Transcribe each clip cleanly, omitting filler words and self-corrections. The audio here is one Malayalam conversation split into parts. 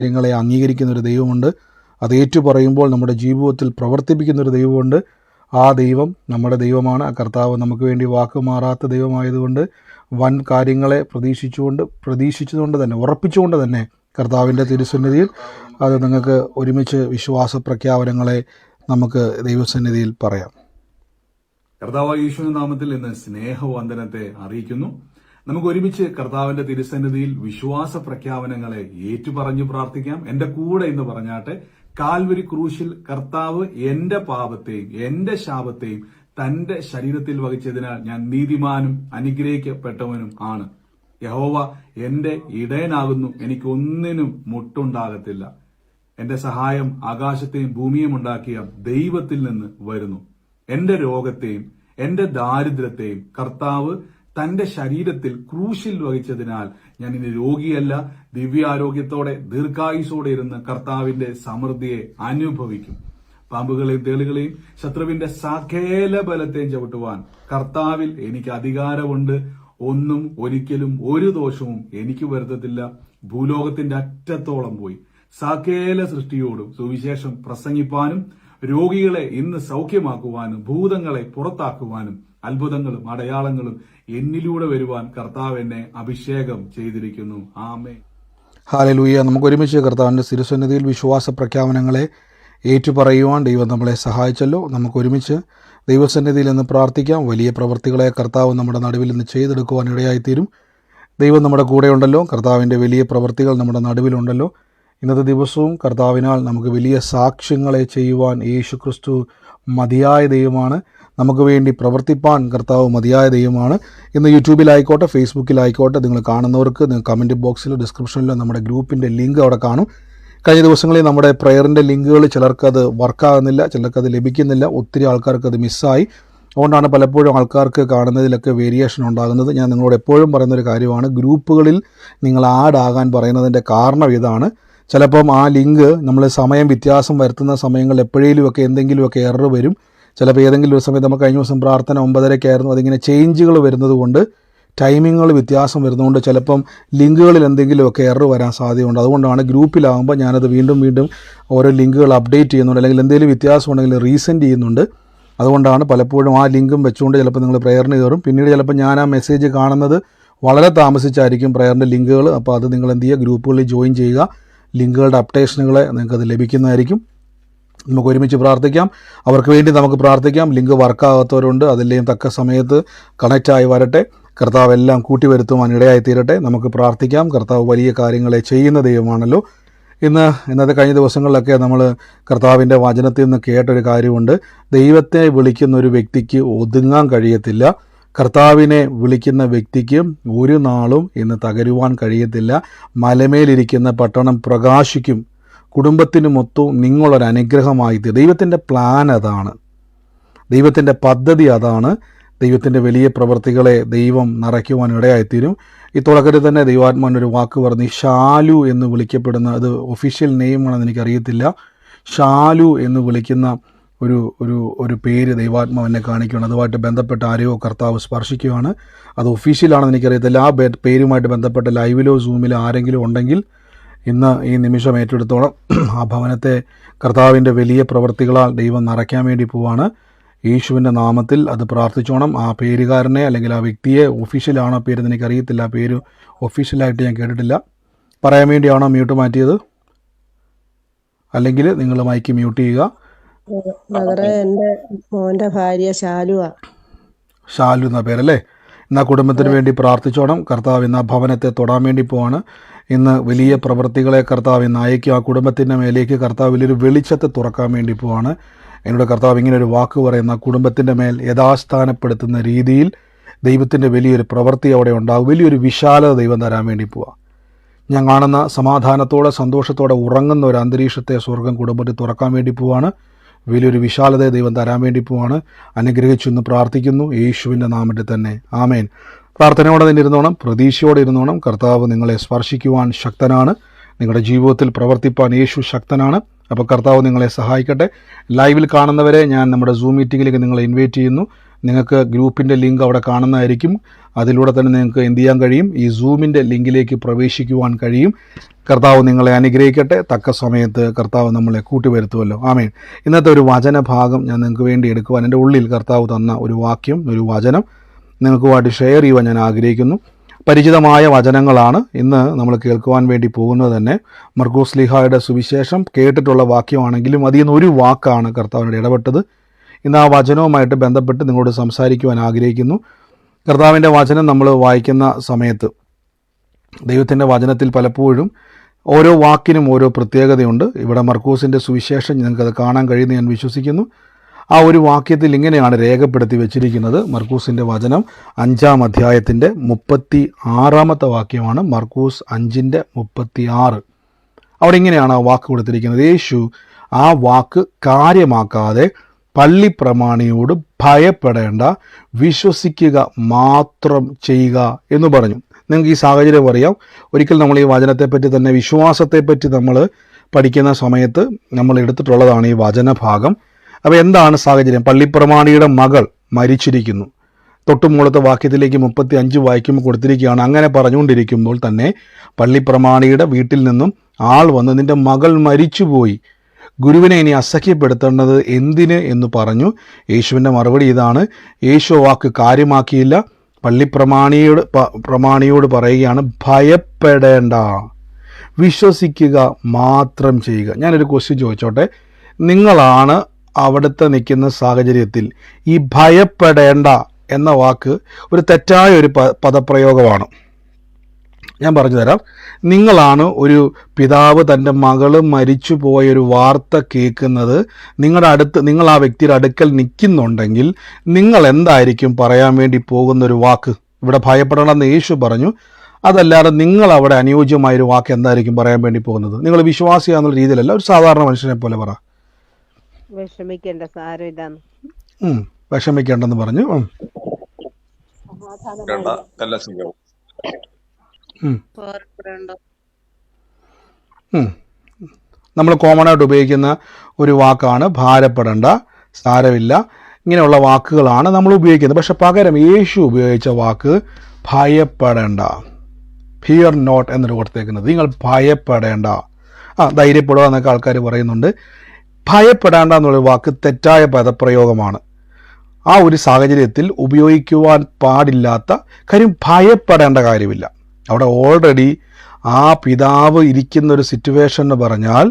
കാര്യങ്ങളെ അംഗീകരിക്കുന്നൊരു ദൈവമുണ്ട്. അത് ഏറ്റുപറയുമ്പോൾ നമ്മുടെ ജീവിതത്തിൽ പ്രവർത്തിപ്പിക്കുന്നൊരു ദൈവമുണ്ട്. ആ ദൈവം നമ്മുടെ ദൈവമാണ്. ആ കർത്താവ് നമുക്ക് വേണ്ടി വാക്ക് മാറാത്ത ദൈവമായതുകൊണ്ട് വൻ കാര്യങ്ങളെ പ്രതീക്ഷിച്ചുകൊണ്ട് തന്നെ ഉറപ്പിച്ചുകൊണ്ട് തന്നെ കർത്താവിൻ്റെ തിരുസന്നിധിയിൽ അത് നിങ്ങൾക്ക് ഒരുമിച്ച് വിശ്വാസ പ്രഖ്യാപനങ്ങളെ നമുക്ക് ദൈവസന്നിധിയിൽ പറയാം. കർത്താവ് യേശുവിന്റെ നാമത്തിൽ ഇന്ന് സ്നേഹവന്ദനത്തെ അറിയിക്കുന്നു. നമുക്ക് ഒരുമിച്ച് കർത്താവിന്റെ തിരുസന്നിധിയിൽ വിശ്വാസ പ്രഖ്യാപനങ്ങളെ ഏറ്റുപറഞ്ഞു പ്രാർത്ഥിക്കാം. എന്റെ കൂടെ ഇന്ന് പറഞ്ഞാട്ടെ, കാൽവരി ക്രൂശിൽ കർത്താവ് എന്റെ പാപത്തെയും എന്റെ ശാപത്തെയും തന്റെ ശരീരത്തിൽ വഹിച്ചതിനാൽ ഞാൻ നീതിമാനും അനുഗ്രഹിക്കപ്പെട്ടവനും ആണ്. യഹോവ എന്റെ ഇടയനാകുന്നു, എനിക്കൊന്നിനും മുട്ടുണ്ടാകത്തില്ല. എന്റെ സഹായം ആകാശത്തെയും ഭൂമിയും ഉണ്ടാക്കിയ ദൈവത്തിൽ നിന്ന് വരുന്നു. എന്റെ രോഗത്തെയും എന്റെ ദാരിദ്ര്യത്തെയും കർത്താവ് തന്റെ ശരീരത്തിൽ ക്രൂശിൽ വഹിച്ചതിനാൽ ഞാൻ ഇനി രോഗിയല്ല, ദിവ്യാരോഗ്യത്തോടെ ദീർഘായുസോടെ ഇരുന്ന് കർത്താവിന്റെ സമൃദ്ധിയെ അനുഭവിക്കും. പാമ്പുകളെയും തേളുകളെയും ശത്രുവിന്റെ സകല ബലത്തെയും ചവിട്ടുവാൻ കർത്താവിൽ എനിക്ക് അധികാരമുണ്ട്. ഒന്നും ഒരിക്കലും ഒരു ദോഷവും എനിക്ക് വരുത്തത്തില്ല. ഭൂലോകത്തിന്റെ അറ്റത്തോളം പോയി സകല സൃഷ്ടിയോടും സുവിശേഷം പ്രസംഗിപ്പാനും രോഗികളെ ഇന്ന് സൗഖ്യമാക്കുവാനും ഭൂതങ്ങളെ പുറത്താക്കുവാനും അത്ഭുതങ്ങളും അടയാളങ്ങളും എന്നിലൂടെ വരുവാൻ കർത്താവ് എന്നെ അഭിഷേകം ചെയ്തിരിക്കുന്നു. ആമേൻ. ഹല്ലേലൂയ. നമുക്ക് ഒരുമിച്ച് കർത്താവിൻ്റെ തിരുസന്നിധിയിൽ വിശ്വാസ പ്രഖ്യാപനങ്ങളെ ഏറ്റുപറയുവാൻ ദൈവം നമ്മളെ സഹായിച്ചല്ലോ. നമുക്ക് ഒരുമിച്ച് ദൈവസന്നിധിയിൽ നിന്ന് പ്രാർത്ഥിക്കാം. വലിയ പ്രവൃത്തികളെ കർത്താവ് നമ്മുടെ നടുവിൽ നിന്ന് ചെയ്തെടുക്കുവാൻ ഇടയായിത്തീരും. ദൈവം നമ്മുടെ കൂടെയുണ്ടല്ലോ. കർത്താവിൻ്റെ വലിയ പ്രവൃത്തികൾ നമ്മുടെ നടുവിലുണ്ടല്ലോ. ഇന്നത്തെ ദിവസവും കർത്താവിനാൽ നമുക്ക് വലിയ സാക്ഷ്യങ്ങളെ ചെയ്യുവാൻ യേശുക്രിസ്തു മതിയായ ദൈവമാണ്. നമുക്ക് വേണ്ടി പ്രവർത്തിപ്പാൻ കർത്താവ് മതിയായ ദൈവമാണ്. ഇന്ന് യൂട്യൂബിലായിക്കോട്ടെ ഫേസ്ബുക്കിലായിക്കോട്ടെ നിങ്ങൾ കാണുന്നവർക്ക് കമൻറ്റ് ബോക്സിലോ ഡിസ്ക്രിപ്ഷനിലോ നമ്മുടെ ഗ്രൂപ്പിൻ്റെ ലിങ്ക് അവിടെ കാണും. കഴിഞ്ഞ ദിവസങ്ങളിൽ നമ്മുടെ പ്രയറിൻ്റെ ലിങ്കുകൾ ചിലർക്കത് വർക്കാകുന്നില്ല, ചിലർക്കത് ലഭിക്കുന്നില്ല. ഒത്തിരി ആൾക്കാർക്ക് അത് മിസ്സായി. അതുകൊണ്ടാണ് പലപ്പോഴും ആൾക്കാർക്ക് കാണുന്നതിലൊക്കെ വേരിയേഷൻ ഉണ്ടാകുന്നത്. ഞാൻ നിങ്ങളോട് എപ്പോഴും പറയുന്നൊരു കാര്യമാണ്, ഗ്രൂപ്പുകളിൽ നിങ്ങൾ ആഡ് ആകാൻ പറയുന്നതിൻ്റെ കാരണം ഇതാണ്. ചിലപ്പം ആ ലിങ്ക് നമ്മൾ സമയം വ്യത്യാസം വരുത്തുന്ന സമയങ്ങളിൽ എപ്പോഴേലുമൊക്കെ എന്തെങ്കിലുമൊക്കെ എറർ വരും. ചിലപ്പോൾ ഏതെങ്കിലും ഒരു സമയത്ത് നമ്മൾ കഴിഞ്ഞ ദിവസം പ്രാർത്ഥന 9:30 അതിങ്ങനെ ചേഞ്ചുകൾ വരുന്നത് കൊണ്ട് ടൈമിങ്ങുകൾ വ്യത്യാസം വരുന്നതുകൊണ്ട് ചിലപ്പം ലിങ്കുകളിൽ എന്തെങ്കിലുമൊക്കെ എറർ വരാൻ സാധ്യതയുണ്ട്. അതുകൊണ്ടാണ് ഗ്രൂപ്പിലാകുമ്പോൾ ഞാനത് വീണ്ടും ഓരോ ലിങ്കുകൾ അപ്ഡേറ്റ് ചെയ്യുന്നുണ്ട്, അല്ലെങ്കിൽ എന്തെങ്കിലും വ്യത്യാസം ഉണ്ടെങ്കിൽ റീസെൻഡ് ചെയ്യുന്നുണ്ട്. അതുകൊണ്ടാണ് പലപ്പോഴും ആ ലിങ്കും വെച്ചുകൊണ്ട് ചിലപ്പോൾ നിങ്ങൾ പ്രയറിന് കയറും. പിന്നീട് ചിലപ്പോൾ ഞാൻ ആ മെസ്സേജ് കാണുന്നത് വളരെ താമസിച്ചായിരിക്കും പ്രയറിൻ്റെ ലിങ്കുകൾ. അപ്പോൾ അത് നിങ്ങൾ എന്ത് ചെയ്യുക, ഗ്രൂപ്പുകളിൽ ജോയിൻ ചെയ്യുക. ലിങ്കുകളുടെ അപ്ഡേഷനുകളെ നിങ്ങൾക്കത് ലഭിക്കുന്നതായിരിക്കും. നമുക്ക് ഒരുമിച്ച് പ്രാർത്ഥിക്കാം. അവർക്ക് വേണ്ടി നമുക്ക് പ്രാർത്ഥിക്കാം. ലിങ്ക് വർക്കാകാത്തവരുണ്ട്, അതിലെയും തക്ക സമയത്ത് കണക്റ്റായി വരട്ടെ. കർത്താവ് എല്ലാം കൂട്ടിവരുത്തുവാൻ ഇടയായിത്തീരട്ടെ. നമുക്ക് പ്രാർത്ഥിക്കാം. കർത്താവ് വലിയ കാര്യങ്ങളെ ചെയ്യുന്ന ദൈവമാണല്ലോ. ഇന്നത്തെ കഴിഞ്ഞ ദിവസങ്ങളിലൊക്കെ നമ്മൾ കർത്താവിൻ്റെ വചനത്തിൽ നിന്ന് കേട്ടൊരു കാര്യമുണ്ട്. ദൈവത്തെ വിളിക്കുന്ന ഒരു വ്യക്തിക്ക് ഒതുങ്ങാൻ കഴിയത്തില്ല. കർത്താവിനെ വിളിക്കുന്ന വ്യക്തിക്ക് ഒരു നാളും ഇന്ന് തകരുവാൻ കഴിയത്തില്ല. മലമേലിരിക്കുന്ന പട്ടണം പ്രകാശിക്കും. കുടുംബത്തിന് മൊത്തവും നിങ്ങളൊരു അനുഗ്രഹമായി തീരും. ദൈവത്തിൻ്റെ പ്ലാൻ അതാണ്, ദൈവത്തിൻ്റെ പദ്ധതി അതാണ്. ദൈവത്തിൻ്റെ വലിയ പ്രവൃത്തികളെ ദൈവം നിറയ്ക്കുവാൻ ഇടയായിത്തീരും. ഈ തുടക്കത്തിൽ തന്നെ ദൈവാത്മാവിൻ്റെ ഒരു വാക്ക് പറഞ്ഞ്, ഷാലു എന്ന് വിളിക്കപ്പെടുന്ന, അത് ഒഫീഷ്യൽ നെയിമാണെന്ന് എനിക്കറിയത്തില്ല, ഷാലു എന്ന് വിളിക്കുന്ന ഒരു പേര് ദൈവാത്മാവ് എന്നെ കാണിക്കുകയാണ്. അതുമായിട്ട് ബന്ധപ്പെട്ട ആരെയോ കർത്താവ് സ്പർശിക്കുകയാണ്. അത് ഒഫീഷ്യലാണെന്ന് എനിക്കറിയത്തില്ല. ആ പേരുമായിട്ട് ബന്ധപ്പെട്ട ലൈവിലോ സൂമിലോ ആരെങ്കിലും ഉണ്ടെങ്കിൽ ഇന്ന് ഈ നിമിഷം ഏറ്റെടുത്തോളം. ആ ഭവനത്തെ കർത്താവിൻ്റെ വലിയ പ്രവൃത്തികളാൽ ദൈവം നിറയ്ക്കാൻ വേണ്ടി പോവാണ്. യേശുവിൻ്റെ നാമത്തിൽ അത് പ്രാർത്ഥിച്ചോണം. ആ പേരുകാരനെ അല്ലെങ്കിൽ ആ വ്യക്തിയെ, ഒഫീഷ്യലാണോ പേരെന്ന് എനിക്കറിയത്തില്ല, ആ പേര് ഒഫീഷ്യലായിട്ട് ഞാൻ കേട്ടിട്ടില്ല. പറയാൻ വേണ്ടിയാണോ മ്യൂട്ട് മാറ്റിയത്? അല്ലെങ്കിൽ നിങ്ങൾ മൈക്ക് മ്യൂട്ട് ചെയ്യുക. എൻ്റെ മോൻ്റെ ഭാര്യ ഷാലു എന്ന പേരല്ലേ? ഇന്ന് ആ കുടുംബത്തിന് വേണ്ടി പ്രാർത്ഥിച്ചോണം. കർത്താവ് ഇന്ന് ആ ഭവനത്തെ തൊടാൻ വേണ്ടി പോവാണ്. ഇന്ന് വലിയ പ്രവൃത്തികളെ കർത്താവ് ഇന്ന് അയക്കും. ആ കുടുംബത്തിൻ്റെ മേലേക്ക് കർത്താവ് വലിയൊരു വെളിച്ചത്തെ തുറക്കാൻ വേണ്ടി പോവാണ്. എന്നോട് കർത്താവ് ഇങ്ങനെ ഒരു വാക്ക് പറയുന്ന, കുടുംബത്തിൻ്റെ മേൽ യഥാസ്ഥാനപ്പെടുത്തുന്ന രീതിയിൽ ദൈവത്തിൻ്റെ വലിയൊരു പ്രവൃത്തി അവിടെ ഉണ്ടാകും. വലിയൊരു വിശാലത ദൈവം തരാൻ വേണ്ടി പോവാം. ഞാൻ കാണുന്ന സമാധാനത്തോടെ സന്തോഷത്തോടെ ഉറങ്ങുന്ന ഒരു അന്തരീക്ഷത്തെ സ്വർഗം കുടുംബത്തിൽ തുറക്കാൻ വേണ്ടി പോവാണ്. വലിയൊരു വിശാലതയെ ദൈവം തരാൻ വേണ്ടി പോവാണ്. അനുഗ്രഹിച്ചെന്ന് പ്രാർത്ഥിക്കുന്നു യേശുവിൻ്റെ നാമത്തിൽ തന്നെ. ആമേൻ. പ്രാർത്ഥനയോടെ തന്നെ ഇരുന്നോണം, പ്രതീക്ഷയോടെ ഇരുന്നോണം. കർത്താവ് നിങ്ങളെ സ്പർശിക്കുവാൻ ശക്തനാണ്. നിങ്ങളുടെ ജീവിതത്തിൽ പ്രവർത്തിപ്പാൻ യേശു ശക്തനാണ്. അപ്പോൾ കർത്താവ് നിങ്ങളെ സഹായിക്കട്ടെ. ലൈവിൽ കാണുന്നവരെ ഞാൻ നമ്മുടെ സൂം മീറ്റിങ്ങിലേക്ക് നിങ്ങളെ ഇൻവൈറ്റ് ചെയ്യുന്നു. നിങ്ങൾക്ക് ഗ്രൂപ്പിൻ്റെ ലിങ്ക് അവിടെ കാണുന്നതായിരിക്കും. അതിലൂടെ തന്നെ നിങ്ങൾക്ക് എന്ത് ചെയ്യാൻ കഴിയും? ഈ സൂമിൻ്റെ ലിങ്കിലേക്ക് പ്രവേശിക്കുവാൻ കഴിയും. കർത്താവ് നിങ്ങളെ അനുഗ്രഹിക്കട്ടെ. തക്ക സമയത്ത് കർത്താവ് നമ്മളെ കൂട്ടിവരുത്തുമല്ലോ. ആമേൻ. ഇന്നത്തെ ഒരു വചനഭാഗം ഞാൻ നിങ്ങൾക്ക് വേണ്ടി എടുക്കുവാൻ എൻ്റെ ഉള്ളിൽ കർത്താവ് തന്ന ഒരു വാക്യം, ഒരു വചനം നിങ്ങൾക്കുമായിട്ട് ഷെയർ ചെയ്യുവാൻ ഞാൻ ആഗ്രഹിക്കുന്നു. പരിചിതമായ വചനങ്ങളാണ് ഇന്ന് നമ്മൾ കേൾക്കുവാൻ വേണ്ടി പോകുന്നത് തന്നെ. മർക്കോസ് ലീഹായുടെ സുവിശേഷം കേട്ടിട്ടുള്ള വാക്യമാണെങ്കിലും അതിൽ നിന്ന് ഒരു വാക്കാണ് കർത്താവിനോട് ഇടപെട്ടത്. ഇന്ന് ആ വചനവുമായിട്ട് ബന്ധപ്പെട്ട് നിങ്ങളോട് സംസാരിക്കുവാൻ ആഗ്രഹിക്കുന്നു. കർത്താവിൻ്റെ വചനം നമ്മൾ വായിക്കുന്ന സമയത്ത് ദൈവത്തിൻ്റെ വചനത്തിൽ പലപ്പോഴും ഓരോ വാക്കിനും ഓരോ പ്രത്യേകതയുണ്ട്. ഇവിടെ മർക്കോസിൻ്റെ സുവിശേഷം നിങ്ങൾക്കത് കാണാൻ കഴിയുമെന്ന് ഞാൻ വിശ്വസിക്കുന്നു. ആ ഒരു വാക്യത്തിൽ ഇങ്ങനെയാണ് രേഖപ്പെടുത്തി വെച്ചിരിക്കുന്നത്. മർക്കോസിൻ്റെ വചനം 5-ാം അധ്യായത്തിൻ്റെ 36-ാമത്തെ വാക്യമാണ്. മർക്കോസ് 5:36. അവിടെ ഇങ്ങനെയാണ് ആ വാക്ക് കൊടുത്തിരിക്കുന്നത്. യേശു ആ വാക്ക് കാര്യമാക്കാതെ പള്ളിപ്രമാണിയോട് ഭയപ്പെടേണ്ട, വിശ്വസിക്കുക മാത്രം ചെയ്യുക എന്ന് പറഞ്ഞു. നിങ്ങൾക്ക് ഈ സാഹചര്യം അറിയാം. ഒരിക്കൽ നമ്മൾ ഈ വചനത്തെപ്പറ്റി തന്നെ, വിശ്വാസത്തെപ്പറ്റി നമ്മൾ പഠിക്കുന്ന സമയത്ത് നമ്മൾ എടുത്തിട്ടുള്ളതാണ് ഈ വചനഭാഗം. അപ്പോൾ എന്താണ് സാഹചര്യം? പള്ളിപ്രമാണിയുടെ മകൾ മരിച്ചിരിക്കുന്നു. തൊട്ടുമുകളത്തെ വാക്യത്തിലേക്ക് 35 വായിക്കുമ്പോൾ കൊടുത്തിരിക്കുകയാണ്. അങ്ങനെ പറഞ്ഞുകൊണ്ടിരിക്കുമ്പോൾ തന്നെ പള്ളിപ്രമാണിയുടെ വീട്ടിൽ നിന്നും ആൾ വന്ന്, നിന്റെ മകൾ മരിച്ചുപോയി, ഗുരുവിനെ ഇനി അസഹ്യപ്പെടുത്തേണ്ടത് എന്തിന് എന്ന് പറഞ്ഞു. യേശുവിൻ്റെ മറുപടി ഇതാണ്. യേശു വാക്ക് കാര്യമാക്കിയില്ല. പ്രമാണിയോട് പറയുകയാണ്, ഭയപ്പെടേണ്ട, വിശ്വസിക്കുക മാത്രം ചെയ്യുക. ഞാനൊരു ക്വസ്റ്റ്യൻ ചോദിച്ചോട്ടെ. നിങ്ങളാണ് അവിടുത്തെ നിൽക്കുന്ന സാഹചര്യത്തിൽ ഈ ഭയപ്പെടേണ്ട എന്ന വാക്ക് ഒരു തെറ്റായ ഒരു പദപ്രയോഗമാണ്. ഞാൻ പറഞ്ഞു തരാം. നിങ്ങളാണ് ഒരു പിതാവ് തൻ്റെ മകള് മരിച്ചു പോയൊരു വാർത്ത കേൾക്കുന്നത്. നിങ്ങൾ ആ വ്യക്തിയുടെ അടുക്കൽ നിൽക്കുന്നുണ്ടെങ്കിൽ നിങ്ങൾ എന്തായിരിക്കും പറയാൻ വേണ്ടി പോകുന്നൊരു വാക്ക്? ഇവിടെ ഭയപ്പെടണമെന്ന് യേശു പറഞ്ഞു. അതല്ലാതെ നിങ്ങൾ അവിടെ അനുയോജ്യമായൊരു വാക്ക് എന്തായിരിക്കും പറയാൻ വേണ്ടി പോകുന്നത്? നിങ്ങൾ വിശ്വാസിയാന്നുള്ള രീതിയിലല്ല, ഒരു സാധാരണ മനുഷ്യനെ പോലെ പറ. വിഷമിക്കേണ്ടെന്ന് പറഞ്ഞു. നമ്മൾ കോമൺ ആയിട്ട് ഉപയോഗിക്കുന്ന ഒരു വാക്കാണ് ഭാരപ്പെടേണ്ട, സാരമില്ല, ഇങ്ങനെയുള്ള വാക്കുകളാണ് നമ്മൾ ഉപയോഗിക്കുന്നത്. പക്ഷെ പകരം യേശു ഉപയോഗിച്ച വാക്ക് ഭയപ്പെടേണ്ട, ഫിയർ നോട്ട് എന്നൊരു കൊടുത്തേക്കുന്നത്. നിങ്ങൾ ഭയപ്പെടേണ്ട, ധൈര്യപ്പെടുക എന്നൊക്കെ ആൾക്കാർ പറയുന്നുണ്ട്. ഭയപ്പെടേണ്ട എന്നുള്ള വാക്ക് തെറ്റായ പദപ്രയോഗമാണ്. ആ ഒരു സാഹചര്യത്തിൽ ഉപയോഗിക്കുവാൻ പാടില്ലാത്ത കാര്യം. ഭയപ്പെടേണ്ട കാര്യമില്ല. അവിടെ ഓൾറെഡി ആ പിതാവ് ഇരിക്കുന്ന ഒരു സിറ്റുവേഷൻ എന്ന് പറഞ്ഞാൽ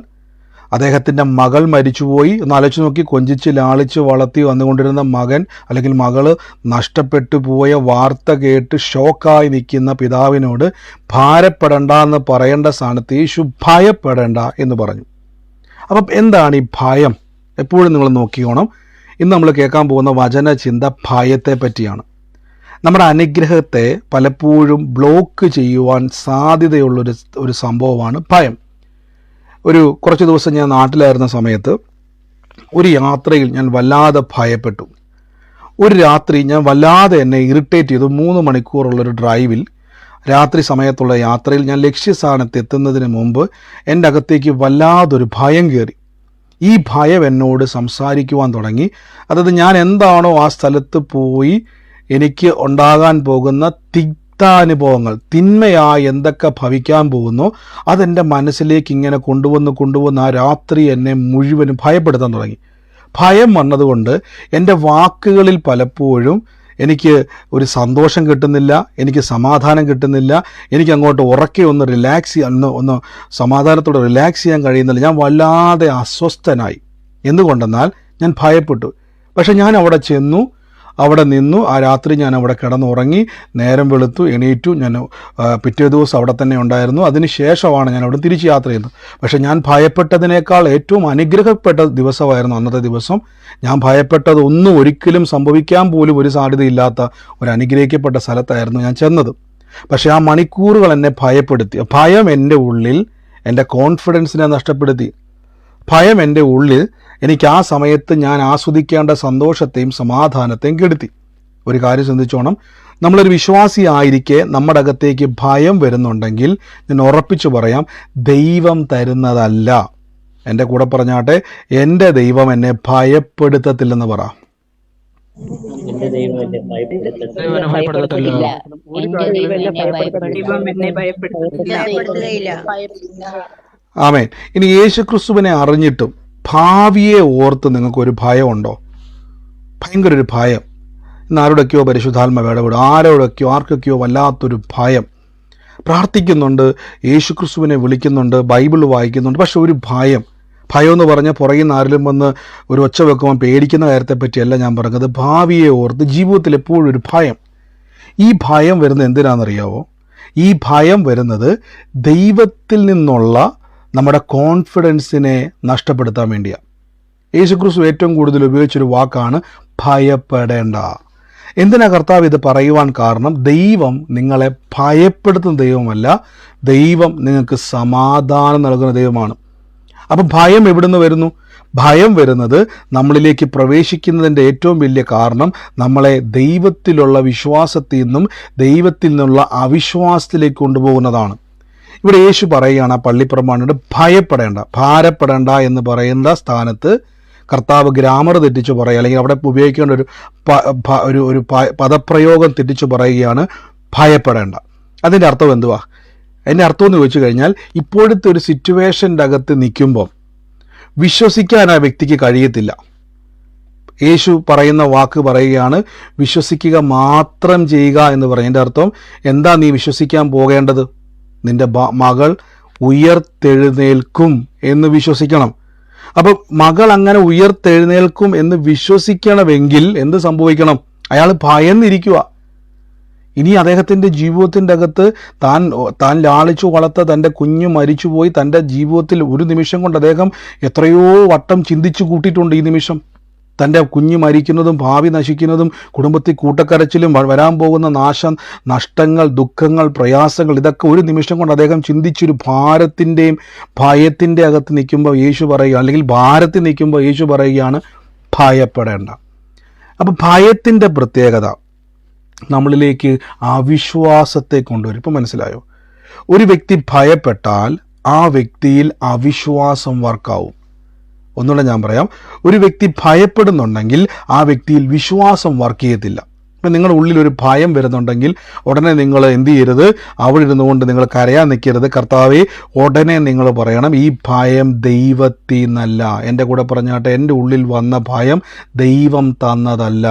അദ്ദേഹത്തിൻ്റെ മകൾ മരിച്ചുപോയി. ഒന്ന് ആലോചിച്ച് നോക്കി. കൊഞ്ചിച്ച് ലാളിച്ച് വളർത്തി വന്നുകൊണ്ടിരുന്ന മകൻ അല്ലെങ്കിൽ മകള് നഷ്ടപ്പെട്ടു പോയ വാർത്ത കേട്ട് ഷോക്കായി നിൽക്കുന്ന പിതാവിനോട് ഭാരപ്പെടേണ്ട എന്ന് പറയേണ്ട സ്ഥാനത്ത് യേശു ഭയപ്പെടേണ്ട എന്ന് പറഞ്ഞു. അപ്പം എന്താണ് ഈ ഭയം? എപ്പോഴും നിങ്ങൾ നോക്കിക്കോണം. ഇന്ന് നമ്മൾ കേൾക്കാൻ പോകുന്ന വചന ചിന്ത ഭയത്തെ പറ്റിയാണ്. നമ്മുടെ അനുഗ്രഹത്തെ പലപ്പോഴും ബ്ലോക്ക് ചെയ്യുവാൻ സാധ്യതയുള്ളൊരു സംഭവമാണ് ഭയം. കുറച്ച് ദിവസം ഞാൻ നാട്ടിലായിരുന്ന സമയത്ത് ഒരു യാത്രയിൽ ഞാൻ വല്ലാതെ ഭയപ്പെട്ടു. ഒരു രാത്രി ഞാൻ വല്ലാതെ എന്നെ ഇറിറ്റേറ്റ് ചെയ്തു. 3 മണിക്കൂറുള്ളൊരു ഡ്രൈവിൽ, രാത്രി സമയത്തുള്ള യാത്രയിൽ ഞാൻ ലക്ഷ്യസ്ഥാനത്ത് എത്തുന്നതിന് മുമ്പ് എൻ്റെ അകത്തേക്ക് വല്ലാതൊരു ഭയം കയറി. ഈ ഭയം എന്നോട് സംസാരിക്കുവാൻ തുടങ്ങി. അതായത് ഞാൻ എന്താണോ ആ സ്ഥലത്ത് പോയി എനിക്ക് ഉണ്ടാകാൻ പോകുന്ന തിക്താനുഭവങ്ങൾ, തിന്മയായി എന്തൊക്കെ ഭവിക്കാൻ പോകുന്നോ അതെൻ്റെ മനസ്സിലേക്ക് ഇങ്ങനെ കൊണ്ടുവന്ന് ആ രാത്രി എന്നെ മുഴുവനും ഭയപ്പെടുത്താൻ തുടങ്ങി. ഭയം വന്നതുകൊണ്ട് എൻ്റെ വാക്കുകളിൽ പലപ്പോഴും എനിക്ക് ഒരു സന്തോഷം കിട്ടുന്നില്ല, എനിക്ക് സമാധാനം കിട്ടുന്നില്ല, എനിക്ക് അങ്ങോട്ട് ഉറക്കെ ഒന്ന് സമാധാനത്തോടെ റിലാക്സ് ചെയ്യാൻ കഴിയുന്നില്ല. ഞാൻ വല്ലാതെ അസ്വസ്ഥനായി. എന്തുകൊണ്ടെന്നാൽ ഞാൻ ഭയപ്പെട്ടു. പക്ഷെ ഞാൻ അവിടെ ചെന്നു, അവിടെ നിന്നു. ആ രാത്രി ഞാൻ അവിടെ കിടന്നുറങ്ങി. നേരം വെളുത്തു, എണീറ്റു. ഞാൻ പിറ്റേ ദിവസം അവിടെ തന്നെ ഉണ്ടായിരുന്നു. അതിന് ശേഷമാണ് ഞാൻ അവിടെ തിരിച്ച് യാത്ര ചെയ്യുന്നത്. പക്ഷെ ഞാൻ ഭയപ്പെട്ടതിനേക്കാൾ ഏറ്റവും അനുഗ്രഹപ്പെട്ട ദിവസമായിരുന്നു അന്നത്തെ ദിവസം. ഞാൻ ഭയപ്പെട്ടത് ഒരിക്കലും സംഭവിക്കാൻ പോലും ഒരു സാധ്യതയില്ലാത്ത ഒരു അനുഗ്രഹിക്കപ്പെട്ട സ്ഥലത്തായിരുന്നു ഞാൻ ചെന്നത്. പക്ഷെ ആ മണിക്കൂറുകൾ എന്നെ ഭയപ്പെടുത്തി. ഭയം എൻ്റെ ഉള്ളിൽ എൻ്റെ കോൺഫിഡൻസിനെ നഷ്ടപ്പെടുത്തി. ഭയം എൻ്റെ ഉള്ളിൽ എനിക്ക് ആ സമയത്ത് ഞാൻ ആസ്വദിക്കേണ്ട സന്തോഷത്തെയും സമാധാനത്തെയും കെടുത്തി. ഒരു കാര്യം ചിന്തിച്ചോണം. നമ്മളൊരു വിശ്വാസിയായിരിക്കെ നമ്മുടെ അകത്തേക്ക് ഭയം വരുന്നുണ്ടെങ്കിൽ ഞാൻ ഉറപ്പിച്ചു പറയാം, ദൈവം തരുന്നതല്ല. എൻ്റെ കൂടെ പറഞ്ഞാട്ടെ, എൻ്റെ ദൈവം എന്നെ ഭയപ്പെടുത്തത്തില്ലെന്ന് പറ. എന്റെ ദൈവം എന്നെ ഭയപ്പെടുത്തത്തില്ല. ദൈവനെ ഭയപ്പെടുത്തല്ലോ. എന്റെ ദൈവം എന്നെ ഭയപ്പെടുത്തുകയില്ല. ആമേൻ. ഇനി യേശുക്രിസ്തുവിനെ അറിഞ്ഞിട്ടും ഭാവിയെ ഓർത്ത് നിങ്ങൾക്കൊരു ഭയമുണ്ടോ? ഭയങ്കര ഒരു ഭയം. ഇന്ന് ആരോടൊക്കെയോ പരിശുദ്ധാത്മാവ് ഇടപെടും, ആർക്കൊക്കെയോ വല്ലാത്തൊരു ഭയം. പ്രാർത്ഥിക്കുന്നുണ്ട്, യേശുക്രിസ്തുവിനെ വിളിക്കുന്നുണ്ട്, ബൈബിൾ വായിക്കുന്നുണ്ട്, പക്ഷെ ഒരു ഭയം എന്ന് പറഞ്ഞാൽ പുറകിൽ നിന്ന് ആരെങ്കിലും വന്ന് ഒരു ഒച്ച വെക്കുമ്പോൾ പേടിക്കുന്ന കാര്യത്തെ പറ്റിയല്ല ഞാൻ പറഞ്ഞത്. ഭാവിയെ ഓർത്ത് ജീവിതത്തിൽ എപ്പോഴും ഒരു ഭയം. ഈ ഭയം വരുന്നത് എന്തിനാണെന്നറിയാവോ? ഈ ഭയം വരുന്നത് ദൈവത്തിൽ നിന്നുള്ള നമ്മുടെ കോൺഫിഡൻസിനെ നഷ്ടപ്പെടുത്താൻ വേണ്ടിയാണ്. യേശുക്രിസ്തു ഏറ്റവും കൂടുതൽ ഉപയോഗിച്ചൊരു വാക്കാണ് ഭയപ്പെടേണ്ട. എന്തിനാ കർത്താവ് ഇത് പറയുവാൻ കാരണം? ദൈവം നിങ്ങളെ ഭയപ്പെടുത്തുന്ന ദൈവമല്ല, ദൈവം നിങ്ങൾക്ക് സമാധാനം നൽകുന്ന ദൈവമാണ്. അപ്പം ഭയം എവിടുന്ന് വരുന്നു? ഭയം വരുന്നത് നമ്മളിലേക്ക് പ്രവേശിക്കുന്നതിൻ്റെ ഏറ്റവും വലിയ കാരണം നമ്മളെ ദൈവത്തിലുള്ള വിശ്വാസത്തിൽ നിന്നും ദൈവത്തിൽ നിന്നുള്ള അവിശ്വാസത്തിലേക്ക് കൊണ്ടുപോകുന്നതാണ്. ഇവിടെ യേശു പറയുകയാണ്, ആ പള്ളിപ്രമാണിയോട് ഭയപ്പെടേണ്ട, ഭാരപ്പെടേണ്ട എന്ന് പറയുന്ന സ്ഥാനത്ത് കർത്താവ് ഗ്രാമർ തെറ്റിച്ചു പറയുക, അല്ലെങ്കിൽ അവിടെ ഉപയോഗിക്കേണ്ട ഒരു പദപ്രയോഗം തെറ്റിച്ചു പറയുകയാണ്, ഭയപ്പെടേണ്ട. അതിൻ്റെ അർത്ഥം എന്തുവാ? അതിൻ്റെ അർത്ഥം എന്ന് ചോദിച്ചു കഴിഞ്ഞാൽ, ഇപ്പോഴത്തെ ഒരു സിറ്റുവേഷൻ്റെ അകത്ത് നിൽക്കുമ്പം വിശ്വസിക്കാൻ ആ വ്യക്തിക്ക് കഴിയത്തില്ല. യേശു പറയുന്ന വാക്ക് പറയുകയാണ്, വിശ്വസിക്കുക മാത്രം ചെയ്യുക എന്ന് പറയുന്നതിൻ്റെ അർത്ഥം എന്താ? നീ വിശ്വസിക്കാൻ പോകേണ്ടത് നിന്റെ മകൾ ഉയർത്തെഴുന്നേൽക്കും എന്ന് വിശ്വസിക്കണം. അപ്പം മകൾ അങ്ങനെ ഉയർത്തെഴുന്നേൽക്കും എന്ന് വിശ്വസിക്കണമെങ്കിൽ എന്ത് സംഭവിക്കണം? അയാൾ ഭയന്നിരിക്കുക. ഇനി അദ്ദേഹത്തിൻ്റെ ജീവിതത്തിൻ്റെ അകത്ത് താൻ ലാളിച്ചു വളർത്ത തൻ്റെ കുഞ്ഞ് മരിച്ചുപോയി, തൻ്റെ ജീവിതത്തിൽ ഒരു നിമിഷം കൊണ്ട് അദ്ദേഹം എത്രയോ വട്ടം ചിന്തിച്ചു കൂട്ടിയിട്ടുണ്ട്. ഈ നിമിഷം തൻ്റെ കുഞ്ഞ് മരിക്കുന്നതും ഭാവി നശിക്കുന്നതും കുടുംബത്തിൽ കൂട്ടക്കരച്ചിലും വരാൻ പോകുന്ന നഷ്ടങ്ങൾ, ദുഃഖങ്ങൾ, പ്രയാസങ്ങൾ, ഇതൊക്കെ ഒരു നിമിഷം കൊണ്ട് അദ്ദേഹം ചിന്തിച്ചൊരു ഭാരത്തിൻ്റെയും ഭയത്തിൻ്റെ അകത്ത് നിൽക്കുമ്പോൾ യേശു പറയുക, അല്ലെങ്കിൽ ഭാരത്തിൽ നിൽക്കുമ്പോൾ യേശു പറയുകയാണ് ഭയപ്പെടേണ്ട. അപ്പം ഭയത്തിൻ്റെ പ്രത്യേകത നമ്മളിലേക്ക് അവിശ്വാസത്തെ കൊണ്ടുവരും. ഇപ്പം മനസ്സിലായോ? ഒരു വ്യക്തി ഭയപ്പെട്ടാൽ ആ വ്യക്തിയിൽ അവിശ്വാസം വർക്കാവും. ഒന്നുകൂടെ ഞാൻ പറയാം, ഒരു വ്യക്തി ഭയപ്പെടുന്നുണ്ടെങ്കിൽ ആ വ്യക്തിയിൽ വിശ്വാസം വർക്ക് ചെയ്യത്തില്ല. ഇപ്പം നിങ്ങളുടെ ഉള്ളിൽ ഒരു ഭയം വരുന്നുണ്ടെങ്കിൽ ഉടനെ നിങ്ങൾ എന്ത് ചെയ്യരുത്? അവിടെ ഇരുന്നുകൊണ്ട് നിങ്ങൾ കരയാൻ നിൽക്കരുത്. കർത്താവേ, ഉടനെ നിങ്ങൾ പറയണം, ഈ ഭയം ദൈവത്തിൽ നിന്നല്ല. എൻ്റെ കൂടെ പറഞ്ഞാട്ടെ, എൻ്റെ ഉള്ളിൽ വന്ന ഭയം ദൈവം തന്നതല്ല.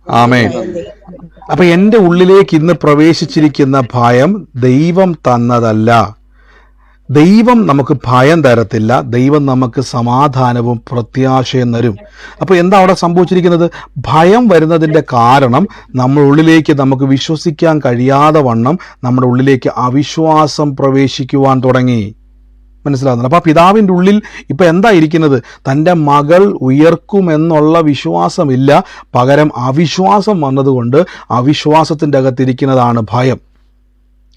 ആമേൻ. അപ്പൊ എൻ്റെ ഉള്ളിലേക്ക് ഇന്ന് പ്രവേശിച്ചിരിക്കുന്ന ഭയം ദൈവം തന്നതല്ല. ദൈവം നമുക്ക് ഭയം തരത്തില്ല, ദൈവം നമുക്ക് സമാധാനവും പ്രത്യാശയും തരും. അപ്പോൾ എന്താ അവിടെ സംഭവിച്ചിരിക്കുന്നത്? ഭയം വരുന്നതിൻ്റെ കാരണം നമ്മുടെ ഉള്ളിലേക്ക് നമുക്ക് വിശ്വസിക്കാൻ കഴിയാതെ വണ്ണം നമ്മുടെ ഉള്ളിലേക്ക് അവിശ്വാസം പ്രവേശിക്കുവാൻ തുടങ്ങി. മനസ്സിലാകുന്നുണ്ട്? അപ്പോൾ പിതാവിൻ്റെ ഉള്ളിൽ ഇപ്പം എന്താ ഇരിക്കുന്നത്? തൻ്റെ മകൾ ഉയർക്കുമെന്നുള്ള വിശ്വാസമില്ല, പകരം അവിശ്വാസം വന്നതുകൊണ്ട് അവിശ്വാസത്തിൻ്റെ അകത്തിരിക്കുന്നതാണ് ഭയം.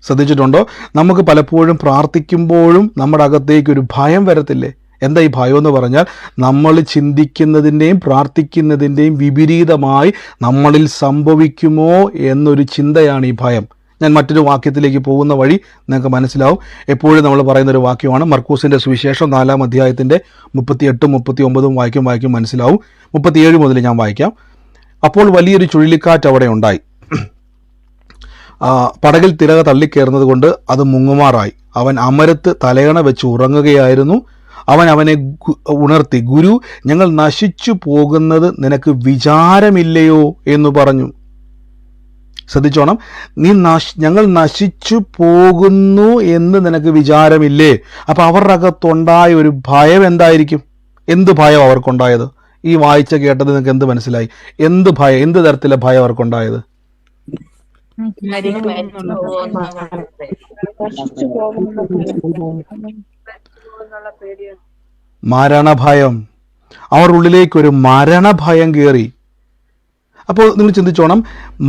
ശ്രദ്ധിച്ചിട്ടുണ്ടോ? നമുക്ക് പലപ്പോഴും പ്രാർത്ഥിക്കുമ്പോഴും നമ്മുടെ അകത്തേക്കൊരു ഭയം വരത്തില്ലേ? എന്താ ഈ ഭയം എന്ന് പറഞ്ഞാൽ, നമ്മൾ ചിന്തിക്കുന്നതിൻ്റെയും പ്രാർത്ഥിക്കുന്നതിൻ്റെയും വിപരീതമായി നമ്മളിൽ സംഭവിക്കുമോ എന്നൊരു ചിന്തയാണ് ഈ ഭയം. ഞാൻ മറ്റൊരു വാക്യത്തിലേക്ക് പോകുന്ന വഴി നിങ്ങൾക്ക് മനസ്സിലാവും. എപ്പോഴും നമ്മൾ പറയുന്നൊരു വാക്യമാണ് മർക്കൂസിൻ്റെ സുവിശേഷം 4-ാം അധ്യായത്തിൻ്റെ 38-ഉം 39-ഉം വാക്യം മനസ്സിലാവും. 37 മുതൽ ഞാൻ വായിക്കാം. അപ്പോൾ വലിയൊരു ചുഴലിക്കാറ്റ് അവിടെ ഉണ്ടായി. പടകിൽ തിരക തള്ളിക്കയറുന്നത് കൊണ്ട് അത് മുങ്ങുമാറായി. അവൻ അമരത്ത് തലയണ വെച്ച് ഉറങ്ങുകയായിരുന്നു. അവനെ ഉണർത്തി, ഗുരു, ഞങ്ങൾ നശിച്ചു പോകുന്നത് നിനക്ക് വിചാരമില്ലയോ എന്ന് പറഞ്ഞു. ശ്രദ്ധിച്ചോണം, ഞങ്ങൾ നശിച്ചു പോകുന്നു എന്ന് നിനക്ക് വിചാരമില്ലേ? അപ്പം അവരുടെ അകത്തുണ്ടായ ഒരു ഭയം എന്തായിരിക്കും? എന്ത് ഭയം അവർക്കുണ്ടായത്? ഈ വായിച്ച കേട്ടത് നിങ്ങൾക്ക് എന്ത് മനസ്സിലായി? എന്ത് ഭയം, എന്ത് തരത്തിലെ ഭയം അവർക്കുണ്ടായത്? മരണഭയം. അവരുടെ ഉള്ളിലേക്കൊരു മരണഭയം കയറി. അപ്പോൾ നിങ്ങൾ ചിന്തിച്ചോണം,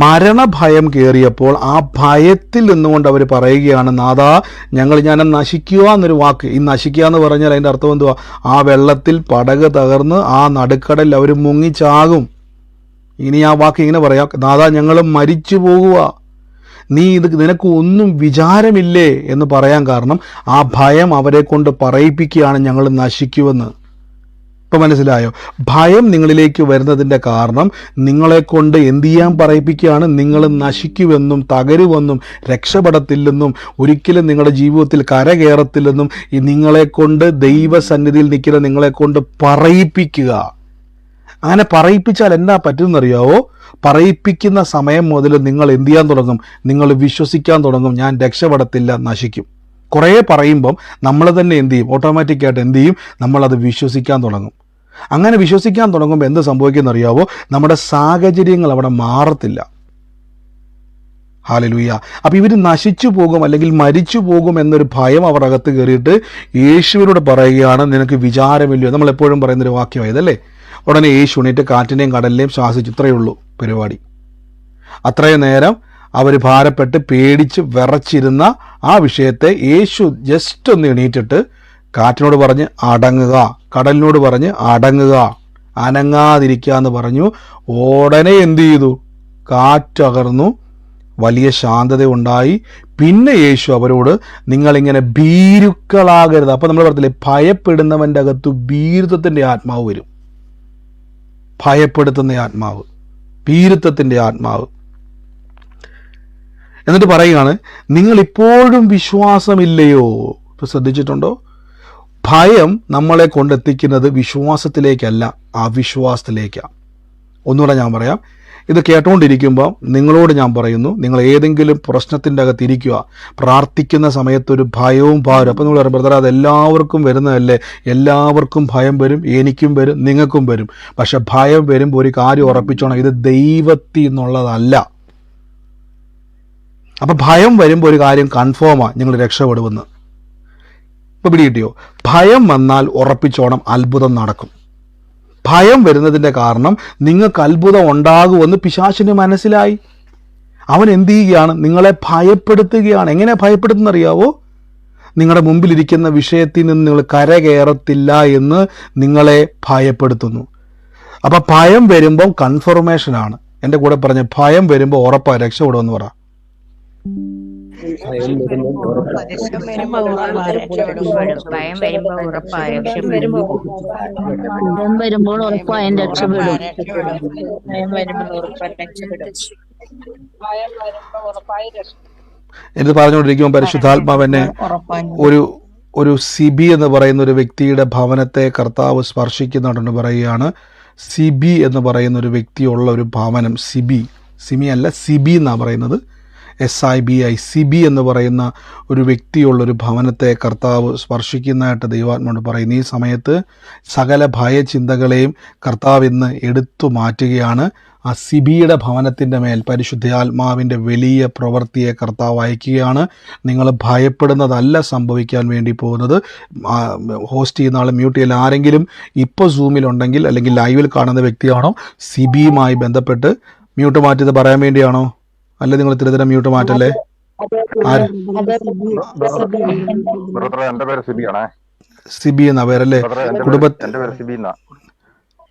മരണഭയം കയറിയപ്പോൾ ആ ഭയത്തിൽ നിന്നുകൊണ്ട് അവർ പറയുകയാണ്, നാഥാ, ഞാൻ നശിക്കുക എന്നൊരു വാക്ക്. ഈ നശിക്കുക എന്ന് പറഞ്ഞാൽ അതിൻ്റെ അർത്ഥം എന്തുവാ? ആ വെള്ളത്തിൽ പടക് തകർന്ന് ആ നടുക്കടലിൽ അവർ മുങ്ങിച്ചാകും. ഇനി ആ വാക്ക് ഇങ്ങനെ പറയാം, നാഥാ, ഞങ്ങൾ മരിച്ചു പോകുക, നീ നിനക്ക് ഒന്നും വിചാരമില്ലേ എന്ന് പറയാൻ കാരണം ആ ഭയം അവരെ കൊണ്ട് പറയിപ്പിക്കുകയാണ് ഞങ്ങൾ നശിക്കുമെന്ന്. ഇപ്പം മനസ്സിലായോ? ഭയം നിങ്ങളിലേക്ക് വരുന്നതിൻ്റെ കാരണം നിങ്ങളെ കൊണ്ട് എന്ത് ചെയ്യാൻ പറയിപ്പിക്കുകയാണ്? നിങ്ങൾ നശിക്കുമെന്നും തകരുമെന്നും രക്ഷപ്പെടത്തില്ലെന്നും ഒരിക്കലും നിങ്ങളുടെ ജീവിതത്തിൽ കരകയറത്തില്ലെന്നും ഈ നിങ്ങളെ കൊണ്ട് ദൈവസന്നിധിയിൽ നിൽക്കുന്ന നിങ്ങളെ കൊണ്ട് പറയിപ്പിക്കുക. അങ്ങനെ പറയിപ്പിച്ചാൽ എന്നാ പറ്റുമെന്നറിയാവോ? പറയിപ്പിക്കുന്ന സമയം മുതൽ നിങ്ങൾ എന്ത് ചെയ്യാൻ തുടങ്ങും? നിങ്ങൾ വിശ്വസിക്കാൻ തുടങ്ങും, ഞാൻ രക്ഷപ്പെടത്തില്ല, നശിക്കും. കുറേ പറയുമ്പം നമ്മൾ തന്നെ എന്ത് ചെയ്യും? ഓട്ടോമാറ്റിക്കായിട്ട് എന്ത് ചെയ്യും? നമ്മളത് വിശ്വസിക്കാൻ തുടങ്ങും. അങ്ങനെ വിശ്വസിക്കാൻ തുടങ്ങുമ്പോൾ എന്ത് സംഭവിക്കുമെന്നറിയാവോ? നമ്മുടെ സാഹചര്യങ്ങൾ അവിടെ മാറത്തില്ല. ഹല്ലേലൂയ. അപ്പം ഇവർ നശിച്ചു പോകും അല്ലെങ്കിൽ മരിച്ചു പോകും എന്നൊരു ഭയം അവർ അകത്ത് കയറിയിട്ട് യേശുവിനോട് പറയുകയാണ്, നിനക്ക് വിചാരമില്ലയോ? നമ്മളെപ്പോഴും പറയുന്നൊരു വാക്യമായതല്ലേ. ഉടനെ യേശു എണീറ്റ് കാറ്റിനെയും കടലിനെയും ശാസിച്ചു. ഇത്രയേ ഉള്ളൂ പരിപാടി. അത്രയും നേരം അവർ ഭാരപ്പെട്ട് പേടിച്ച് വിറച്ചിരുന്ന ആ വിഷയത്തെ യേശു ജസ്റ്റ് ഒന്ന് എണീറ്റിട്ട് കാറ്റിനോട് പറഞ്ഞ് അടങ്ങുക, കടലിനോട് പറഞ്ഞ് അടങ്ങുക, അനങ്ങാതിരിക്കുക എന്ന് പറഞ്ഞു. ഉടനെ എന്ത് ചെയ്തു? കാറ്റകർന്നു, വലിയ ശാന്തത ഉണ്ടായി. പിന്നെ യേശു അവരോട്, നിങ്ങളിങ്ങനെ ഭീരുക്കളാകരുത്. അപ്പം നമ്മൾ പറഞ്ഞില്ലേ, ഭയപ്പെടുന്നവൻ്റെ അകത്ത് ഭീരുത്വത്തിൻ്റെ ആത്മാവ് വരും. ഭയപ്പെടുത്തുന്ന ആത്മാവ്, ഭീരുത്വത്തിൻ്റെ ആത്മാവ്. എന്നിട്ട് പറയുകയാണ്, നിങ്ങൾ ഇപ്പോഴും വിശ്വാസമില്ലയോ? ഇപ്പം ശ്രദ്ധിച്ചിട്ടുണ്ടോ? ഭയം നമ്മളെ കൊണ്ടെത്തിക്കുന്നത് വിശ്വാസത്തിലേക്കല്ല, അവിശ്വാസത്തിലേക്കാണ്. ഒന്നുകൂടെ ഞാൻ പറയാം. ഇത് കേട്ടുകൊണ്ടിരിക്കുമ്പോൾ നിങ്ങളോട് ഞാൻ പറയുന്നു, നിങ്ങൾ ഏതെങ്കിലും പ്രശ്നത്തിൻ്റെ അകത്ത് ഇരിക്കുക, പ്രാർത്ഥിക്കുന്ന സമയത്തൊരു ഭയവും ഭാരം. അപ്പം നിങ്ങൾ പറയും, ബ്രദർ അത് എല്ലാവർക്കും വരുന്നതല്ലേ? എല്ലാവർക്കും ഭയം വരും, എനിക്കും വരും, നിങ്ങൾക്കും വരും. പക്ഷെ ഭയം വരുമ്പോൾ ഒരു കാര്യം ഉറപ്പിച്ചോണം, ഇത് ദൈവത്തിൽ നിന്നുള്ളതല്ല. അപ്പം ഭയം വരുമ്പോൾ ഒരു കാര്യം കൺഫേമാണ്, നിങ്ങൾ രക്ഷപ്പെടുമെന്ന്. ഇപ്പം പിടികിട്ടിയോ? ഭയം വന്നാൽ ഉറപ്പിച്ചോണം അത്ഭുതം നടക്കും. ഭയം വരുന്നതിൻ്റെ കാരണം നിങ്ങൾക്ക് അത്ഭുതം ഉണ്ടാകുമെന്ന് പിശാചിന് മനസ്സിലായി. അവൻ എന്ത് ചെയ്യുകയാണ്? നിങ്ങളെ ഭയപ്പെടുത്തുകയാണ്. എങ്ങനെ ഭയപ്പെടുത്തുന്നറിയാവോ? നിങ്ങളുടെ മുമ്പിലിരിക്കുന്ന വിഷയത്തിൽ നിന്ന് നിങ്ങൾ കരകയറത്തില്ല എന്ന് നിങ്ങളെ ഭയപ്പെടുത്തുന്നു. അപ്പം ഭയം വരുമ്പം കൺഫർമേഷനാണ്. എൻ്റെ കൂടെ പറഞ്ഞ ഭയം വരുമ്പോൾ ഉറപ്പാണ് രക്ഷപ്പെടുമെന്ന് പറ. ഭയം വരുമ്പോൾ ഉറപ്പായും രക്ഷപ്പെടും. ഇത് പറഞ്ഞുകൊണ്ടിരിക്കുമ്പോൾ പരിശുദ്ധാത്മാവെന്നെ ഒരു സിബി എന്ന് പറയുന്ന ഒരു വ്യക്തിയുടെ ഭവനത്തെ കർത്താവ് സ്പർശിക്കുന്നുണ്ടെന്ന് പറയുകയാണ്. സിബി എന്ന് പറയുന്ന ഒരു വ്യക്തിയുള്ള ഒരു ഭവനം, സിമി അല്ല, സിബി എന്നാണ് പറയുന്നത്, SIBI, സിബി എന്ന് പറയുന്ന ഒരു വ്യക്തിയുള്ളൊരു ഭവനത്തെ കർത്താവ് സ്പർശിക്കുന്നതായിട്ട് ദൈവാത്മാവോട് പറയുന്നു. ഈ സമയത്ത് സകല ഭയചിന്തകളെയും കർത്താവ് ഇന്ന് എടുത്തു മാറ്റുകയാണ്. ആ സിബിയുടെ ഭവനത്തിൻ്റെ മേൽ പരിശുദ്ധാത്മാവിൻ്റെ വലിയ പ്രവൃത്തിയെ കർത്താവ് അയക്കുകയാണ്. നിങ്ങൾ ഭയപ്പെടുന്നതല്ല സംഭവിക്കാൻ വേണ്ടി പോകുന്നത്. ഹോസ്റ്റ് ചെയ്യുന്ന ആൾ മ്യൂട്ട് ചെയ്യൽ. ആരെങ്കിലും ഇപ്പോൾ സൂമിലുണ്ടെങ്കിൽ അല്ലെങ്കിൽ ലൈവിൽ കാണുന്ന വ്യക്തിയാണോ സിബിയുമായി ബന്ധപ്പെട്ട് മ്യൂട്ട് മാറ്റിയത് പറയാൻ വേണ്ടിയാണോ? അല്ലെ നിങ്ങൾ ഇത്തിരി മ്യൂട്ട് മാറ്റല്ലേ? സിബി എന്നാ പേരല്ലേ?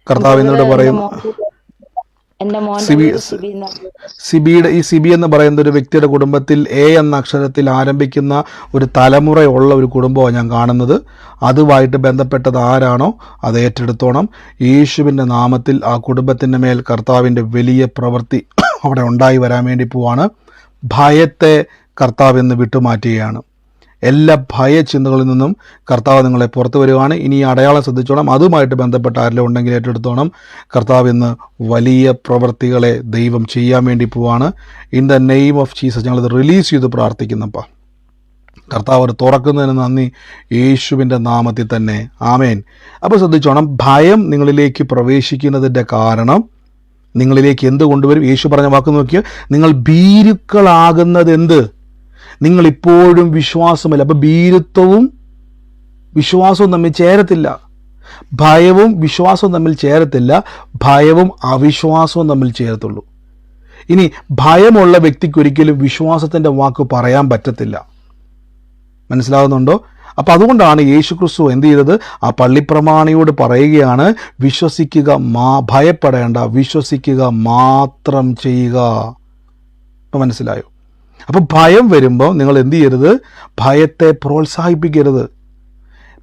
കർത്താവ് എന്നോട് പറയുന്നു, സിബിയുടെ ഈ സിബി എന്ന് പറയുന്ന ഒരു വ്യക്തിയുടെ കുടുംബത്തിൽ A എന്ന അക്ഷരത്തിൽ ആരംഭിക്കുന്ന ഒരു തലമുറയുള്ള ഒരു കുടുംബമാണ് ഞാൻ കാണുന്നത്. അതുമായിട്ട് ബന്ധപ്പെട്ടത് ആരാണോ അത് ഏറ്റെടുത്തോണം. യേശുവിൻ്റെ നാമത്തിൽ ആ കുടുംബത്തിൻ്റെ മേൽ കർത്താവിൻ്റെ വലിയ പ്രവൃത്തി അവിടെ ഉണ്ടായി വരാൻ വേണ്ടി പോവാണ്. ഭയത്തെ കർത്താവ് എന്ന് വിട്ടുമാറ്റുകയാണ്. എല്ലാ ഭയചിന്തകളിൽ നിന്നും കർത്താവ് നിങ്ങളെ പുറത്തു വരികയാണ്. ഇനി ഈ അടയാളം ശ്രദ്ധിച്ചോണം. അതുമായിട്ട് ബന്ധപ്പെട്ട ആരെല്ലാം ഉണ്ടെങ്കിൽ ഏറ്റെടുത്തോണം. കർത്താവ് ഇന്ന് വലിയ പ്രവൃത്തികളെ ദൈവം ചെയ്യാൻ വേണ്ടി പോവാണ്. In the name of Jesus ഞങ്ങളിത് റിലീസ് ചെയ്ത് പ്രാർത്ഥിക്കുന്നപ്പാ. കർത്താവ് അത് തുറക്കുന്നതിന് നന്ദി, യേശുവിൻ്റെ നാമത്തിൽ തന്നെ, ആമേൻ. അപ്പോൾ ശ്രദ്ധിച്ചോണം, ഭയം നിങ്ങളിലേക്ക് പ്രവേശിക്കുന്നതിൻ്റെ കാരണം നിങ്ങളിലേക്ക് എന്ത് കൊണ്ടുവരും? യേശു പറഞ്ഞ വാക്ക് നോക്കിയ, നിങ്ങൾ ഭീരുക്കളാകുന്നത് എന്ത്? നിങ്ങളിപ്പോഴും വിശ്വാസമില്ല. അപ്പം ഭീരുത്വവും വിശ്വാസവും തമ്മിൽ ചേരത്തില്ല. ഭയവും വിശ്വാസവും തമ്മിൽ ചേരത്തില്ല. ഭയവും അവിശ്വാസവും തമ്മിൽ ചേരത്തുള്ളൂ. ഇനി ഭയമുള്ള വ്യക്തിക്ക് ഒരിക്കലും വിശ്വാസത്തിൻ്റെ വാക്ക് പറയാൻ പറ്റത്തില്ല. മനസ്സിലാകുന്നുണ്ടോ? അപ്പം അതുകൊണ്ടാണ് യേശുക്രിസ്തു എന്ത് ചെയ്തത്? ആ പള്ളിപ്രമാണിയോട് പറയുകയാണ്, വിശ്വസിക്കുക, ഭയപ്പെടേണ്ട, വിശ്വസിക്കുക മാത്രം ചെയ്യുക. ഇപ്പം മനസ്സിലായോ? അപ്പം ഭയം വരുമ്പോൾ നിങ്ങൾ എന്ത് ചെയ്യരുത്? ഭയത്തെ പ്രോത്സാഹിപ്പിക്കരുത്.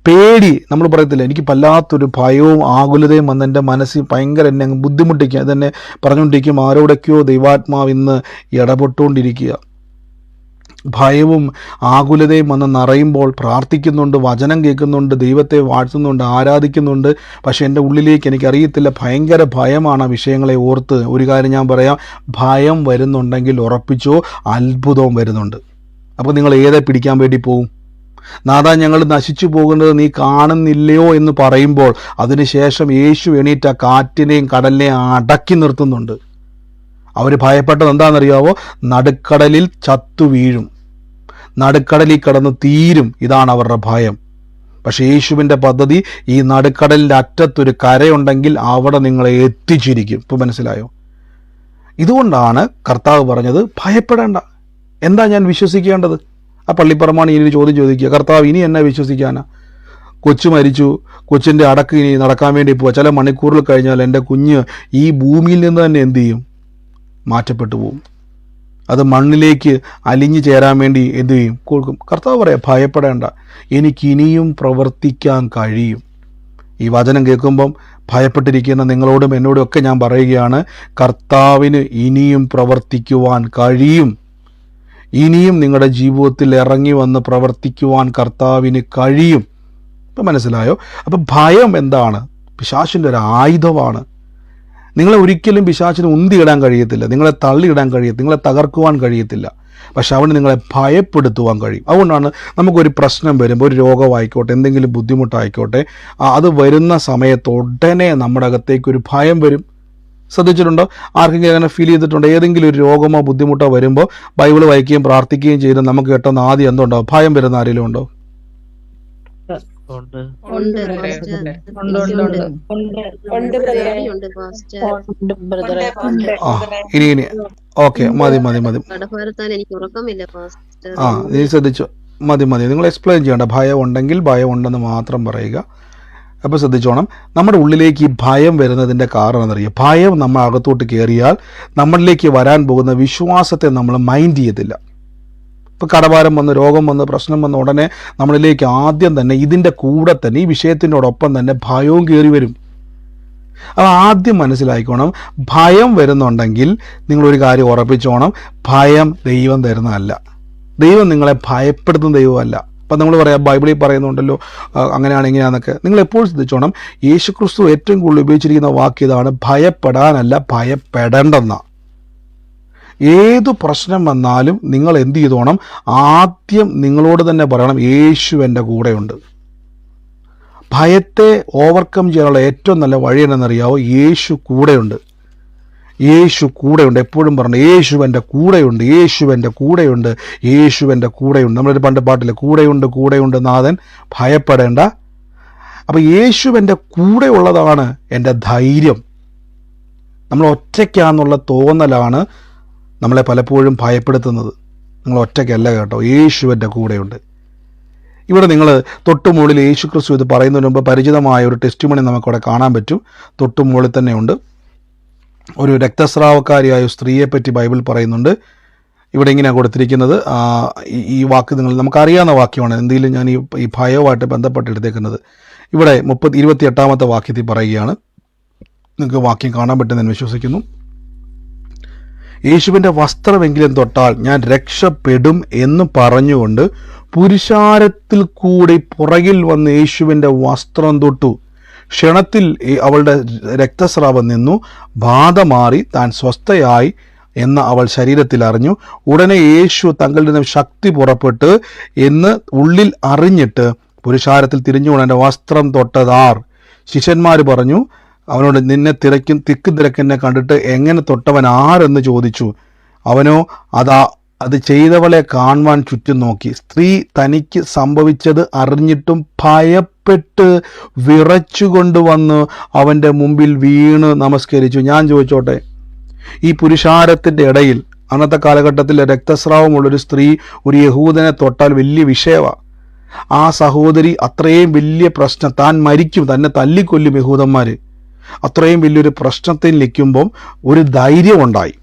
പേടി, നമ്മൾ പറയത്തില്ല, എനിക്ക് വല്ലാത്തൊരു ഭയവും ആകുലതയും വന്ന് എൻ്റെ മനസ്സിൽ ഭയങ്കര എന്നെ അങ്ങ് ബുദ്ധിമുട്ടിക്കുക, അതെന്നെ പറഞ്ഞുകൊണ്ടിരിക്കും ആരോടൊക്കെയോ ദൈവാത്മാവ് ഇന്ന് ഇടപെട്ടുകൊണ്ടിരിക്കുക. ഭയവും ആകുലതയും വന്ന് നിറയുമ്പോൾ പ്രാർത്ഥിക്കുന്നുണ്ട്, വചനം കേൾക്കുന്നുണ്ട്, ദൈവത്തെ വാഴ്ത്തുന്നുണ്ട്, ആരാധിക്കുന്നുണ്ട്. പക്ഷെ എൻ്റെ ഉള്ളിലേക്ക് എനിക്കറിയത്തില്ല, ഭയങ്കര ഭയമാണ് ആ വിഷയങ്ങളെ ഓർത്ത്. ഒരു കാര്യം ഞാൻ പറയാം, ഭയം വരുന്നുണ്ടെങ്കിൽ ഉറപ്പിച്ചോ അത്ഭുതവും വരുന്നുണ്ട്. അപ്പോൾ നിങ്ങൾ ഏതെ പിടിക്കാൻ വേണ്ടി പോവും? നാഥാ, ഞങ്ങൾ നശിച്ചു പോകുന്നത് നീ കാണുന്നില്ലയോ എന്ന് പറയുമ്പോൾ അതിനുശേഷം യേശു എണീറ്റ കാറ്റിനെയും കടലിനെയും അടക്കി നിർത്തുന്നുണ്ട്. അവർ ഭയപ്പെട്ടത് എന്താണെന്നറിയാവോ? നടുക്കടലിൽ ചത്തു വീഴും, നടുക്കടലിൽ കിടന്ന് തീരും. ഇതാണ് അവരുടെ ഭയം. പക്ഷെ യേശുവിൻ്റെ പദ്ധതി, ഈ നടുക്കടലിൻ്റെ അറ്റത്തൊരു കരയുണ്ടെങ്കിൽ അവിടെ നിങ്ങളെ എത്തിച്ചിരിക്കും. ഇപ്പോൾ മനസ്സിലായോ? ഇതുകൊണ്ടാണ് കർത്താവ് പറഞ്ഞത് ഭയപ്പെടേണ്ട. എന്താ ഞാൻ വിശ്വസിക്കേണ്ടത്? ആ പള്ളിപ്പറമ്പാണ് ഇനി ഒരു ചോദ്യം ചോദിക്കുക, കർത്താവ് ഇനി എന്നെ വിശ്വസിക്കാനാ? കൊച്ചു മരിച്ചു, കൊച്ചിൻ്റെ അടക്ക് ഇനി നടക്കാൻ വേണ്ടി പോവുക. ചില മണിക്കൂറിൽ കഴിഞ്ഞാൽ എൻ്റെ കുഞ്ഞ് ഈ ഭൂമിയിൽ നിന്ന് തന്നെ എന്ത് ചെയ്യും? മാറ്റപ്പെട്ടു പോവും. അത് മണ്ണിലേക്ക് അലിഞ്ഞു ചേരാൻ വേണ്ടി എന്തു ചെയ്യും? കൊടുക്കും. കർത്താവ് പറയാം, ഭയപ്പെടേണ്ട, എനിക്കിനിയും പ്രവർത്തിക്കാൻ കഴിയും. ഈ വചനം കേൾക്കുമ്പം ഭയപ്പെട്ടിരിക്കുന്ന നിങ്ങളോടും എന്നോടും ഒക്കെ ഞാൻ പറയുകയാണ്, കർത്താവിന് ഇനിയും പ്രവർത്തിക്കുവാൻ കഴിയും. ഇനിയും നിങ്ങളുടെ ജീവിതത്തിൽ ഇറങ്ങി വന്ന് പ്രവർത്തിക്കുവാൻ കർത്താവിന് കഴിയും. ഇപ്പം മനസ്സിലായോ? അപ്പം ഭയം എന്താണ്? പിശാചിൻ്റെ ഒരു ആയുധമാണ്. നിങ്ങളെ ഒരിക്കലും പിശാചിന് ഉന്തിയിടാൻ കഴിയത്തില്ല, നിങ്ങളെ തള്ളിയിടാൻ കഴിയത്തില്ല, നിങ്ങളെ തകർക്കുവാൻ കഴിയത്തില്ല. പക്ഷെ അവന് നിങ്ങളെ ഭയപ്പെടുത്തുവാൻ കഴിയും. അതുകൊണ്ടാണ് നമുക്കൊരു പ്രശ്നം വരുമ്പോൾ, ഒരു രോഗമായിക്കോട്ടെ, എന്തെങ്കിലും ബുദ്ധിമുട്ടായിക്കോട്ടെ, അത് വരുന്ന സമയത്ത് ഉടനെ നമ്മുടെ അകത്തേക്കൊരു ഭയം വരും. ശ്രദ്ധിച്ചിട്ടുണ്ടോ? ആർക്കെങ്കിലും അങ്ങനെ ഫീൽ ചെയ്തിട്ടുണ്ടോ? ഏതെങ്കിലും ഒരു രോഗമോ ബുദ്ധിമുട്ടോ വരുമ്പോൾ ബൈബിൾ വായിക്കുകയും പ്രാർത്ഥിക്കുകയും ചെയ്ത് നമുക്ക് കേട്ടൊന്ന് ആദ്യം എന്തുണ്ടോ? ഭയം വരുന്ന ആരെങ്കിലും ഉണ്ടോ? ഇനി ഓക്കെ, മതി. നീ ശ്രദ്ധിച്ചോ? മതി. നിങ്ങൾ എക്സ്പ്ലെയിൻ ചെയ്യണ്ട. ഭയം ഉണ്ടെങ്കിൽ ഭയം ഉണ്ടെന്ന് മാത്രം പറയുക. അപ്പോൾ ശ്രദ്ധിച്ചോണം, നമ്മുടെ ഉള്ളിലേക്ക് ഈ ഭയം വരുന്നതിൻ്റെ കാരണം എന്നറിയാം. ഭയം നമ്മൾ അകത്തോട്ട് കയറിയാൽ നമ്മളിലേക്ക് വരാൻ പോകുന്ന വിശ്വാസത്തെ നമ്മൾ മൈൻഡ് ചെയ്യത്തില്ല. ഇപ്പോൾ കടഭാരം വന്ന്, രോഗം വന്ന്, പ്രശ്നം വന്ന് ഉടനെ നമ്മളിലേക്ക് ആദ്യം തന്നെ ഇതിൻ്റെ കൂടെ തന്നെ, ഈ വിഷയത്തിനോടൊപ്പം തന്നെ ഭയവും കയറി വരും. അപ്പോൾ ആദ്യം മനസ്സിലാക്കിക്കോണം, ഭയം വരുന്നുണ്ടെങ്കിൽ നിങ്ങളൊരു കാര്യം ഉറപ്പിച്ചോണം, ഭയം ദൈവം തരുന്നതല്ല. ദൈവം നിങ്ങളെ ഭയപ്പെടുത്തുന്ന ദൈവമല്ല. അപ്പം നമ്മൾ പറയാം, ബൈബിളിൽ പറയുന്നുണ്ടല്ലോ അങ്ങനെയാണ് ഇങ്ങനെയാണെന്നൊക്കെ. നിങ്ങൾ എപ്പോഴും ശ്രദ്ധിച്ചോണം, യേശുക്രിസ്തു ഏറ്റവും കൂടുതൽ ഉപയോഗിച്ചിരിക്കുന്ന വാക്ക് ഇതാണ്, ഭയപ്പെടാനല്ല, ഭയപ്പെടേണ്ടെന്ന. ഏതു പ്രശ്നം വന്നാലും നിങ്ങൾ എന്ത് ചെയ്തോണം? ആദ്യം നിങ്ങളോട് തന്നെ പറയണം, യേശു എൻ്റെ കൂടെയുണ്ട്. ഭയത്തെ ഓവർകം ചെയ്യാനുള്ള ഏറ്റവും നല്ല വഴി എന്നറിയാവോ? യേശു കൂടെയുണ്ട്. യേശു കൂടെയുണ്ട്. എപ്പോഴും പറഞ്ഞു, യേശുവൻ്റെ കൂടെയുണ്ട്, യേശുവൻ്റെ കൂടെയുണ്ട്, യേശുവൻ്റെ കൂടെയുണ്ട്. നമ്മളൊരു പണ്ട് പാട്ടില്ല, കൂടെയുണ്ട് നാഥൻ, ഭയപ്പെടേണ്ട. അപ്പം യേശുവൻ്റെ കൂടെ ഉള്ളതാണ് എൻ്റെ ധൈര്യം. നമ്മൾ ഒറ്റയ്ക്കാന്നുള്ള തോന്നലാണ് നമ്മളെ പലപ്പോഴും ഭയപ്പെടുത്തുന്നത്. നിങ്ങൾ ഒറ്റയ്ക്കല്ല കേട്ടോ, യേശുവൻ്റെ കൂടെയുണ്ട്. ഇവിടെ നിങ്ങൾ തൊട്ടുമുകളിൽ യേശു ക്രിസ്തു ഇത് പറയുന്നതിന് മുമ്പ് പരിചിതമായ ഒരു ടെസ്റ്റിമണി നമുക്കവിടെ കാണാൻ പറ്റും. തൊട്ടുമുകളിൽ തന്നെയുണ്ട്. ഒരു രക്തസ്രാവക്കാരിയായ സ്ത്രീയെപ്പറ്റി ബൈബിൾ പറയുന്നുണ്ട്. ഇവിടെ ഇങ്ങനെയാണ് കൊടുത്തിരിക്കുന്നത്. ഈ വാക്ക് നമുക്കറിയാവുന്ന വാക്യമാണ്, എന്തെങ്കിലും ഞാൻ ഈ ഭയവുമായിട്ട് ബന്ധപ്പെട്ട് എടുത്തേക്കുന്നത്. ഇവിടെ 28 വാക്യത്തിൽ പറയുകയാണ്. നിങ്ങൾക്ക് വാക്യം കാണാൻ പറ്റുമെന്ന് വിശ്വസിക്കുന്നു. യേശുവിൻ്റെ വസ്ത്രമെങ്കിലും തൊട്ടാൽ ഞാൻ രക്ഷപ്പെടും എന്ന് പറഞ്ഞുകൊണ്ട് പുരുഷാരത്തിൽ കൂടി പുറകിൽ വന്ന് യേശുവിൻ്റെ വസ്ത്രം തൊട്ടു. ക്ഷണത്തിൽ അവളുടെ രക്തസ്രാവം നിന്നു, ബാധ മാറി, താൻ സ്വസ്ഥയായി എന്ന് അവൾ ശരീരത്തിൽ അറിഞ്ഞു. ഉടനെ യേശു തങ്ങളിൽ നിന്ന് ശക്തി പുറപ്പെട്ട് എന്ന് ഉള്ളിൽ അറിഞ്ഞിട്ട് പുരുഷാരത്തിൽ തിരിഞ്ഞുകൊണ്ട് എൻ്റെ വസ്ത്രം തൊട്ടതാർ? ശിഷ്യന്മാർ പറഞ്ഞു അവനോട്, നിന്നെ തിക്ക് തിരക്കെന്നെ കണ്ടിട്ട് എങ്ങനെ തൊട്ടവൻ ആരെന്ന് ചോദിച്ചു. അവനോ അത് ചെയ്തവളെ കാണുവാൻ ചുറ്റും നോക്കി. സ്ത്രീ തനിക്ക് സംഭവിച്ചത് അറിഞ്ഞിട്ടും ഭയപ്പെട്ട് വിറച്ചുകൊണ്ടുവന്ന് അവൻ്റെ മുമ്പിൽ വീണ് നമസ്കരിച്ചു. ഞാൻ ചോദിച്ചോട്ടെ, ഈ പുരുഷാരത്തിൻ്റെ ഇടയിൽ അന്നത്തെ കാലഘട്ടത്തിൽ രക്തസ്രാവമുള്ളൊരു സ്ത്രീ ഒരു യഹൂദനെ തൊട്ടാൽ വലിയ വിഷയമാണ്. ആ സഹോദരി അത്രയും വലിയ പ്രശ്നം, താൻ മരിക്കും, തന്നെ തല്ലിക്കൊല്ലും യഹൂദന്മാർ, അത്രയും വലിയൊരു പ്രശ്നത്തിൽ നിൽക്കുമ്പം ഒരു ധൈര്യമുണ്ടായി.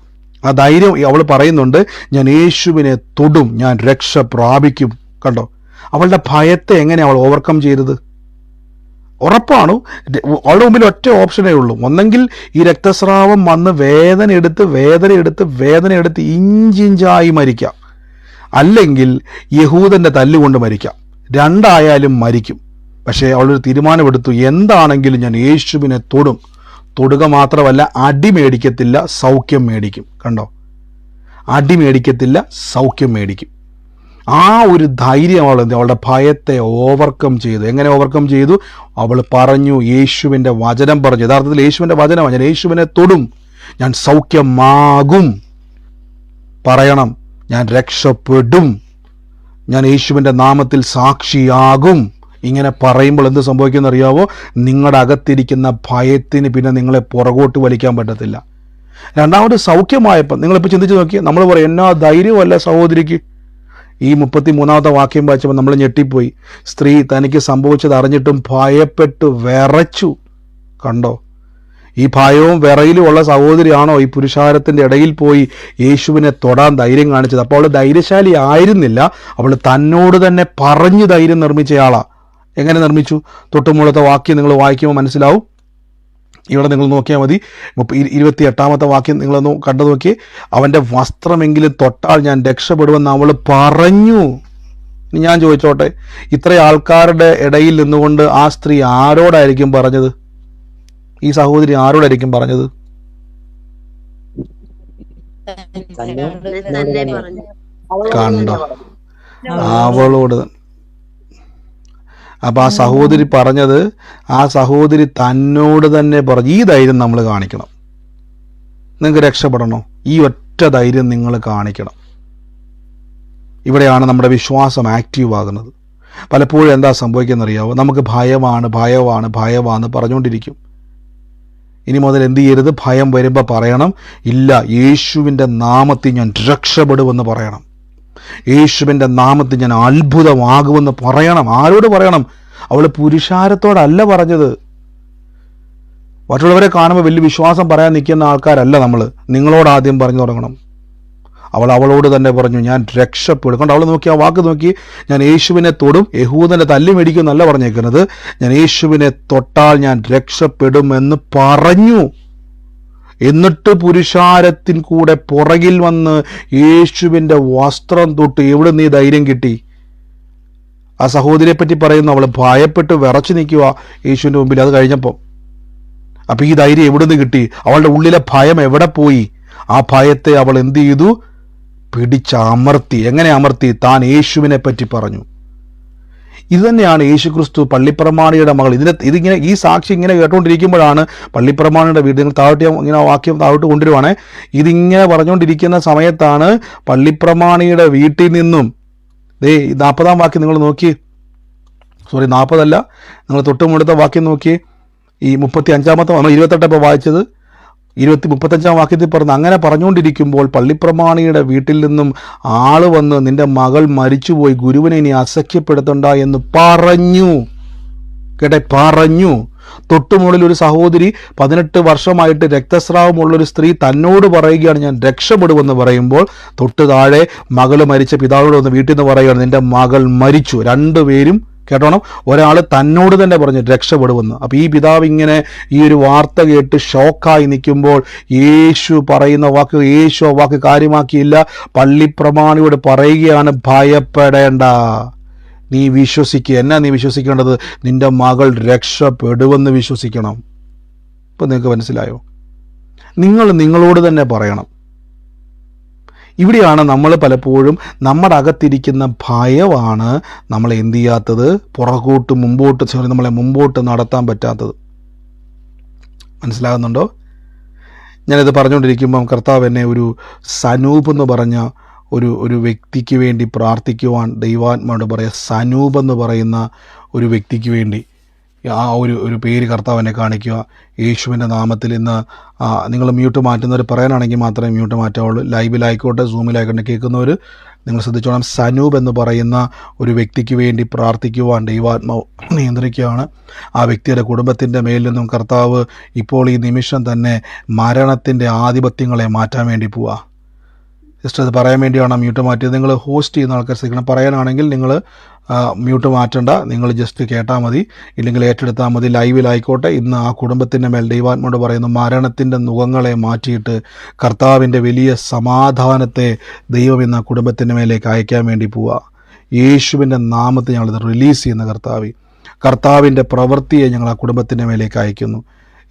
ആ ധൈര്യം അവൾ പറയുന്നുണ്ട്, ഞാൻ യേശുവിനെ തൊടും, ഞാൻ രക്ഷ പ്രാപിക്കും. കണ്ടോ, അവളുടെ ഭയത്തെ എങ്ങനെ അവൾ ഓവർകം ചെയ്തത്? ഉറപ്പാണ് അവളുടെ മുമ്പിൽ ഒറ്റ ഓപ്ഷനേ ഉള്ളൂ. ഒന്നെങ്കിൽ ഈ രക്തസ്രാവം വന്ന് വേദന എടുത്ത് ഇഞ്ചിഞ്ചായി മരിക്കാം, അല്ലെങ്കിൽ യഹൂദന്റെ തല്ലുകൊണ്ട് മരിക്കാം. രണ്ടായാലും മരിക്കും. പക്ഷേ അവളൊരു തീരുമാനമെടുത്തു, എന്താണെങ്കിലും ഞാൻ യേശുവിനെ തൊടും. തൊടുക മാത്രമല്ല, അടി മേടിക്കത്തില്ല, സൗഖ്യം മേടിക്കും. കണ്ടോ, അടി മേടിക്കത്തില്ല, സൗഖ്യം മേടിക്കും. ആ ഒരു ധൈര്യം അവളുടെ ഭയത്തെ ഓവർകം ചെയ്തു. എങ്ങനെ ഓവർകം ചെയ്തു? അവൾ പറഞ്ഞു, യേശുവിൻ്റെ വചനം പറഞ്ഞു. യഥാർത്ഥത്തിൽ യേശുവിൻ്റെ വചനമാണ്, ഞാൻ യേശുവിനെ തൊടും, ഞാൻ സൗഖ്യമാകും. പറയണം, ഞാൻ രക്ഷപ്പെടും, ഞാൻ യേശുവിൻ്റെ നാമത്തിൽ സാക്ഷിയാകും. ഇങ്ങനെ പറയുമ്പോൾ എന്ത് സംഭവിക്കുമെന്ന് അറിയാവോ? നിങ്ങളുടെ അകത്തിരിക്കുന്ന ഭയത്തിന് പിന്നെ നിങ്ങളെ പുറകോട്ട് വലിക്കാൻ പറ്റത്തില്ല. രണ്ടാമത് സൗഖ്യമായപ്പോൾ നിങ്ങളിപ്പോൾ ചിന്തിച്ച് നോക്കി, നമ്മൾ പറയും എന്നാ ധൈര്യമല്ല സഹോദരിക്ക്. ഈ 33-ാമത്തെ വാക്യം വായിച്ചപ്പോൾ നമ്മൾ ഞെട്ടിപ്പോയി. സ്ത്രീ തനിക്ക് സംഭവിച്ചത് അറിഞ്ഞിട്ടും ഭയപ്പെട്ടു വിറച്ചു. കണ്ടോ, ഈ ഭയവും വിറയിലും ഉള്ള സഹോദരിയാണോ ഈ പുരുഷാരത്തിൻ്റെ ഇടയിൽ പോയി യേശുവിനെ തൊടാൻ ധൈര്യം കാണിച്ചത്? അപ്പോൾ അവൾ ധൈര്യശാലി ആയിരുന്നില്ല, അവൾ തന്നോട് തന്നെ പറഞ്ഞു ധൈര്യം നിർമ്മിച്ചയാളാ. എങ്ങനെ നിർമ്മിച്ചു? തൊട്ടുമുള്ളത്തെ വാക്യം നിങ്ങൾ വായിക്കുമ്പോൾ മനസ്സിലാവും. ഇവിടെ നിങ്ങൾ നോക്കിയാൽ മതി, 28-ാമത്തെ വാക്യം നിങ്ങളൊന്ന് കണ്ടു നോക്കി. അവൻ്റെ വസ്ത്രമെങ്കിലും തൊട്ടാൽ ഞാൻ രക്ഷപ്പെടുമെന്ന് അവൾ പറഞ്ഞു. ഞാൻ ചോദിച്ചോട്ടെ, ഇത്ര ആൾക്കാരുടെ ഇടയിൽ നിന്നുകൊണ്ട് ആ സ്ത്രീ ആരോടായിരിക്കും പറഞ്ഞത്? ഈ സഹോദരി ആരോടായിരിക്കും പറഞ്ഞത്? കണ്ടോ, അവളോട്. അപ്പം ആ സഹോദരി പറഞ്ഞത്, ആ സഹോദരി തന്നോട് തന്നെ പറഞ്ഞു. ഈ ധൈര്യം നമ്മൾ കാണിക്കണം. നിങ്ങൾക്ക് രക്ഷപ്പെടണോ? ഈ ഒറ്റ ധൈര്യം നിങ്ങൾ കാണിക്കണം. ഇവിടെയാണ് നമ്മുടെ വിശ്വാസം ആക്റ്റീവ് ആകുന്നത്. പലപ്പോഴും എന്താ സംഭവിക്കുന്നറിയാവോ? നമുക്ക് ഭയമാണ് പറഞ്ഞുകൊണ്ടിരിക്കും. ഇനി മുതൽ എന്ത് ചെയ്യരുത്? ഭയം വരുമ്പോൾ പറയണം, ഇല്ല, യേശുവിൻ്റെ നാമത്തിൽ ഞാൻ രക്ഷപ്പെടുമെന്ന് പറയണം. യേശുവിൻ്റെ നാമത്തിൽ ഞാൻ അത്ഭുതമാകുമെന്ന് പറയണം. ആരോട് പറയണം? അവൾ പുരുഷാരത്തോടല്ല പറഞ്ഞത്. മറ്റുള്ളവരെ കാണുമ്പോൾ വലിയ വിശ്വാസം പറയാൻ നിൽക്കുന്ന ആൾക്കാരല്ല നമ്മൾ. നിങ്ങളോട് ആദ്യം പറഞ്ഞു തുടങ്ങണം. അവളോട് തന്നെ പറഞ്ഞു, ഞാൻ രക്ഷപ്പെടും. കൊണ്ട് അവൾ നോക്കി, ആ വാക്ക് നോക്കി, ഞാൻ യേശുവിനെ തൊടും, യഹൂദന്റെ തല്ലി മേടിക്കും എന്നല്ല പറഞ്ഞേക്കുന്നത്, ഞാൻ യേശുവിനെ തൊട്ടാൽ ഞാൻ രക്ഷപ്പെടുമെന്ന് പറഞ്ഞു. എന്നിട്ട് പുരുഷാരത്തിൻ കൂടെ പുറകിൽ വന്ന് യേശുവിൻ്റെ വസ്ത്രം തൊട്ട്. എവിടെ നീ ധൈര്യം കിട്ടി? ആ സഹോദരിയെ പറ്റി പറയുന്നു, അവൾ ഭയപ്പെട്ട് വിറച്ചു നിൽക്കുക യേശുവിൻ്റെ മുമ്പിൽ. അത് കഴിഞ്ഞപ്പോൾ അപ്പം ഈ ധൈര്യം എവിടെ നിന്ന് കിട്ടി? അവളുടെ ഉള്ളിലെ ഭയം എവിടെ പോയി? ആ ഭയത്തെ അവൾ എന്ത് ചെയ്തു? പിടിച്ചമർത്തി. എങ്ങനെ അമർത്തി? താൻ യേശുവിനെ പറ്റി പറഞ്ഞു. ഇത് തന്നെയാണ് യേശുക്രിസ്തു പള്ളിപ്രമാണിയുടെ മകൾ. ഇതിങ്ങനെ ഈ സാക്ഷി ഇങ്ങനെ കേട്ടുകൊണ്ടിരിക്കുമ്പോഴാണ് പള്ളിപ്രമാണിയുടെ വീട്, നിങ്ങൾ താഴോട്ട് ഇങ്ങനെ വാക്യം താഴോട്ട് കൊണ്ടുവരുവാണ്. ഇതിങ്ങനെ പറഞ്ഞുകൊണ്ടിരിക്കുന്ന സമയത്താണ് പള്ളിപ്രമാണിയുടെ വീട്ടിൽ നിന്നും 40-ാം വാക്യം നിങ്ങൾ നോക്കി, 40 അല്ല, നിങ്ങൾ തൊട്ട് മുമ്പത്തെ വാക്യം നോക്കി, ഈ 35-ാമത്തെ 28 ഇപ്പോൾ വായിച്ചത്, 35-ാം വാക്യത്തിൽ പറഞ്ഞു, അങ്ങനെ പറഞ്ഞുകൊണ്ടിരിക്കുമ്പോൾ പള്ളിപ്രമാണിയുടെ വീട്ടിൽ നിന്നും ആള് വന്ന്, നിന്റെ മകൾ മരിച്ചുപോയി, ഗുരുവിനെ ഇനി അസഖ്യപ്പെടുത്തണ്ട എന്ന് പറഞ്ഞു. കേട്ടെ, പറഞ്ഞു. തൊട്ടുമുകളിൽ ഒരു സഹോദരി 18 വർഷമായിട്ട് രക്തസ്രാവമുള്ളൊരു സ്ത്രീ തന്നോട് പറയുകയാണ്, ഞാൻ രക്ഷപ്പെടുമെന്ന് പറയുമ്പോൾ, തൊട്ട് താഴെ മകൾ മരിച്ച പിതാവോട് വന്ന് വീട്ടിൽ നിന്ന് പറയുകയാണ്, നിന്റെ മകൾ മരിച്ചു. രണ്ടുപേരും കേട്ടോണം, ഒരാൾ തന്നോട് തന്നെ പറഞ്ഞു രക്ഷപ്പെടുമെന്ന്. അപ്പോൾ ഈ പിതാവ് ഇങ്ങനെ ഈ ഒരു വാർത്ത കേട്ട് ഷോക്കായി നിൽക്കുമ്പോൾ യേശു പറയുന്ന വാക്ക്, യേശു ആ വാക്ക് കാര്യമാക്കിയില്ല. പള്ളിപ്രമാണിയോട് പറയുകയാണ്, ഭയപ്പെടേണ്ട, നീ വിശ്വസിക്കുക. എന്നാ നീ വിശ്വസിക്കേണ്ടത്? നിന്റെ മകൾ രക്ഷപ്പെടുമെന്ന് വിശ്വസിക്കണം. ഇപ്പം നിങ്ങൾക്ക് മനസ്സിലായോ? നിങ്ങളോട് തന്നെ പറയണം. ഇവിടെയാണ് നമ്മൾ പലപ്പോഴും നമ്മുടെ അകത്തിരിക്കുന്ന ഭയമാണ് നമ്മളെ എന്ത് ചെയ്യാത്തത്? നമ്മളെ മുമ്പോട്ട് നടത്താൻ പറ്റാത്തത്. മനസ്സിലാകുന്നുണ്ടോ? ഞാനിത് പറഞ്ഞുകൊണ്ടിരിക്കുമ്പം കർത്താവ് എന്നെ ഒരു സനൂപ് എന്ന് പറഞ്ഞ ഒരു വ്യക്തിക്ക് വേണ്ടി പ്രാർത്ഥിക്കുവാൻ ദൈവാത്മാവോട് പറയുക. സനൂപ് എന്ന് പറയുന്ന ഒരു വ്യക്തിക്ക് വേണ്ടി ആ ഒരു പേര് കർത്താവ് എന്നെ കാണിക്കുക. യേശുവിൻ്റെ നാമത്തിൽ ഇന്ന് നിങ്ങൾ മ്യൂട്ട് മാറ്റുന്നവർ പറയാനാണെങ്കിൽ മാത്രമേ മ്യൂട്ട് മാറ്റാവുള്ളൂ. ലൈവിലായിക്കോട്ടെ, സൂമിലായിക്കോട്ടെ, കേൾക്കുന്നവർ നിങ്ങൾ ശ്രദ്ധിച്ചോണം, സനൂപ് എന്ന് പറയുന്ന ഒരു വ്യക്തിക്ക് വേണ്ടി പ്രാർത്ഥിക്കുവാൻ ദൈവാത്മാവ് നിയന്ത്രിക്കുകയാണ്. ആ വ്യക്തിയുടെ കുടുംബത്തിൻ്റെ മേൽ നിന്നും കർത്താവ് ഇപ്പോൾ ഈ നിമിഷം തന്നെ മരണത്തിൻ്റെ ആധിപത്യങ്ങളെ മാറ്റാൻ വേണ്ടി പോവുക. ജസ്റ്റ് അത് പറയാൻ വേണ്ടിയാണ് മ്യൂട്ട് മാറ്റിയത്. നിങ്ങൾ ഹോസ്റ്റ് ചെയ്യുന്ന ആൾക്കാർ ശ്രദ്ധിക്കണം. പറയാനാണെങ്കിൽ നിങ്ങൾ മ്യൂട്ട് മാറ്റണ്ട, നിങ്ങൾ ജസ്റ്റ് കേട്ടാൽ മതി, ഇല്ലെങ്കിൽ ഏറ്റെടുത്താൽ മതി. ലൈവിലായിക്കോട്ടെ. ഇന്ന് ആ കുടുംബത്തിൻ്റെ മേൽ ദൈവാത്മാവോട് പറയുന്നു, മരണത്തിൻ്റെ നുഖങ്ങളെ മാറ്റിയിട്ട് കർത്താവിൻ്റെ വലിയ സമാധാനത്തെ ദൈവം ഇന്ന് ആ കുടുംബത്തിൻ്റെ മേലേക്ക് അയക്കാൻ വേണ്ടി പോവുക. യേശുവിൻ്റെ നാമത്തിൽ ഞങ്ങളത് റിലീസ് ചെയ്യുന്ന കർത്താവിൻ്റെ പ്രവൃത്തിയെ ഞങ്ങൾ ആ കുടുംബത്തിൻ്റെ മേലേക്ക് അയക്കുന്നു.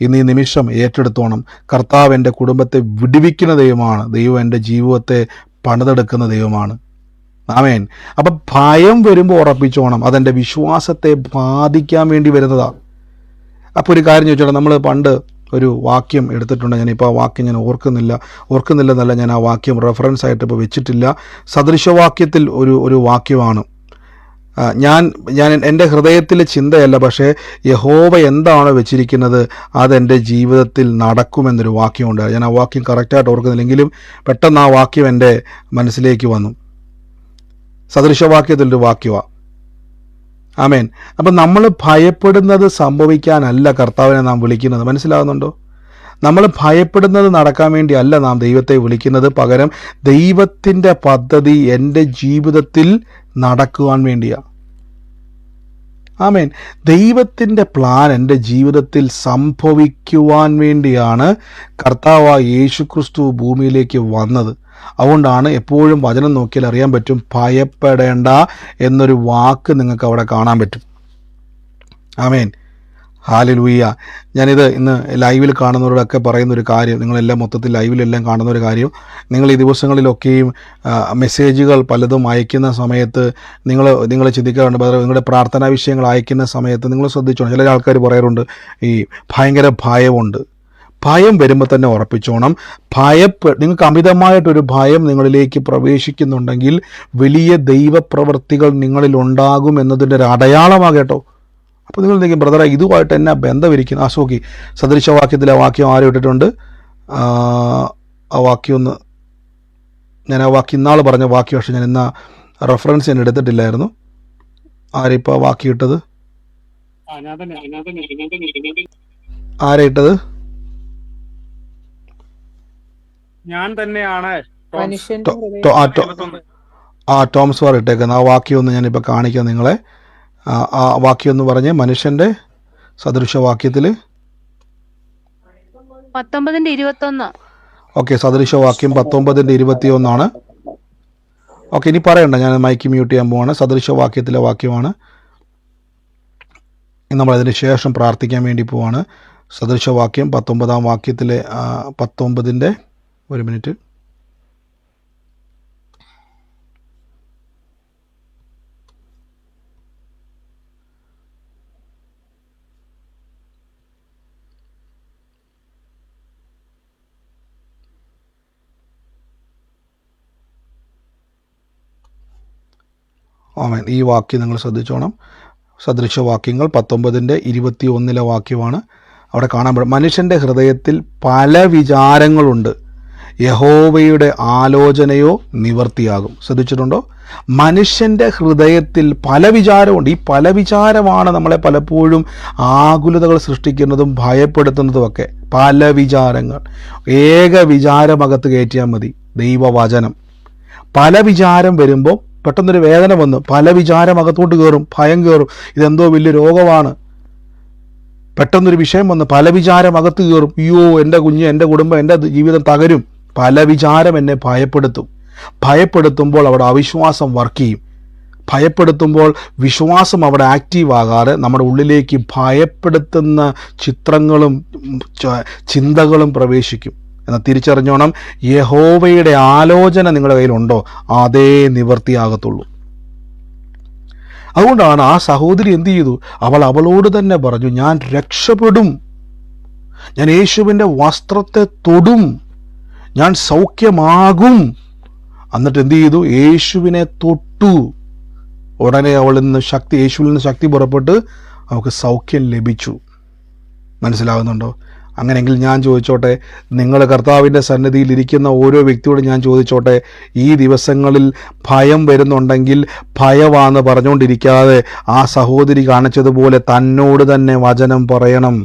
ഇന്ന് ഈ നിമിഷം ഏറ്റെടുത്തോണം. കർത്താവ് എൻ്റെ കുടുംബത്തെ വിടുവിക്കുന്ന ദൈവമാണ്. ദൈവം എൻ്റെ ജീവിതത്തെ പണിതെടുക്കുന്ന ദൈവമാണ്. ആമേൻ. അപ്പം ഭയം വരുമ്പോൾ ഉറപ്പിച്ചോണം, അതെൻ്റെ വിശ്വാസത്തെ ബാധിക്കാൻ വേണ്ടി വരുന്നതാണ്. അപ്പോൾ ഒരു കാര്യം ചോദിച്ചോളാം, നമ്മൾ പണ്ട് ഒരു വാക്യം എടുത്തിട്ടുണ്ട്. ഞാനിപ്പോൾ ആ വാക്യം ഞാൻ ഓർക്കുന്നില്ലെന്നല്ല, ഞാൻ ആ വാക്യം റെഫറൻസ് ആയിട്ട് ഇപ്പോൾ വെച്ചിട്ടില്ല. സദൃശവാക്യത്തിൽ ഒരു വാക്യമാണ്. ഞാൻ എൻ്റെ ഹൃദയത്തിലെ ചിന്തയല്ല, പക്ഷേ യഹോവ എന്താണോ വെച്ചിരിക്കുന്നത് അതെൻ്റെ ജീവിതത്തിൽ നടക്കുമെന്നൊരു വാക്യമുണ്ട്. ഞാൻ ആ വാക്യം കറക്റ്റായിട്ട് ഓർക്കുന്നില്ലെങ്കിലും പെട്ടെന്ന് ആ വാക്യം എൻ്റെ മനസ്സിലേക്ക് വന്നു. സദൃശവാക്യത്തിലൊരു വാക്യമാണ്. ആമേൻ. അപ്പം നമ്മൾ ഭയപ്പെടുന്നത് സംഭവിക്കാനല്ല കർത്താവിനെ നാം വിളിക്കുന്നത്. മനസ്സിലാകുന്നുണ്ടോ? നമ്മൾ ഭയപ്പെടുന്നത് നടക്കാൻ വേണ്ടിയല്ല നാം ദൈവത്തെ വിളിക്കുന്നത്, പകരം ദൈവത്തിൻ്റെ പദ്ധതി എൻ്റെ ജീവിതത്തിൽ നടക്കുവാൻ വേണ്ടിയാണ്. ആമേൻ. ദൈവത്തിൻ്റെ പ്ലാൻ എൻ്റെ ജീവിതത്തിൽ സംഭവിക്കുവാൻ വേണ്ടിയാണ് കർത്താവായ യേശുക്രിസ്തു ഭൂമിയിലേക്ക് വന്നത്. അതുകൊണ്ടാണ് എപ്പോഴും വചനം നോക്കിയാൽ അറിയാൻ പറ്റും, ഭയപ്പെടേണ്ട എന്നൊരു വാക്ക് നിങ്ങൾക്ക് അവിടെ കാണാൻ പറ്റും. ആമേൻ. ഹല്ലേലൂയ. ഞാനിത് ഇന്ന് ലൈവിൽ കാണുന്നവരോടൊക്കെ പറയുന്നൊരു കാര്യം, നിങ്ങളെല്ലാം മൊത്തത്തിൽ ലൈവിലെല്ലാം കാണുന്നൊരു കാര്യം, നിങ്ങൾ ഈ ദിവസങ്ങളിലൊക്കെയും മെസ്സേജുകൾ പലതും അയക്കുന്ന സമയത്ത് നിങ്ങൾ ചിന്തിക്കാറുണ്ട്, നിങ്ങളുടെ പ്രാർത്ഥനാ വിഷയങ്ങൾ അയക്കുന്ന സമയത്ത് നിങ്ങൾ ശ്രദ്ധിച്ചോണം. ചില ആൾക്കാർ പറയാറുണ്ട് ഈ ഭയങ്കര ഭയമുണ്ട്. ഭയം വരുമ്പോൾ തന്നെ ഉറപ്പിച്ചോണം, നിങ്ങൾക്ക് അമിതമായിട്ടൊരു ഭയം നിങ്ങളിലേക്ക് പ്രവേശിക്കുന്നുണ്ടെങ്കിൽ വലിയ ദൈവപ്രവൃത്തികൾ നിങ്ങളിൽ ഉണ്ടാകും എന്നതിൻ്റെ ഒരു അടയാളമാകട്ടോ. അപ്പോൾ നിങ്ങൾ എന്തെങ്കിലും ബ്രദറെ ഇതുമായിട്ട് എന്നാ ബന്ധമിരിക്കുന്നു? അസോക്കി സദൃശവാക്യത്തിലെ വാക്യം ആരും ഇട്ടിട്ടുണ്ട്? ആ വാക്യം ഒന്ന്, ഞാൻ ആ വാക്യം ഇന്നാൾ പറഞ്ഞ വാക്യം, പക്ഷേ ഞാൻ ഇന്ന് റെഫറൻസ് ഞാൻ എടുത്തിട്ടില്ലായിരുന്നു. ആരിപ്പോൾ വാക്യം ഇട്ടത്? ആരാ ഇട്ടത്? ഞാൻ തന്നെയാണ്. ടോംസ് വാർ ഇട്ടേക്കുന്നത്. ആ വാക്യം ഒന്ന് ഞാനിപ്പോൾ കാണിക്കാം നിങ്ങളെ. ആ വാക്യം എന്ന് പറഞ്ഞ് മനുഷ്യന്റെ സദൃശവാക്യത്തിൽ 19:21. ഓക്കെ, സദൃശവാക്യം 19:21. ഓക്കെ, ഇനി പറയണ്ട, ഞാൻ മൈക്ക് മ്യൂട്ട് ചെയ്യാൻ പോവാണ്. സദൃശവാക്യത്തിലെ വാക്യമാണ്. നമ്മളതിന് ശേഷം പ്രാർത്ഥിക്കാൻ വേണ്ടി പോവാണ്. സദൃശവാക്യം 19 വാക്യത്തിലെ 19 ഒരു മിനിറ്റ്. ആമേൻ. ഈ വാക്യം നിങ്ങൾ ശ്രദ്ധിച്ചോണം. സദൃശവാക്യങ്ങൾ 19:21 വാക്യമാണ്. അവിടെ കാണാൻ പറ്റും, മനുഷ്യൻ്റെ ഹൃദയത്തിൽ പല വിചാരങ്ങളുണ്ട്, യഹോവയുടെ ആലോചനയോ നിവർത്തിയാകും. ശ്രദ്ധിച്ചിട്ടുണ്ടോ? മനുഷ്യൻ്റെ ഹൃദയത്തിൽ പല വിചാരമുണ്ട്. ഈ പല വിചാരമാണ് നമ്മളെ പലപ്പോഴും ആകുലതകൾ സൃഷ്ടിക്കുന്നതും ഭയപ്പെടുത്തുന്നതുമൊക്കെ. പല വിചാരങ്ങൾ, ഏക വിചാരമകത്ത് കയറ്റിയാൽ മതി, ദൈവവചനം. പല വിചാരം വരുമ്പോൾ പെട്ടെന്നൊരു വേദന വന്നു, പല വിചാരം അകത്തോട്ട് കയറും, ഭയം കയറും, ഇതെന്തോ വലിയ രോഗമാണ്. പെട്ടെന്നൊരു വിഷയം വന്ന് പല വിചാരം അകത്ത് കയറും, അയ്യോ എൻ്റെ കുഞ്ഞ്, എൻ്റെ കുടുംബം, എൻ്റെ ജീവിതം തകരും. പല വിചാരം എന്നെ ഭയപ്പെടുത്തും. ഭയപ്പെടുത്തുമ്പോൾ അവിടെ അവിശ്വാസം വർക്ക് ചെയ്യും. ഭയപ്പെടുത്തുമ്പോൾ വിശ്വാസം അവിടെ ആക്റ്റീവ് ആകാതെ നമ്മുടെ ഉള്ളിലേക്ക് ഭയപ്പെടുത്തുന്ന ചിത്രങ്ങളും ചിന്തകളും പ്രവേശിക്കും. എന്നാൽ തിരിച്ചറിഞ്ഞോണം, യഹോവയുടെ ആലോചന നിങ്ങളുടെ കയ്യിലുണ്ടോ, അതേ നിവർത്തിയാകത്തുള്ളൂ. അതുകൊണ്ടാണ് ആ സഹോദരി എന്ത് ചെയ്തു? അവളോട് തന്നെ പറഞ്ഞു, ഞാൻ രക്ഷപ്പെടും, ഞാൻ യേശുവിൻ്റെ വസ്ത്രത്തെ തൊടും, ഞാൻ സൗഖ്യമാകും. എന്നിട്ട് എന്ത് ചെയ്തു? യേശുവിനെ തൊട്ടു. ഉടനെ യേശുവിൽ നിന്ന് ശക്തി പുറപ്പെട്ട് അവൾക്ക് സൗഖ്യം ലഭിച്ചു. മനസ്സിലാകുന്നുണ്ടോ? അങ്ങനെയെങ്കിൽ ഞാൻ ചോദിച്ചോട്ടെ, നിങ്ങൾ കർത്താവിൻ്റെ സന്നിധിയിൽ ഇരിക്കുന്ന ഓരോ വ്യക്തിയോടും ഞാൻ ചോദിച്ചോട്ടെ, ഈ ദിവസങ്ങളിൽ ഭയം വരുന്നുണ്ടെങ്കിൽ ഭയമാണെന്ന് പറഞ്ഞുകൊണ്ടിരിക്കാതെ ആ സഹോദരി കാണിച്ചതുപോലെ തന്നോട് തന്നെ വചനം പറയണം.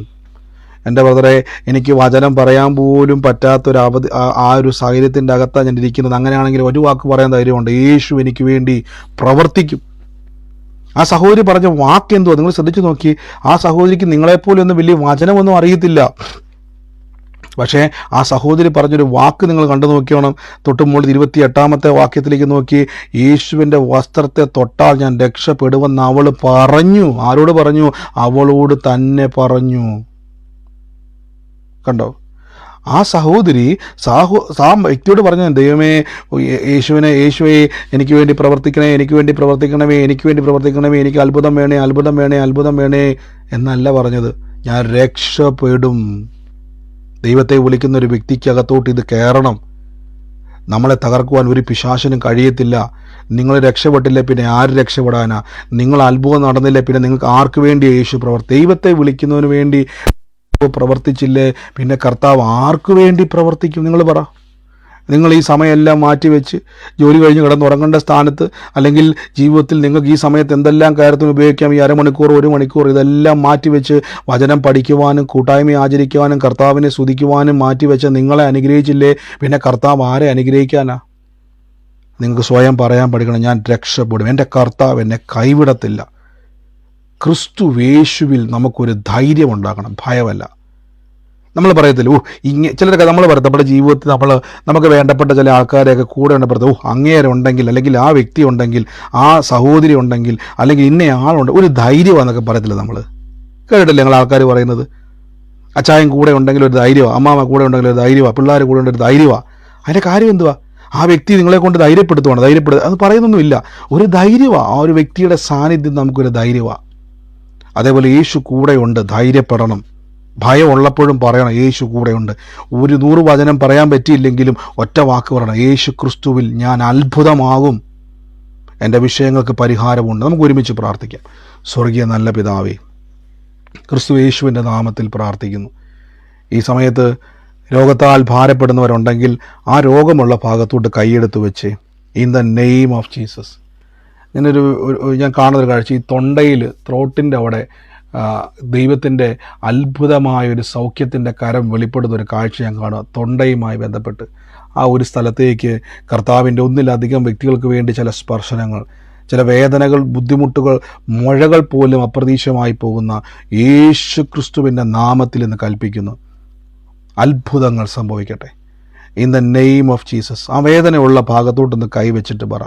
എൻ്റെ ബ്രദറെ, എനിക്ക് വചനം പറയാൻ പോലും പറ്റാത്തൊരു ആ ഒരു സാഹചര്യത്തിൻ്റെ അകത്താണ് ഞാൻ ഇരിക്കുന്നത്. അങ്ങനെയാണെങ്കിൽ ഒരു വാക്ക് പറയാൻ ധൈര്യമുണ്ട്, യേശു എനിക്ക് വേണ്ടി പ്രവർത്തിക്കും. ആ സഹോദരി പറഞ്ഞ വാക്ക് എന്തുവാ നിങ്ങൾ ശ്രദ്ധിച്ചു നോക്കി. ആ സഹോദരിക്ക് നിങ്ങളെപ്പോലെ ഒന്നും വലിയ വചനമൊന്നും അറിയത്തില്ല. പക്ഷേ ആ സഹോദരി പറഞ്ഞൊരു വാക്ക് നിങ്ങൾ കണ്ടു നോക്കിയോണം. തൊട്ടുമുകളിൽ 28-ാമത്തെ വാക്യത്തിലേക്ക് നോക്കി, യേശുവിൻ്റെ വസ്ത്രത്തെ തൊട്ടാൽ ഞാൻ രക്ഷപ്പെടുമെന്ന് അവൾ പറഞ്ഞു. ആരോട് പറഞ്ഞു? അവളോട് തന്നെ പറഞ്ഞു. കണ്ടോ? ആ സഹോദരി ആ വ്യക്തിയോട് പറഞ്ഞു, ദൈവമേ, യേശുവേ എനിക്ക് വേണ്ടി പ്രവർത്തിക്കണമേ, എനിക്ക് വേണ്ടി പ്രവർത്തിക്കണമേ, എനിക്ക് വേണ്ടി പ്രവർത്തിക്കണമേ, എനിക്ക് അത്ഭുതം വേണേ, അത്ഭുതം വേണേ, അത്ഭുതം വേണേ എന്നല്ല പറഞ്ഞത്, ഞാൻ രക്ഷപ്പെടും. ദൈവത്തെ വിളിക്കുന്ന ഒരു വ്യക്തിക്കകത്തോട്ട് ഇത് കയറണം. നമ്മളെ തകർക്കുവാൻ ഒരു പിശാചിനും കഴിയത്തില്ല. നിങ്ങൾ രക്ഷപ്പെട്ടില്ല പിന്നെ ആര് രക്ഷപ്പെടാനാ? നിങ്ങൾ അത്ഭുതം നടന്നില്ല പിന്നെ നിങ്ങൾക്ക് ആർക്ക് വേണ്ടി യേശു ദൈവത്തെ വിളിക്കുന്നതിന് വേണ്ടി പ്രവർത്തിച്ചില്ലേ പിന്നെ കർത്താവ് ആർക്കു വേണ്ടി പ്രവർത്തിക്കും? നിങ്ങൾ പറ. നിങ്ങൾ ഈ സമയമെല്ലാം മാറ്റിവെച്ച് ജോലി കഴിഞ്ഞ് കിടന്നുറങ്ങേണ്ട സ്ഥാനത്ത്, അല്ലെങ്കിൽ ജീവിതത്തിൽ നിങ്ങൾക്ക് ഈ സമയത്ത് എന്തെല്ലാം കാര്യത്തിന് ഉപയോഗിക്കാം, ഈ അരമണിക്കൂർ 1 മണിക്കൂർ ഇതെല്ലാം മാറ്റിവെച്ച് വചനം പഠിക്കുവാനും കൂട്ടായ്മ ആചരിക്കുവാനും കർത്താവിനെ സ്തുതിക്കുവാനും മാറ്റിവെച്ച് നിങ്ങളെ അനുഗ്രഹിച്ചില്ലേ പിന്നെ കർത്താവ് ആരെ അനുഗ്രഹിക്കാനാ? നിങ്ങൾക്ക് സ്വയം പറയാൻ പഠിക്കണം, ഞാൻ രക്ഷപ്പെടും, എൻ്റെ കർത്താവ് എന്നെ കൈവിടത്തില്ല. ക്രിസ്തു യേശുവിൽ നമുക്കൊരു ധൈര്യം ഉണ്ടാക്കണം, ഭയമല്ല. നമ്മൾ പറയത്തില്ല, ചിലരൊക്കെ നമ്മൾ പറയും നമ്മുടെ ജീവിതത്തിൽ നമുക്ക് വേണ്ടപ്പെട്ട ചില ആൾക്കാരെയൊക്കെ കൂടെ ഉണ്ടെപ്പെടുത്ത, അങ്ങേരെ ഉണ്ടെങ്കിൽ, അല്ലെങ്കിൽ ആ വ്യക്തി ഉണ്ടെങ്കിൽ, ആ സഹോദരി ഉണ്ടെങ്കിൽ, അല്ലെങ്കിൽ ഇന്ന ആളുണ്ട്, ഒരു ധൈര്യമാണെന്നൊക്കെ പറയത്തില്ല. നമ്മൾ കേട്ടിട്ടില്ല നിങ്ങൾ ആൾക്കാർ പറയുന്നത്? അച്ചായൻ കൂടെ ഉണ്ടെങ്കിൽ ഒരു ധൈര്യമാണ്, അമ്മാമ്മ കൂടെ ഉണ്ടെങ്കിൽ ഒരു ധൈര്യമാണ്, പിള്ളേർ കൂടെ ഉണ്ടെങ്കിൽ ഒരു ധൈര്യമാണ്. അതിൻ്റെ കാര്യം എന്തുവാ? ആ വ്യക്തി നിങ്ങളെ കൊണ്ട് ധൈര്യപ്പെടുത്തുക അത് പറയുന്നൊന്നുമില്ല. ഒരു ധൈര്യമാണ്. ആ ഒരു വ്യക്തിയുടെ സാന്നിധ്യം നമുക്കൊരു ധൈര്യമാണ്. അതേപോലെ യേശു കൂടെയുണ്ട്, ധൈര്യപ്പെടണം. ഭയം ഉള്ളപ്പോഴും പറയണം, യേശു കൂടെയുണ്ട്. 100 വചനം പറയാൻ പറ്റിയില്ലെങ്കിലും ഒറ്റ വാക്ക് പറയണം, യേശു ക്രിസ്തുവിൽ ഞാൻ അത്ഭുതമാകും, എൻ്റെ വിഷയങ്ങൾക്ക് പരിഹാരമുണ്ട്. നമുക്ക് ഒരുമിച്ച് പ്രാർത്ഥിക്കാം. സ്വർഗീയ നല്ല പിതാവേ, ക്രിസ്തു യേശുവിൻ്റെ നാമത്തിൽ പ്രാർത്ഥിക്കുന്നു. ഈ സമയത്ത് രോഗത്താൽ ഭാരപ്പെടുന്നവരുണ്ടെങ്കിൽ ആ രോഗമുള്ള ഭാഗത്തോട്ട് കൈയെടുത്ത് വെച്ച്, in the name of Jesus. ഞാൻ കാണുന്നൊരു കാഴ്ച, ഈ തൊണ്ടയിൽ, ത്രോട്ടിൻ്റെ അവിടെ ദൈവത്തിൻ്റെ അത്ഭുതമായൊരു സൗഖ്യത്തിൻ്റെ കരം വെളിപ്പെടുന്ന ഒരു കാഴ്ച ഞാൻ കാണുക. തൊണ്ടയുമായി ബന്ധപ്പെട്ട് ആ ഒരു സ്ഥലത്തേക്ക് കർത്താവിൻ്റെ ഒന്നിലധികം വ്യക്തികൾക്ക് വേണ്ടി ചില സ്പർശനങ്ങൾ, ചില വേദനകൾ, ബുദ്ധിമുട്ടുകൾ, മുഴകൾ പോലും അപ്രതീക്ഷിതമായി പോകുന്ന യേശു ക്രിസ്തുവിൻ്റെ നാമത്തിൽ ഇന്ന് കൽപ്പിക്കുന്നു, അത്ഭുതങ്ങൾ സംഭവിക്കട്ടെ in the name of Jesus. ആ വേദനയുള്ള ഭാഗത്തോട്ടൊന്ന് കൈവച്ചിട്ട് പറ,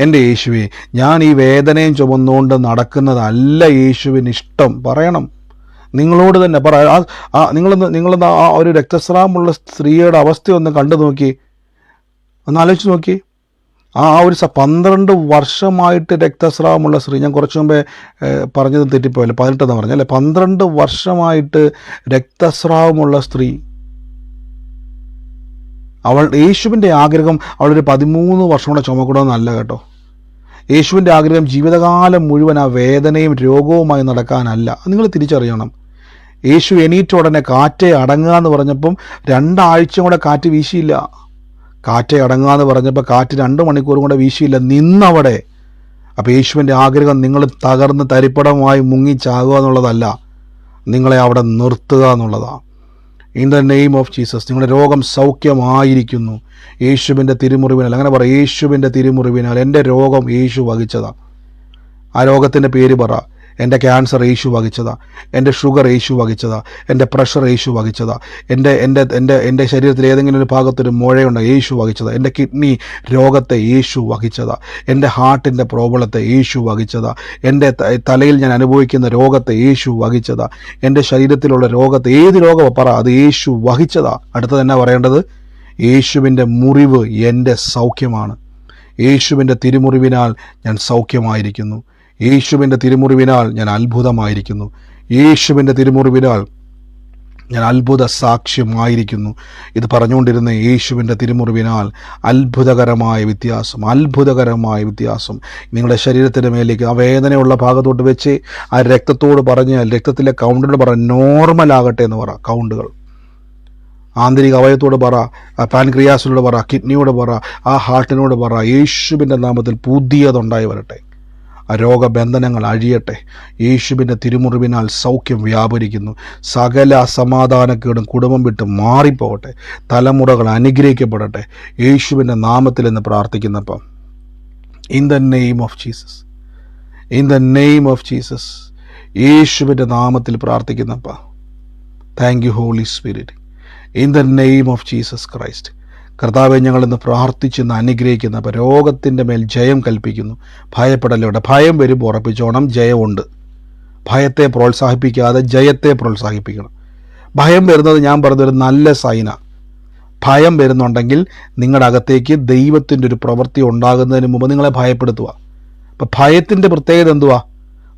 എൻ്റെ യേശുവേ, ഞാൻ ഈ വേദനയും ചുമന്നുകൊണ്ട് നടക്കുന്നതല്ല യേശുവിന് ഇഷ്ടം. പറയണം, നിങ്ങളോട് തന്നെ പറ. നിങ്ങളൊന്ന് ആ ഒരു രക്തസ്രാവമുള്ള സ്ത്രീയുടെ അവസ്ഥയൊന്ന് കണ്ടു നോക്കി, ഒന്ന് ആലോചിച്ച് നോക്കി. ആ ഒരു 12 വർഷമായിട്ട് രക്തസ്രാവമുള്ള സ്ത്രീ, ഞാൻ കുറച്ചു മുമ്പേ പറഞ്ഞത് തെറ്റിപ്പോയല്ലേ, 18 എന്ന് പറഞ്ഞല്ലേ, 12 വർഷമായിട്ട് രക്തസ്രാവമുള്ള സ്ത്രീ. യേശുവിൻ്റെ ആഗ്രഹം അവളൊരു 13 വർഷം കൂടെ ചുമക്കണമെന്നല്ല കേട്ടോ. യേശുവിൻ്റെ ആഗ്രഹം ജീവിതകാലം മുഴുവൻ ആ വേദനയും രോഗവുമായി നടക്കാനല്ല. നിങ്ങൾ തിരിച്ചറിയണം. യേശു എണീറ്റ ഉടനെ കാറ്റേ അടങ്ങുക എന്ന് പറഞ്ഞപ്പം 2 ആഴ്ച കൂടെ കാറ്റ് വീശിയില്ല. കാറ്റേ അടങ്ങുക എന്ന് പറഞ്ഞപ്പോൾ കാറ്റ് 2 മണിക്കൂർ കൂടെ വീശിയില്ല, നിന്നവിടെ. അപ്പോൾ യേശുവിൻ്റെ ആഗ്രഹം നിങ്ങൾ തകർന്ന് തരിപ്പടമായി മുങ്ങിച്ചാകുക എന്നുള്ളതല്ല, നിങ്ങളെ അവിടെ നിർത്തുക എന്നുള്ളതാണ്. In the name of Jesus, നിങ്ങളുടെ രോഗം സൗഖ്യമായിരിക്കുന്നു യേശുവിൻ്റെ തിരുമുറിവിനാൽ. അങ്ങനെ പറ, യേശുവിൻ്റെ തിരുമുറിവിനാൽ എൻ്റെ രോഗം യേശു വഹിച്ചതാണ്. ആ രോഗത്തിൻ്റെ പേര് പറ. എൻ്റെ ക്യാൻസർ യേശു വഹിച്ചതാ, എൻ്റെ ഷുഗർ യേശു വഹിച്ചതാ, എൻ്റെ പ്രഷർ യേശു വഹിച്ചതാ, എൻ്റെ ശരീരത്തിൽ ഏതെങ്കിലും ഒരു ഭാഗത്തൊരു മുഴയുണ്ട് യേശു വഹിച്ചതാ, എൻ്റെ കിഡ്നി രോഗത്തെ യേശു വഹിച്ചതാ, എൻ്റെ ഹാർട്ടിൻ്റെ പ്രോബ്ലത്തെ യേശു വഹിച്ചതാ, എൻ്റെ തലയിൽ ഞാൻ അനുഭവിക്കുന്ന രോഗത്തെ യേശു വഹിച്ചതാ, എൻ്റെ ശരീരത്തിലുള്ള രോഗത്തെ, ഏത് രോഗം പറ, അത് യേശു വഹിച്ചതാ. അടുത്തത് എന്നാ പറയേണ്ടത്? യേശുവിൻ്റെ മുറിവ് എൻ്റെ സൗഖ്യമാണ്. യേശുവിൻ്റെ തിരുമുറിവിനാൽ ഞാൻ സൗഖ്യമായിരിക്കുന്നു. യേശുവിൻ്റെ തിരുമുറിവിനാൽ ഞാൻ അത്ഭുതമായിരിക്കുന്നു. യേശുവിൻ്റെ തിരുമുറിവിനാൽ ഞാൻ അത്ഭുത സാക്ഷ്യമായിരിക്കുന്നു. ഇത് പറഞ്ഞുകൊണ്ടിരുന്ന യേശുവിൻ്റെ തിരുമുറിവിനാൽ അത്ഭുതകരമായ വ്യത്യാസം നിങ്ങളുടെ ശരീരത്തിൻ്റെ മേലേക്ക് ആ വേദനയുള്ള ഭാഗത്തോട്ട് വെച്ച് ആ രക്തത്തോട് പറഞ്ഞ് രക്തത്തിലെ കൗണ്ടിനോട് പറഞ്ഞ് നോർമലാകട്ടെ എന്ന് പറ. കൗണ്ടുകൾ ആന്തരിക അവയവത്തോട് പറ, പാൻക്രിയാസിനോട് പറ, കിഡ്നിയോട് പറ, ആ ഹാർട്ടിനോട് പറ, യേശുവിൻ്റെ നാമത്തിൽ പുതിയതുണ്ടായി വരട്ടെ. ആ രോഗബന്ധനങ്ങൾ അഴിയട്ടെ. യേശുവിൻ്റെ തിരുമുറിവിനാൽ സൗഖ്യം വ്യാപരിക്കുന്നു. സകല അസമാധാനക്കേടും കുടുംബം വിട്ട് മാറിപ്പോകട്ടെ. തലമുറകൾ അനുഗ്രഹിക്കപ്പെടട്ടെ യേശുവിൻ്റെ നാമത്തിൽ എന്ന് പ്രാർത്ഥിക്കുന്നപ്പം in the name of Jesus യേശുവിൻ്റെ നാമത്തിൽ പ്രാർത്ഥിക്കുന്നപ്പ. Thank you holy spirit. In the name of Jesus Christ. കർത്താവെ, ഞങ്ങളിന്ന് പ്രാർത്ഥിച്ചെന്ന് അനുഗ്രഹിക്കുന്ന അപ്പോൾ രോഗത്തിൻ്റെ മേൽ ജയം കൽപ്പിക്കുന്നു. ഭയപ്പെടലോടെ. ഭയം വരുമ്പോൾ ഉറപ്പിച്ചോണം ജയമുണ്ട്. ഭയത്തെ പ്രോത്സാഹിപ്പിക്കാതെ ജയത്തെ പ്രോത്സാഹിപ്പിക്കണം. ഭയം വരുന്നത് ഞാൻ പറഞ്ഞൊരു നല്ല സൈന. ഭയം വരുന്നുണ്ടെങ്കിൽ നിങ്ങളുടെ അകത്തേക്ക് ദൈവത്തിൻ്റെ ഒരു പ്രവൃത്തി ഉണ്ടാകുന്നതിന് മുമ്പ് നിങ്ങളെ ഭയപ്പെടുത്തുക. അപ്പം ഭയത്തിൻ്റെ പ്രത്യേകത എന്തുവാ?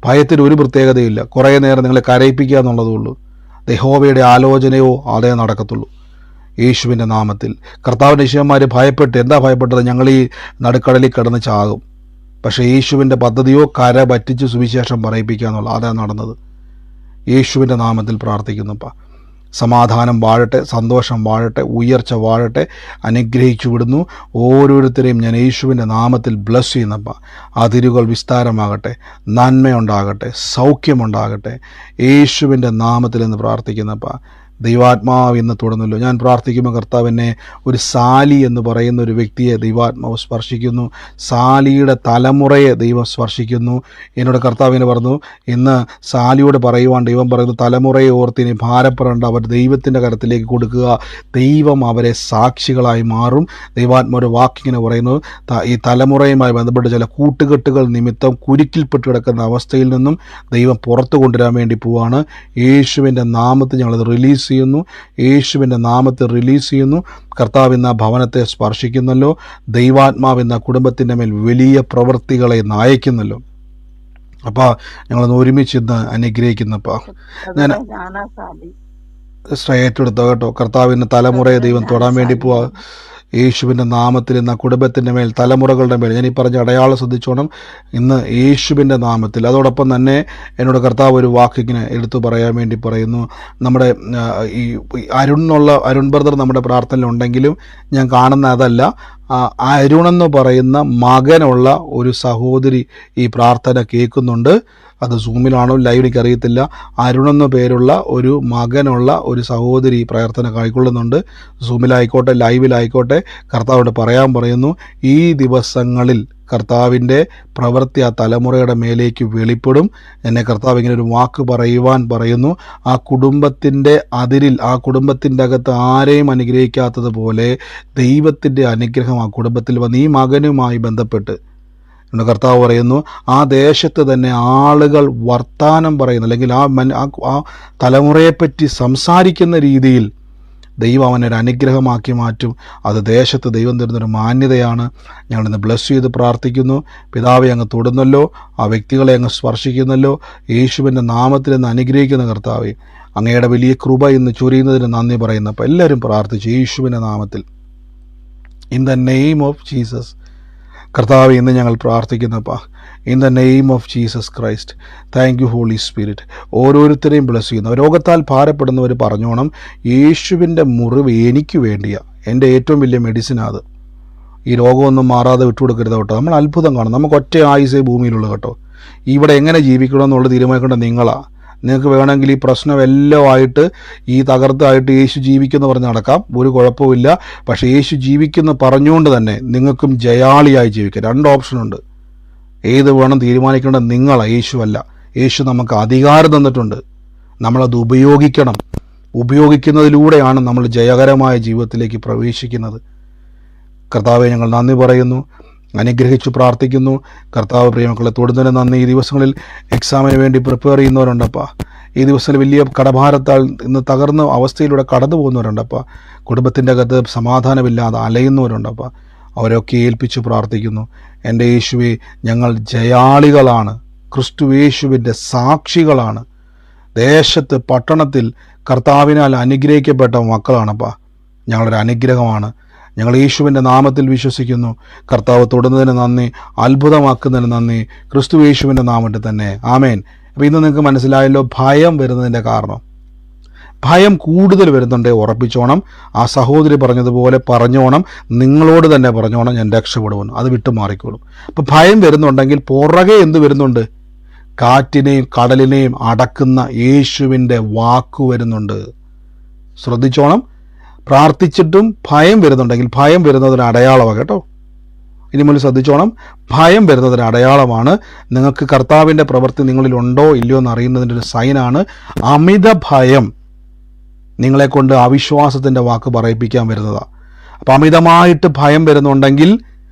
ഭയത്തിന് ഒരു പ്രത്യേകതയില്ല. കുറേ നേരം നിങ്ങളെ കരയിപ്പിക്കുക എന്നുള്ളതേ ഉള്ളൂ. യഹോവയുടെ ആലോചനയോ അതേ നടക്കത്തുള്ളൂ. യേശുവിൻ്റെ നാമത്തിൽ കർത്താവിൻ്റെ ശിഷ്യന്മാർ ഭയപ്പെട്ട് എന്താ ഭയപ്പെട്ടത്? ഞങ്ങൾ ഈ നടുക്കടലിൽ കിടന്ന് ചാകും. പക്ഷേ യേശുവിൻ്റെ പദ്ധതിയോ കര പറ്റിച്ച് സുവിശേഷം പറയിപ്പിക്കുക എന്നുള്ള അതാ നടന്നത്. യേശുവിൻ്റെ നാമത്തിൽ പ്രാർത്ഥിക്കുന്നപ്പ സമാധാനം വാഴട്ടെ, സന്തോഷം വാഴട്ടെ, ഉയർച്ച വാഴട്ടെ. അനുഗ്രഹിച്ചു വിടുന്നു ഓരോരുത്തരെയും ഞാൻ യേശുവിൻ്റെ നാമത്തിൽ ബ്ലസ് ചെയ്യുന്നപ്പ. അതിരുകൾ വിസ്താരമാകട്ടെ, നന്മയുണ്ടാകട്ടെ, സൗഖ്യമുണ്ടാകട്ടെ യേശുവിൻ്റെ നാമത്തിൽ എന്ന് പ്രാർത്ഥിക്കുന്നപ്പ. ദൈവാത്മാവ് ഇന്ന് തുടർന്നല്ലോ. ഞാൻ പ്രാർത്ഥിക്കുമ്പോൾ കർത്താവ് എന്നെ ഒരു സാലി എന്ന് പറയുന്ന ഒരു വ്യക്തിയെ ദൈവാത്മാവ് സ്പർശിക്കുന്നു. സാലിയുടെ തലമുറയെ ദൈവം സ്പർശിക്കുന്നു. എന്നോട് കർത്താവിനെ പറഞ്ഞു, ഇന്ന് സാലിയോട് പറയുവാൻ ദൈവം പറയുന്നു, തലമുറയെ ഓർത്തിനി ഭാരപ്പെടേണ്ട, അവർ ദൈവത്തിൻ്റെ കരത്തിലേക്ക് കൊടുക്കുക. ദൈവം അവരെ സാക്ഷികളായി മാറും. ദൈവാത്മാവ് വാക്കിങ്ങനെ പറയുന്നു, ഈ തലമുറയുമായി ബന്ധപ്പെട്ട് ചില കൂട്ടുകെട്ടുകൾ നിമിത്തം കുരുക്കിൽപ്പെട്ട് കിടക്കുന്ന അവസ്ഥയിൽ നിന്നും ദൈവം പുറത്തു കൊണ്ടുവരാൻ വേണ്ടി പോവാണ്. യേശുവിൻ്റെ നാമത്തിൽ ഞങ്ങളത് റിലീസ് ചെയ്യുന്നു. യേശുവിൻ്റെ നാമത്തിൽ റിലീസ് ചെയ്യുന്നു. കർത്താവ് ഇന്ന് ആ ഭവനത്തെ സ്പർശിക്കുന്നല്ലോ. ദൈവാത്മാവ് ഇന്ന് കുടുംബത്തിൻ്റെ മേൽ വലിയ പ്രവൃത്തികളെ നയിക്കുന്നല്ലോ. അപ്പോൾ ഞങ്ങളൊന്ന് ഒരുമിച്ച് ഇന്ന് അനുഗ്രഹിക്കുന്നപ്പോൾ ഞാൻ ഏറ്റെടുത്തോ കേട്ടോ. കർത്താവിൻ്റെ തലമുറയെ ദൈവം തൊടാൻ വേണ്ടി പോവാ. യേശുവിൻ്റെ നാമത്തിൽ ഇന്ന് കുടുംബത്തിൻ്റെ മേൽ, തലമുറകളുടെ മേൽ ഞാൻ ഈ പറഞ്ഞ അടയാളം ശ്രദ്ധിച്ചോണം. ഇന്ന് യേശുവിൻ്റെ നാമത്തിൽ. അതോടൊപ്പം തന്നെ എന്നോട് കർത്താവ് ഒരു വാക്കിങ്ങനെ എടുത്തു പറയാൻ വേണ്ടി പറയുന്നു. നമ്മുടെ ഈ അരുൺ ബ്രദർ നമ്മുടെ പ്രാർത്ഥനയിലുണ്ടെങ്കിലും ഞാൻ കാണുന്ന അതല്ല. അരുണെന്ന് പറയുന്ന മകനുള്ള ഒരു സഹോദരി ഈ പ്രാർത്ഥന കേൾക്കുന്നുണ്ട്. അത് സൂമിലാണോ ലൈവ് എനിക്കറിയത്തില്ല. അരുണെന്ന പേരുള്ള ഒരു മകനുള്ള ഒരു സഹോദരി പ്രാർത്ഥന കൈക്കൊള്ളുന്നുണ്ട്. സൂമിലായിക്കോട്ടെ ലൈവിലായിക്കോട്ടെ കർത്താവോട് പറയാൻ പറയുന്നു. ഈ ദിവസങ്ങളിൽ കർത്താവിൻ്റെ പ്രവൃത്തി ആ തലമുറയുടെ മേലേക്ക് വെളിപ്പെടും. എന്നെ കർത്താവ് ഇങ്ങനെ ഒരു വാക്ക് പറയുവാൻ പറയുന്നു. ആ കുടുംബത്തിൻ്റെ അതിരിൽ, ആ കുടുംബത്തിൻ്റെ അകത്ത് ആരെയും അനുഗ്രഹിക്കാത്തതുപോലെ ദൈവത്തിൻ്റെ അനുഗ്രഹം ആ കുടുംബത്തിൽ വന്ന് ഈ മകനുമായി ബന്ധപ്പെട്ട് കർത്താവ് പറയുന്നു, ആ ദേശത്ത് തന്നെ ആളുകൾ വർത്താനം പറയുന്നു, അല്ലെങ്കിൽ ആ തലമുറയെപ്പറ്റി സംസാരിക്കുന്ന രീതിയിൽ ദൈവം അവനൊരു അനുഗ്രഹമാക്കി മാറ്റും. അത് ദേശത്ത് ദൈവം തരുന്നൊരു മാന്യതയാണ്. ഞങ്ങളിന്ന് ബ്ലസ് ചെയ്ത് പ്രാർത്ഥിക്കുന്നു. പിതാവെ അങ്ങ് തൊടുന്നല്ലോ, ആ വ്യക്തികളെ അങ്ങ് സ്പർശിക്കുന്നല്ലോ. യേശുവിൻ്റെ നാമത്തിൽ നിന്ന് അനുഗ്രഹിക്കുന്ന കർത്താവെ, അങ്ങയുടെ വലിയ കൃപ ഇന്ന് ചൊരിയുന്നതിന് നന്ദി പറയുന്നു. അപ്പോൾ എല്ലാവരും പ്രാർത്ഥിച്ചു യേശുവിൻ്റെ നാമത്തിൽ. In the name of Jesus. കർത്താവ് ഇന്ന് ഞങ്ങൾ പ്രാർത്ഥിക്കുന്നപ്പാ, in the name of Jesus Christ. Thank you holy spirit. ഓരോരുത്തരെയും ബ്ലസ് ചെയ്യുന്നു. രോഗത്താൽ ഭാരപ്പെടുന്നവർ പറഞ്ഞോണം, യേശുവിൻ്റെ മുറിവ് എനിക്ക് വേണ്ടിയാണ്, എൻ്റെ ഏറ്റവും വലിയ മെഡിസിനാണ് അത്. ഈ രോഗമൊന്നും മാറാതെ വിട്ടുകൊടുക്കരുത് കേട്ടോ. നമ്മൾ അത്ഭുതം കാണും. നമുക്ക് ഒറ്റ ആയുസേ ഭൂമിയിലുള്ളൂ കേട്ടോ. ഇവിടെ എങ്ങനെ ജീവിക്കണമെന്നുള്ളത് തീരുമാനിക്കേണ്ട നിങ്ങളാണ്. നിങ്ങൾക്ക് വേണമെങ്കിൽ ഈ പ്രശ്നമെല്ലാം ആയിട്ട്, ഈ തകർത്തായിട്ട് യേശു ജീവിക്കുമെന്ന് പറഞ്ഞ് നടക്കാം, ഒരു കുഴപ്പമില്ല. പക്ഷേ യേശു ജീവിക്കുന്ന പറഞ്ഞുകൊണ്ട് തന്നെ നിങ്ങൾക്കും ജയാളിയായി ജീവിക്കാം. 2 ഓപ്ഷനുണ്ട്. ഏത് വേണം തീരുമാനിക്കേണ്ടത് നിങ്ങളാണ്, യേശു അല്ല. യേശു നമുക്ക് അധികാരം തന്നിട്ടുണ്ട്, നമ്മളത് ഉപയോഗിക്കണം. ഉപയോഗിക്കുന്നതിലൂടെയാണ് നമ്മൾ ജയകരമായ ജീവിതത്തിലേക്ക് പ്രവേശിക്കുന്നത്. കർത്താവെ, ഞങ്ങൾ നന്ദി പറയുന്നു, അനുഗ്രഹിച്ചു പ്രാർത്ഥിക്കുന്നു. കർത്താവ് പ്രിയമക്കളെ തൊടുന്നതിന് നന്ദി. ഈ ദിവസങ്ങളിൽ എക്സാമിന് വേണ്ടി പ്രിപ്പയർ ചെയ്യുന്നവരുണ്ടപ്പാ. ഈ ദിവസങ്ങളിൽ വലിയ കടഭാരത്താൽ ഇന്ന് തകർന്ന അവസ്ഥയിലൂടെ കടന്നു പോകുന്നവരുണ്ടപ്പാ. കുടുംബത്തിൻ്റെ അകത്ത് സമാധാനമില്ലാതെ അലയുന്നവരുണ്ടപ്പാ. അവരൊക്കെ ഏൽപ്പിച്ച് പ്രാർത്ഥിക്കുന്നു. എൻ്റെ യേശുവേ, ഞങ്ങൾ ജയാളികളാണ്, ക്രിസ്തു യേശുവിൻ്റെ സാക്ഷികളാണ്. ദേശത്ത് പട്ടണത്തിൽ കർത്താവിനാൽ അനുഗ്രഹിക്കപ്പെട്ട മക്കളാണപ്പാ. ഞങ്ങളൊരു അനുഗ്രഹമാണ്. ഞങ്ങൾ യേശുവിൻ്റെ നാമത്തിൽ വിശ്വസിക്കുന്നു. കർത്താവ് തൊടുന്നതിന് നന്ദി, അത്ഭുതമാക്കുന്നതിന് നന്ദി, ക്രിസ്തു യേശുവിൻ്റെ നാമത്തിൽ തന്നെ ആമേൻ. അപ്പോൾ ഇന്ന് നിങ്ങൾക്ക് മനസ്സിലായല്ലോ ഭയം വരുന്നതിൻ്റെ കാരണം. ഭയം കൂടുതൽ വരുന്നുണ്ടേ ഉറപ്പിച്ചോണം. ആ സഹോദരി പറഞ്ഞതുപോലെ പറഞ്ഞോണം, നിങ്ങളോട് തന്നെ പറഞ്ഞോണം, ഞാൻ രക്ഷപ്പെടുമെന്ന്. അത് വിട്ടുമാറിക്കോളും. അപ്പം ഭയം വരുന്നുണ്ടെങ്കിൽ പുറകെ എന്ത് വരുന്നുണ്ട്? കാറ്റിനെയും കടലിനെയും അടക്കുന്ന യേശുവിൻ്റെ വാക്കു വരുന്നുണ്ട്. ശ്രദ്ധിച്ചോണം. പ്രാർത്ഥിച്ചിട്ടും ഭയം വരുന്നുണ്ടെങ്കിൽ ഭയം വരുന്നതിന് അടയാളമാണ് കേട്ടോ. ഇനി മുതൽ ശ്രദ്ധിച്ചോണം. ഭയം വരുന്നതിന് അടയാളമാണ്. നിങ്ങൾക്ക് കർത്താവിൻ്റെ പ്രവൃത്തി നിങ്ങളിൽ ഉണ്ടോ ഇല്ലയോ എന്ന് അറിയുന്നതിൻ്റെ ഒരു സൈനാണ് അമിത ഭയം. നിങ്ങളെ കൊണ്ട് അവിശ്വാസത്തിൻ്റെ വാക്ക് പറയിപ്പിക്കാൻ വരുന്നതാണ്. അപ്പം അമിതമായിട്ട് ഭയം വരുന്നുണ്ടെങ്കിൽ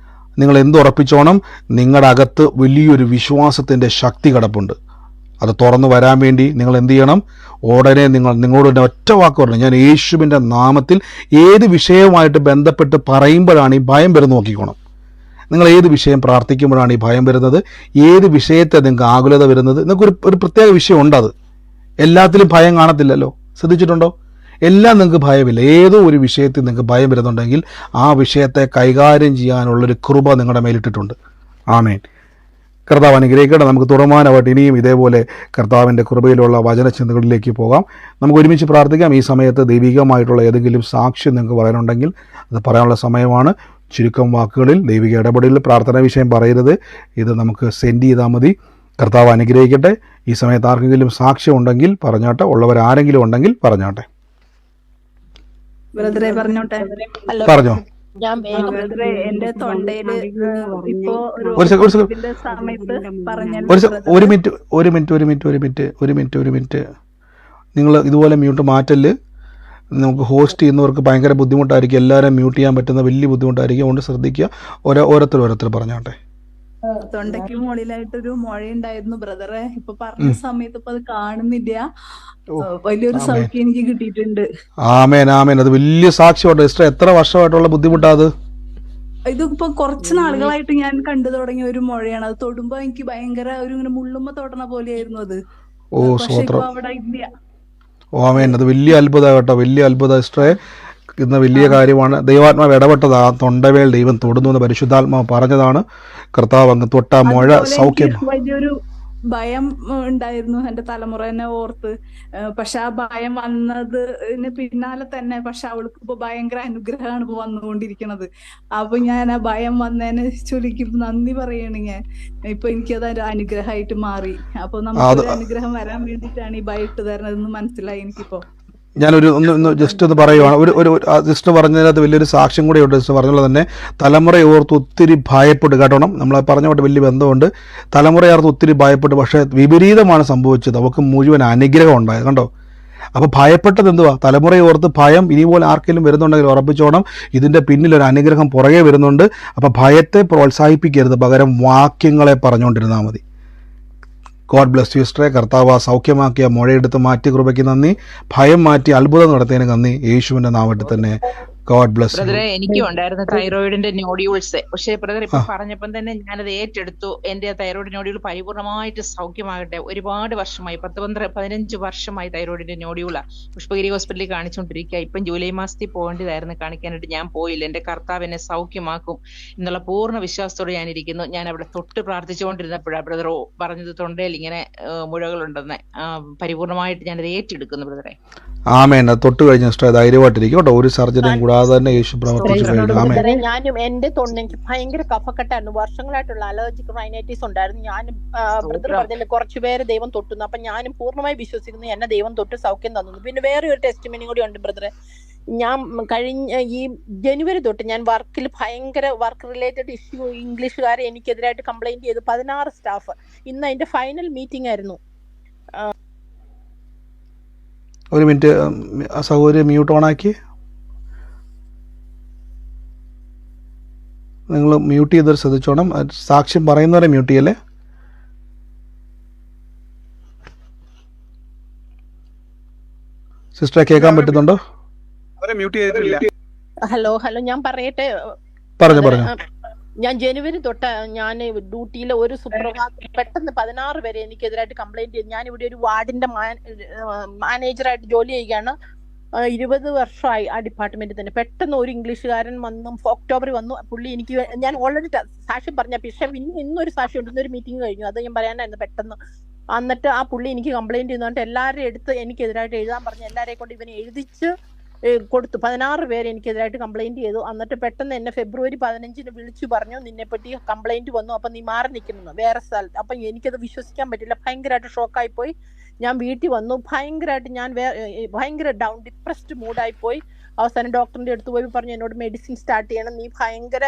നിങ്ങൾ എന്തുറപ്പിച്ചോണം? നിങ്ങളുടെ അകത്ത് വലിയൊരു വിശ്വാസത്തിൻ്റെ ശക്തി കിടപ്പുണ്ട്. അത് തുറന്നു വരാൻ വേണ്ടി നിങ്ങൾ എന്ത് ചെയ്യണം? ഉടനെ നിങ്ങളോട് തന്നെ ഒറ്റ വാക്ക് പറഞ്ഞു, ഞാൻ യേശുവിൻ്റെ നാമത്തിൽ ഏത് വിഷയവുമായിട്ട് ബന്ധപ്പെട്ട് പറയുമ്പോഴാണ് ഈ ഭയം വരുന്നത് നോക്കിക്കോണം. നിങ്ങൾ ഏത് വിഷയം പ്രാർത്ഥിക്കുമ്പോഴാണ് ഈ ഭയം വരുന്നത്, ഏത് വിഷയത്തെ നിങ്ങൾക്ക് ആകുലത വരുന്നത്, നിങ്ങൾക്ക് ഒരു പ്രത്യേക വിഷയം ഉണ്ട്. അത് എല്ലാത്തിലും ഭയം കാണത്തില്ലല്ലോ. ശ്രദ്ധിച്ചിട്ടുണ്ടോ? എല്ലാം നിങ്ങൾക്ക് ഭയമില്ല. ഏതോ ഒരു വിഷയത്തിൽ നിങ്ങൾക്ക് ഭയം വരുന്നുണ്ടെങ്കിൽ ആ വിഷയത്തെ കൈകാര്യം ചെയ്യാനുള്ളൊരു കൃപ നിങ്ങളുടെ മേലിട്ടിട്ടുണ്ട്. ആമേൻ. കർത്താവ് അനുഗ്രഹിക്കട്ടെ. നമുക്ക് തുടർമാനമായിട്ട് ഇനിയും ഇതേപോലെ കർത്താവിൻ്റെ കൃപയിലുള്ള വചനചിന്തകളിലേക്ക് പോകാം. നമുക്ക് ഒരുമിച്ച് പ്രാർത്ഥിക്കാം. ഈ സമയത്ത് ദൈവികമായിട്ടുള്ള ഏതെങ്കിലും സാക്ഷ്യം നിങ്ങൾക്ക് പറയാനുണ്ടെങ്കിൽ അത് പറയാനുള്ള സമയമാണ്. ചുരുക്കം വാക്കുകളിൽ ദൈവിക ഇടപെടലിൽ പ്രാർത്ഥനാ വിഷയം പറയരുത്. ഇത് നമുക്ക് സെൻഡ് ചെയ്താൽ മതി. കർത്താവ് അനുഗ്രഹിക്കട്ടെ. ഈ സമയത്ത് ആർക്കെങ്കിലും സാക്ഷ്യം ഉണ്ടെങ്കിൽ പറഞ്ഞാട്ടെ. ഉള്ളവരാരെങ്കിലും ഉണ്ടെങ്കിൽ പറഞ്ഞാട്ടെ. ബ്രദറെ പറഞ്ഞോട്ടെ. പറഞ്ഞോ. ബ്രദറെ, എന്റെ തൊണ്ടയില് ഇപ്പോ സമയത്ത് ഒരു മിനിറ്റ് നിങ്ങൾ ഇതുപോലെ മ്യൂട്ട് മാറ്റല്. നമുക്ക് ഹോസ്റ്റ് ചെയ്യുന്നവർക്ക് ഭയങ്കര ബുദ്ധിമുട്ടായിരിക്കും. എല്ലാവരും മ്യൂട്ട് ചെയ്യാൻ പറ്റുന്ന വലിയ ബുദ്ധിമുട്ടായിരിക്കും. അതുകൊണ്ട് ശ്രദ്ധിക്കുക. ഓരോരുത്തർ പറഞ്ഞാട്ടെ. തൊണ്ടയ്ക്ക് മുകളിലായിട്ടൊരു മുഴയുണ്ടായിരുന്നു ബ്രദറെ. ഇപ്പൊ പറഞ്ഞ സമയത്ത് ഇപ്പൊ അത് കാണുന്നില്ല. വലിയൊരു സൗഖ്യം എനിക്ക് കിട്ടിയിട്ടുണ്ട്. ആമേൻ ആമേൻ. അത് വലിയ സാക്ഷ്യമുണ്ട്. സിസ്റ്റർ, എത്ര വർഷമായിട്ടുള്ള ബുദ്ധിമുട്ടാ അത്? ഇതിപ്പോ കുറച്ച് നാളുകളായിട്ട് ഞാൻ കണ്ടു തുടങ്ങിയ ഒരു മുഴയാണ്. അത് തൊടുമ്പോ എനിക്ക് ഭയങ്കര ഒരു ഇങ്ങനെ മുള്ളുമ്മ തൊടണ പോലെയായിരുന്നു അത്. പക്ഷെ ഇപ്പൊ അവിടെ ഇല്ല. ആമേൻ. അത് വലിയ അത്ഭുതം കേട്ടോ, വലിയ അത്ഭുതം സിസ്റ്ററെ. ഇന്ന് വലിയ കാര്യമാണ്. ദൈവാത്മാവ് ഇടപെട്ടത്. ആ തൊണ്ടവേൽ ദൈവം തൊടുന്നു എന്ന് പരിശുദ്ധാത്മാവ് പറഞ്ഞതാണ്. കർത്താവ് അങ്ങ് തൊട്ട മുഴ സൗഖ്യം. വലിയൊരു ഭയം ഉണ്ടായിരുന്നു എന്റെ തലമുറനെ ഓർത്ത്. പക്ഷെ ആ ഭയം വന്നതിന് പിന്നാലെ തന്നെ പക്ഷെ അവൾക്ക് ഇപ്പൊ ഭയങ്കര അനുഗ്രഹമാണ് ഇപ്പൊ വന്നുകൊണ്ടിരിക്കുന്നത്. അപ്പൊ ഞാൻ ആ ഭയം വന്നതിന് ചൊല്ലിക്ക് നന്ദി പറയണ്. ഞാൻ ഇപ്പൊ എനിക്കത് ഒരു അനുഗ്രഹമായിട്ട് മാറി. അപ്പൊ നമുക്ക് അനുഗ്രഹം വരാൻ വേണ്ടിയിട്ടാണ് ഈ ഭയം ഇട്ട് തരുന്നതെന്ന് മനസ്സിലായി എനിക്കിപ്പോ. ഞാനൊരു ഒന്ന് ജസ്റ്റ് ഒന്ന് പറയുവാണ്. ഒരു ജസ്റ്റ് പറഞ്ഞതിനകത്ത് വലിയൊരു സാക്ഷ്യം കൂടെ ഉണ്ട്. ജസ്റ്റ് പറഞ്ഞുള്ള തന്നെ തലമുറയെ ഓർത്ത് ഒത്തിരി ഭയപ്പെട്ടു കേട്ടോണം. നമ്മൾ പറഞ്ഞുകൊണ്ട് വലിയ ബന്ധമുണ്ട്. തലമുറയെ ഓർത്ത് ഒത്തിരി ഭയപ്പെട്ടു. പക്ഷേ വിപരീതമാണ് സംഭവിച്ചത്. അവർക്ക് മുഴുവൻ അനുഗ്രഹം ഉണ്ടായത് കണ്ടോ. അപ്പോൾ ഭയപ്പെട്ടത് എന്തുവാ? തലമുറയെ ഓർത്ത് ഭയം. ഇനിപോലെ ആർക്കെങ്കിലും വരുന്നുണ്ടെങ്കിൽ ഉറപ്പിച്ചോണം, ഇതിൻ്റെ പിന്നിലൊരു അനുഗ്രഹം പുറകെ വരുന്നുണ്ട്. അപ്പോൾ ഭയത്തെ പ്രോത്സാഹിപ്പിക്കരുത്, പകരം വാക്യങ്ങളെ പറഞ്ഞുകൊണ്ടിരുന്നാൽ മതി. ഗോഡ് ബ്ലസ് യു സിസ്റ്ററെ. കർത്താവ് സൗഖ്യമാക്കിയ മുഴയെടുത്ത് മാറ്റി കൃപയ്ക്ക് നന്ദി. ഭയം മാറ്റി അത്ഭുതം നടത്തിയതിന് നന്ദി. യേശുവിൻ്റെ നാമത്തിൽ തന്നെ. God bless. ബ്രദറെ, എനിക്കും ഉണ്ടായിരുന്നു തൈറോയിഡിന്റെ നോഡ്യൂൾസ്. പക്ഷേ ബ്രദർ ഇപ്പൊ പറഞ്ഞപ്പം തന്നെ ഞാനത് ഏറ്റെടുത്തു. എന്റെ തൈറോയിഡ് നോഡ്യൂൾ പരിപൂർണമായിട്ട് സൗഖ്യമാകട്ടെ. ഒരുപാട് വർഷമായി, 15 വർഷമായി തൈറോയിഡിന്റെ നോഡ്യൂളാ. പുഷ്പഗിരി ഹോസ്പിറ്റലിൽ കാണിച്ചുകൊണ്ടിരിക്കുക. ഇപ്പം ജൂലൈ മാസത്തിൽ പോകേണ്ടതായിരുന്നു കാണിക്കാനായിട്ട്. ഞാൻ പോയില്ല. എന്റെ കർത്താവ് എന്നെ സൗഖ്യമാക്കും എന്നുള്ള പൂർണ്ണ വിശ്വാസത്തോടെ ഞാനിരിക്കുന്നു. ഞാൻ അവിടെ തൊട്ട് പ്രാർത്ഥിച്ചുകൊണ്ടിരുന്നപ്പോഴാണ് ബ്രദർ പറഞ്ഞത് തൊണ്ടയിൽ ഇങ്ങനെ മുഴകളുണ്ടെന്ന്. പരിപൂർണമായിട്ട് ഞാനത് ഏറ്റെടുക്കുന്നു ബ്രദറെ. ആമേൻ. തൊട്ട് കഴിഞ്ഞ ധൈര്യമായിട്ടിരിക്കും കേട്ടോ. ഒരു സർജറിയും കൂടാതെ തന്നെ യേശു പ്രവർത്തിച്ചു കഴിഞ്ഞു. ആമേൻ. ഞാനും എന്റെ തൊണ്ടെനിക്ക് ഭയങ്കര കഫക്കെട്ടായിരുന്നു. വർഷങ്ങളായിട്ടുള്ള അലർജിക് റൈനൈറ്റിസ് ഉണ്ടായിരുന്നു. ഞാനും ബ്രദർ പറഞ്ഞില്ല കുറച്ചുപേര് ദൈവം തൊട്ടുന്നു. അപ്പൊ ഞാനും പൂർണ്ണമായി വിശ്വസിക്കുന്നു എന്നെ ദൈവം തൊട്ട് സൗഖ്യം തന്നു. പിന്നെ വേറെ ഒരു ടെസ്റ്റിമണി കൂടി ഉണ്ട് ബ്രദറെ. ഞാൻ കഴിഞ്ഞ ഈ ജനുവരി തൊട്ട് ഞാൻ വർക്കിൽ ഭയങ്കര വർക്ക് റിലേറ്റഡ് ഇഷ്യൂ, ഇംഗ്ലീഷുകാരെ എനിക്കെതിരായിട്ട് കംപ്ലൈന്റ് ചെയ്തു 16 സ്റ്റാഫ്. ഇന്ന് അതിന്റെ ഫൈനൽ മീറ്റിംഗ് ആയിരുന്നു. ഒരു മിനിറ്റ് സഹോദരി മ്യൂട്ട് ഓണാക്കി. നിങ്ങൾ മ്യൂട്ട് ചെയ്തൊരു ശ്രദ്ധിച്ചോണം. സാക്ഷ്യം പറയുന്നവരെ മ്യൂട്ട് ചെയ്യല്ലേ. സിസ്റ്ററെ കേൾക്കാൻ ഹലോ ഞാൻ പറയട്ടെ. പറഞ്ഞു. ഞാൻ ജനുവരി തൊട്ട് ഞാൻ ഡ്യൂട്ടിയിൽ ഒരു സുപ്രഭാതം പെട്ടെന്ന് 16 പേരെ എനിക്കെതിരായിട്ട് കംപ്ലൈന്റ് ചെയ്തു. ഞാൻ ഇവിടെ ഒരു വാർഡിന്റെ മാനേജറായിട്ട് ജോലി ചെയ്യുകയാണ്. 20 വർഷമായി ആ ഡിപ്പാർട്ട്മെന്റിൽ തന്നെ. പെട്ടെന്ന് ഒരു ഇംഗ്ലീഷുകാരൻ വന്നു, ഒക്ടോബറിൽ വന്നു. പുള്ളി എനിക്ക് ഞാൻ ഓൾറെഡി സാക്ഷ്യം പറഞ്ഞ, പക്ഷെ ഇന്നൊരു സാക്ഷ്യം ഉണ്ട്, ഇന്നൊരു മീറ്റിംഗ് കഴിഞ്ഞു, അത് ഞാൻ പറയാനായിരുന്നു പെട്ടെന്ന്. എന്നിട്ട് ആ പുള്ളി എനിക്ക് കംപ്ലൈന്റ് ചെയ്യുന്നുണ്ട്, എല്ലാവരും എടുത്ത് എനിക്കെതിരായിട്ട് എഴുതാൻ പറഞ്ഞു. എല്ലാവരെയും കൊണ്ട് ഇവനെ എഴുതിച്ച് കൊടുത്തു. 16 പേര് എനിക്കെതിരായിട്ട് കംപ്ലൈന്റ് ചെയ്തു. എന്നിട്ട് പെട്ടെന്ന് എന്നെ ഫെബ്രുവരി 15 വിളിച്ചു പറഞ്ഞു, നിന്നെപ്പറ്റി കംപ്ലൈന്റ് വന്നു, അപ്പൊ നീ മാറി നിൽക്കുന്നു വേറെ സ്ഥലത്ത്. അപ്പൊ എനിക്കത് വിശ്വസിക്കാൻ പറ്റില്ല, ഭയങ്കരമായിട്ട് ഷോക്കായി പോയി. ഞാൻ വീട്ടിൽ വന്നു, ഭയങ്കരമായിട്ട് ഞാൻ ഭയങ്കര ഡൗൺ ഡിപ്രസ്ഡ് മൂഡായി പോയി. അവസാനം ഡോക്ടറിന്റെ അടുത്ത് പോയി പറഞ്ഞു, എന്നോട് മെഡിസിൻ സ്റ്റാർട്ട് ചെയ്യണം, നീ ഭയങ്കര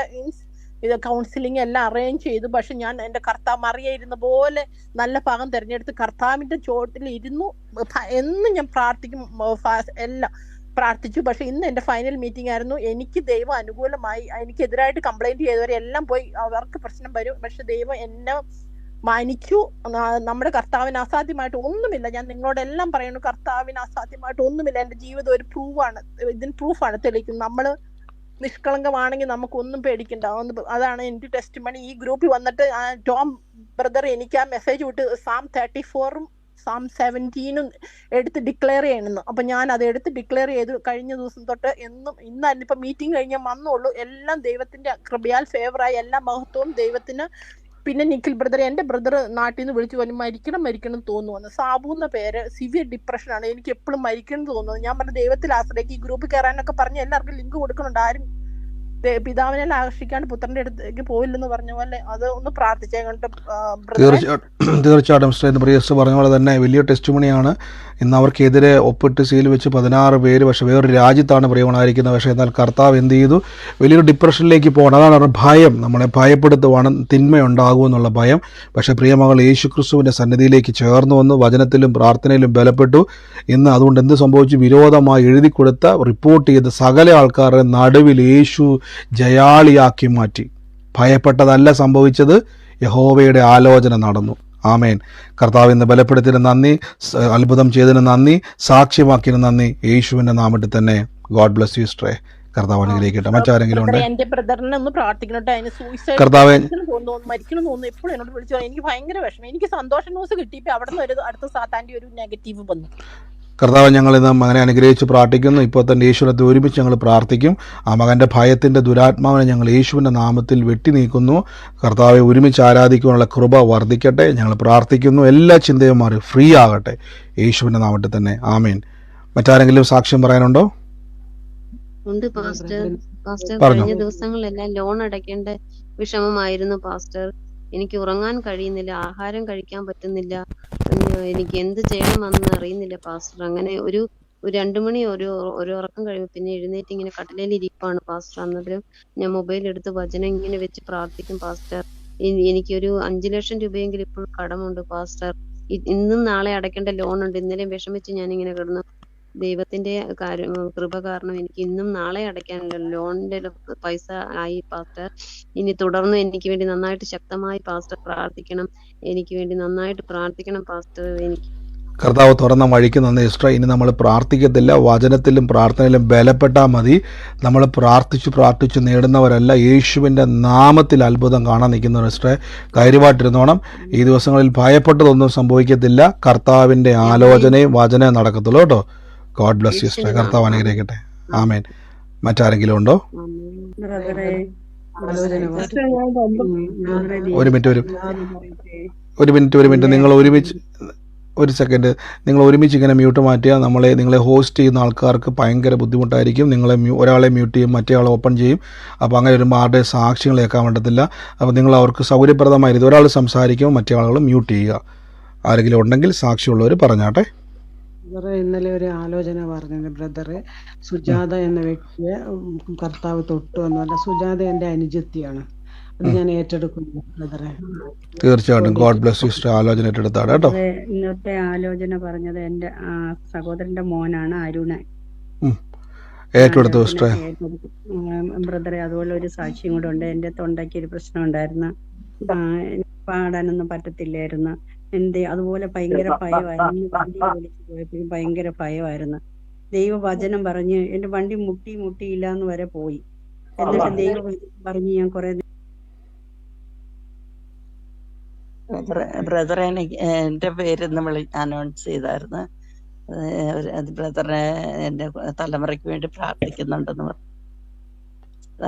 ഇത് കൗൺസിലിംഗ് എല്ലാം അറേഞ്ച് ചെയ്തു. പക്ഷെ ഞാൻ എന്റെ കർത്താവ് മറിയായിരുന്ന പോലെ നല്ല ഭാഗം തിരഞ്ഞെടുത്ത് കർത്താവിന്റെ ചോട്ടിൽ ഇരുന്നു. എന്നും ഞാൻ പ്രാർത്ഥിക്കും, എല്ലാം പ്രാർത്ഥിച്ചു. പക്ഷെ ഇന്ന് എന്റെ ഫൈനൽ മീറ്റിംഗ് ആയിരുന്നു. എനിക്ക് ദൈവം അനുകൂലമായി. എനിക്കെതിരായിട്ട് കംപ്ലൈന്റ് ചെയ്തവരെല്ലാം പോയി, അവർക്ക് പ്രശ്നം വരും, പക്ഷെ ദൈവം എന്നെ മാനിച്ചു. നമ്മുടെ കർത്താവിന് അസാധ്യമായിട്ട് ഒന്നുമില്ല. ഞാൻ നിങ്ങളോടെല്ലാം പറയുന്നു, കർത്താവിന് അസാധ്യമായിട്ട് ഒന്നുമില്ല. എന്റെ ജീവിതം ഒരു പ്രൂഫാണ്, ഇതിന് പ്രൂഫാണ് തെളിയിക്കുന്നത്. നമ്മള് നിഷ്കളങ്കമാണെങ്കിൽ നമുക്കൊന്നും പേടിക്കണ്ട. അതാണ് എന്റെ ടെസ്റ്റ് മണി. ഈ ഗ്രൂപ്പിൽ വന്നിട്ട് ടോം ബ്രദർ എനിക്ക് ആ മെസ്സേജ് വിട്ട് സാം 34 സാം 17 എടുത്ത് ഡിക്ലെയർ ചെയ്യണമെന്ന്. അപ്പൊ ഞാൻ അത് എടുത്ത് ഡിക്ലെയർ ചെയ്തു. കഴിഞ്ഞ ദിവസം തൊട്ട് ഇന്നല്ല, ഇപ്പൊ മീറ്റിംഗ് കഴിഞ്ഞാൽ വന്നുള്ളൂ. എല്ലാം ദൈവത്തിന്റെ കൃപയാൽ ഫേവറായി, എല്ലാ മഹത്വവും ദൈവത്തിന്. പിന്നെ നിഖിൽ ബ്രദർ, എന്റെ ബ്രദർ നാട്ടിൽ നിന്ന് വിളിച്ചു പറഞ്ഞു, മരിക്കണം തോന്നുന്നു. സാബു എന്ന പേര്, സിവിയർ ഡിപ്രഷനാണ്, എനിക്ക് എപ്പോഴും മരിക്കണം തോന്നുന്നു. ഞാൻ പറഞ്ഞ ദൈവത്തിൽ ആശ്രയിക്കും. ഈ ഗ്രൂപ്പിൽ കയറാനൊക്കെ പറഞ്ഞ് എല്ലാവർക്കും ലിങ്ക് കൊടുക്കുന്നുണ്ട്. ആരും പിതാവിനെ ആകർഷിക്കാണ്ട് പുത്രന്റെ അടുത്തേക്ക് പോയില്ലെന്ന് പറഞ്ഞ പോലെ അത് ഒന്ന് പ്രാർത്ഥിച്ചേക്കൊണ്ട്. തീർച്ചയായിട്ടും പ്രിയ സിസ്റ്റർ പറഞ്ഞ പോലെ തന്നെ വലിയ ടെസ്റ്റ് മണിയാണ്. ഇന്ന് അവർക്കെതിരെ ഒപ്പിട്ട് സീൽ വെച്ച് 16 പേര്, പക്ഷെ വേറൊരു രാജ്യത്താണ് പ്രിയമായിരിക്കുന്നത്. പക്ഷേ എന്നാൽ കർത്താവ് എന്ത് ചെയ്തു? വലിയൊരു ഡിപ്രഷനിലേക്ക് പോകണം. അതാണ് അവരുടെ ഭയം, നമ്മളെ ഭയപ്പെടുത്തുവാണ്, തിന്മയുണ്ടാകുമെന്നുള്ള ഭയം. പക്ഷേ പ്രിയമകൾ യേശു ക്രിസ്തുവിൻ്റെ സന്നിധിയിലേക്ക് ചേർന്ന് വന്നു, വചനത്തിലും പ്രാർത്ഥനയിലും ബലപ്പെട്ടു. ഇന്ന് അതുകൊണ്ട് എന്ത് സംഭവിച്ചു? വിരോധമായി എഴുതി കൊടുത്ത, റിപ്പോർട്ട് ചെയ്ത സകല ആൾക്കാരുടെ നടുവിൽ യേശു ജയാളിയാക്കി മാറ്റി. ഭയപ്പെട്ടതല്ല സംഭവിച്ചത്, യഹോവയുടെ ആലോചന നടന്നു. ആമേൻ. കർത്താവ് ഇന്ന് ബലപ്പെടുത്തിയതിന് നന്ദി, അത്ഭുതം ചെയ്തതിന് നന്ദി, സാക്ഷ്യമാക്കിയതിന് നന്ദി. യേശുവിന്റെ നാമത്തിൽ തന്നെ. ഗോഡ് ബ്ലസ് യു സിസ്റ്ററെ. കർത്താവ് അനുഗ്രഹിക്കട്ടെ. മറ്റാരെങ്കിലും ഉണ്ട്? എന്റെ ബ്രദറിനെ ഒന്ന് പ്രാർത്ഥിക്കണോട്ടെ. അതിന് സൂയിസൈഡ് കർത്താവെ മരിക്കണം തോന്നുന്നു. എപ്പോഴും എന്നോട് വിളിച്ചു. എനിക്ക് ഭയങ്കര വിഷമം. എനിക്ക് സന്തോഷ ന്യൂസ് കിട്ടിയപ്പോ അവിടെ നിന്ന് ഒരു അടുത്ത സാത്താന്റെ ഒരു നെഗറ്റീവ് വന്നു. കർത്താവ് ഞങ്ങൾ ഇന്ന് മകനെ അനുഗ്രഹിച്ച് പ്രാർത്ഥിക്കുന്നു. ഇപ്പോൾ തന്നെ യേശുവിനത്തെ ഒരുമിച്ച് ഞങ്ങൾ പ്രാർത്ഥിക്കും. ആ മകൻ്റെ ഭയത്തിൻ്റെ ദുരാത്മാവിനെ ഞങ്ങൾ യേശുവിൻ്റെ നാമത്തിൽ വെട്ടി നീക്കുന്നു. കർത്താവെ ഒരുമിച്ച് ആരാധിക്കാനുള്ള കൃപ വർദ്ധിക്കട്ടെ. ഞങ്ങൾ പ്രാർത്ഥിക്കുന്നു. എല്ലാ ചിന്തയും മാറി ഫ്രീ ആകട്ടെ യേശുവിൻ്റെ നാമത്തിൽ തന്നെ. ആമേൻ. മറ്റാരെങ്കിലും സാക്ഷ്യം പറയാനുണ്ടോ? ഉണ്ട് പാസ്റ്റർ. പറഞ്ഞോ. കഴിഞ്ഞ ദിവസങ്ങളിലെല്ലാം ലോൺ അടയ്ക്കേണ്ട വിഷമമായിരുന്നു പാസ്റ്റർ. എനിക്ക് ഉറങ്ങാൻ കഴിയുന്നില്ല, ആഹാരം കഴിക്കാൻ പറ്റുന്നില്ല, എനിക്ക് എന്ത് ചെയ്യണമെന്ന് അറിയുന്നില്ല പാസ്റ്റർ. അങ്ങനെ ഒരു 2 മണി ഒരു ഉറക്കം കഴിയുമ്പോൾ പിന്നെ എഴുന്നേറ്റ് ഇങ്ങനെ കട്ടിലേൽ ഇരിപ്പാണ് പാസ്റ്റർ. അന്നേരം ഞാൻ മൊബൈൽ എടുത്ത് വചനം ഇങ്ങനെ വെച്ച് പ്രാർത്ഥിക്കും പാസ്റ്റർ. എനിക്കൊരു 5 ലക്ഷം രൂപയെങ്കിലും ഇപ്പോൾ കടമുണ്ട് പാസ്റ്റർ. ഇന്നും നാളെ അടയ്ക്കേണ്ട ലോൺ ഉണ്ട്. ഇന്നലെയും വിഷമിച്ച് ഞാനിങ്ങനെ കിടന്നു. ദൈവത്തിന്റെ കൃപ കാരണം എനിക്ക് ഇന്നും നാളെ അടയ്ക്കാനുള്ള ലോണിന്റെ പൈസ ആയി പാസ്റ്റർ. ഇനി തുടർന്ന് എനിക്ക് വേണ്ടി നന്നായിട്ട് ശക്തമായി പാസ്റ്റർ പ്രാർത്ഥിക്കണം. എനിക്ക് വേണ്ടി നന്നായിട്ട് പ്രാർത്ഥിക്കണം പാസ്റ്റർ. എനിക്ക് കർത്താവ് തുറന്ന വഴിക്ക് നന്ദി സിസ്റ്റർ. ഇനി നമ്മൾ പ്രാർത്ഥിക്കത്തില്ല, വചനത്തിലും പ്രാർത്ഥനയിലും ബലപ്പെട്ടാൽ മതി. നമ്മൾ പ്രാർത്ഥിച്ചു നേടുന്നവരല്ല, യേശുവിൻ്റെ നാമത്തിൽ അത്ഭുതം കാണാൻ നിൽക്കുന്ന സിസ്റ്ററെ. ധൈര്യമായിട്ടിരുന്നോണം. ഈ ദിവസങ്ങളിൽ ഭയപ്പെട്ടതൊന്നും സംഭവിക്കത്തില്ല. കർത്താവിൻ്റെ ആലോചനയും വചനവും നടക്കത്തുള്ളൂ കേട്ടോ. God bless you sister. കർത്താവ് അനുഗ്രഹിക്കട്ടെ. ആമേൻ. മറ്റാരെങ്കിലും ഉണ്ടോ? ഒരു മിനിറ്റ് നിങ്ങൾ ഒരുമിച്ച് ഒരു സെക്കൻഡ് നിങ്ങൾ ഒരുമിച്ച് ഇങ്ങനെ മ്യൂട്ട് മാറ്റിയാൽ നിങ്ങളെ ഹോസ്റ്റ് ചെയ്യുന്ന ആൾക്കാർക്ക് ഭയങ്കര ബുദ്ധിമുട്ടായിരിക്കും. ഒരാളെ മ്യൂട്ട് ചെയ്യും, മറ്റേ ആളെ ഓപ്പൺ ചെയ്യും. അപ്പോൾ അങ്ങനെ വരുമ്പോൾ ആരുടെ സാക്ഷ്യങ്ങൾ കേൾക്കാൻ പറ്റത്തില്ല. അപ്പോൾ നിങ്ങൾ അവർക്ക് സൗകര്യപ്രദമായിരുന്നു ഒരാൾ സംസാരിക്കുമ്പോൾ മറ്റേ ആളുകൾ മ്യൂട്ട് ചെയ്യുക. ആരെങ്കിലും ഉണ്ടെങ്കിൽ സാക്ഷ്യമുള്ളവർ പറഞ്ഞാട്ടെ. ഇന്നലെ ഒരു ആലോചന പറഞ്ഞത് ബ്രദറെ, സുജാത എന്ന വ്യക്തിയെ കർത്താവ് തൊട്ടു എന്നല്ല. സുജാത എൻ്റെ അനുജത്തിയാണ്. അത് ഞാൻ ഏറ്റെടുക്കുന്നു ബ്രദറെ. തീർച്ചയായിട്ടും. God bless you sister. ആലോചന ഏറ്റെടുത്താണ് കേട്ടോ. ഇന്നത്തെ ആലോചന പറഞ്ഞത് എൻ്റെ സഹോദരന്റെ മോനാണ് അരുണൻ. ഏറ്റെടുത്തു സിസ്റ്ററെ. ബ്രദറെ, അതുപോലെ ഒരു സാക്ഷ്യം കൂടെ ഉണ്ട്. എൻ്റെ തൊണ്ടയ്ക്ക് ഒരു പ്രശ്നം ഉണ്ടായിരുന്നു. പാടാനൊന്നും പറ്റത്തില്ലായിരുന്നു. അതുപോലെ ഭയങ്കര ഭയമായിരുന്നു. വണ്ടി വിളിച്ചു പോയപ്പോഴും ഭയങ്കര ഭയമായിരുന്നു. ദൈവവചനം പറഞ്ഞ് എൻ്റെ വണ്ടി മുട്ടിയില്ല എന്ന് വരെ പോയി. എന്നിട്ട് ദൈവവചനം പറഞ്ഞ് ഞാൻ കുറെ ബ്രദറെ എനിക്ക് എൻ്റെ പേരൊന്ന് അനൗൺസ് ചെയ്തായിരുന്നു. ബ്രദറെ എൻ്റെ തലമുറയ്ക്ക് വേണ്ടി പ്രാർത്ഥിക്കുന്നുണ്ടെന്ന് പറഞ്ഞു.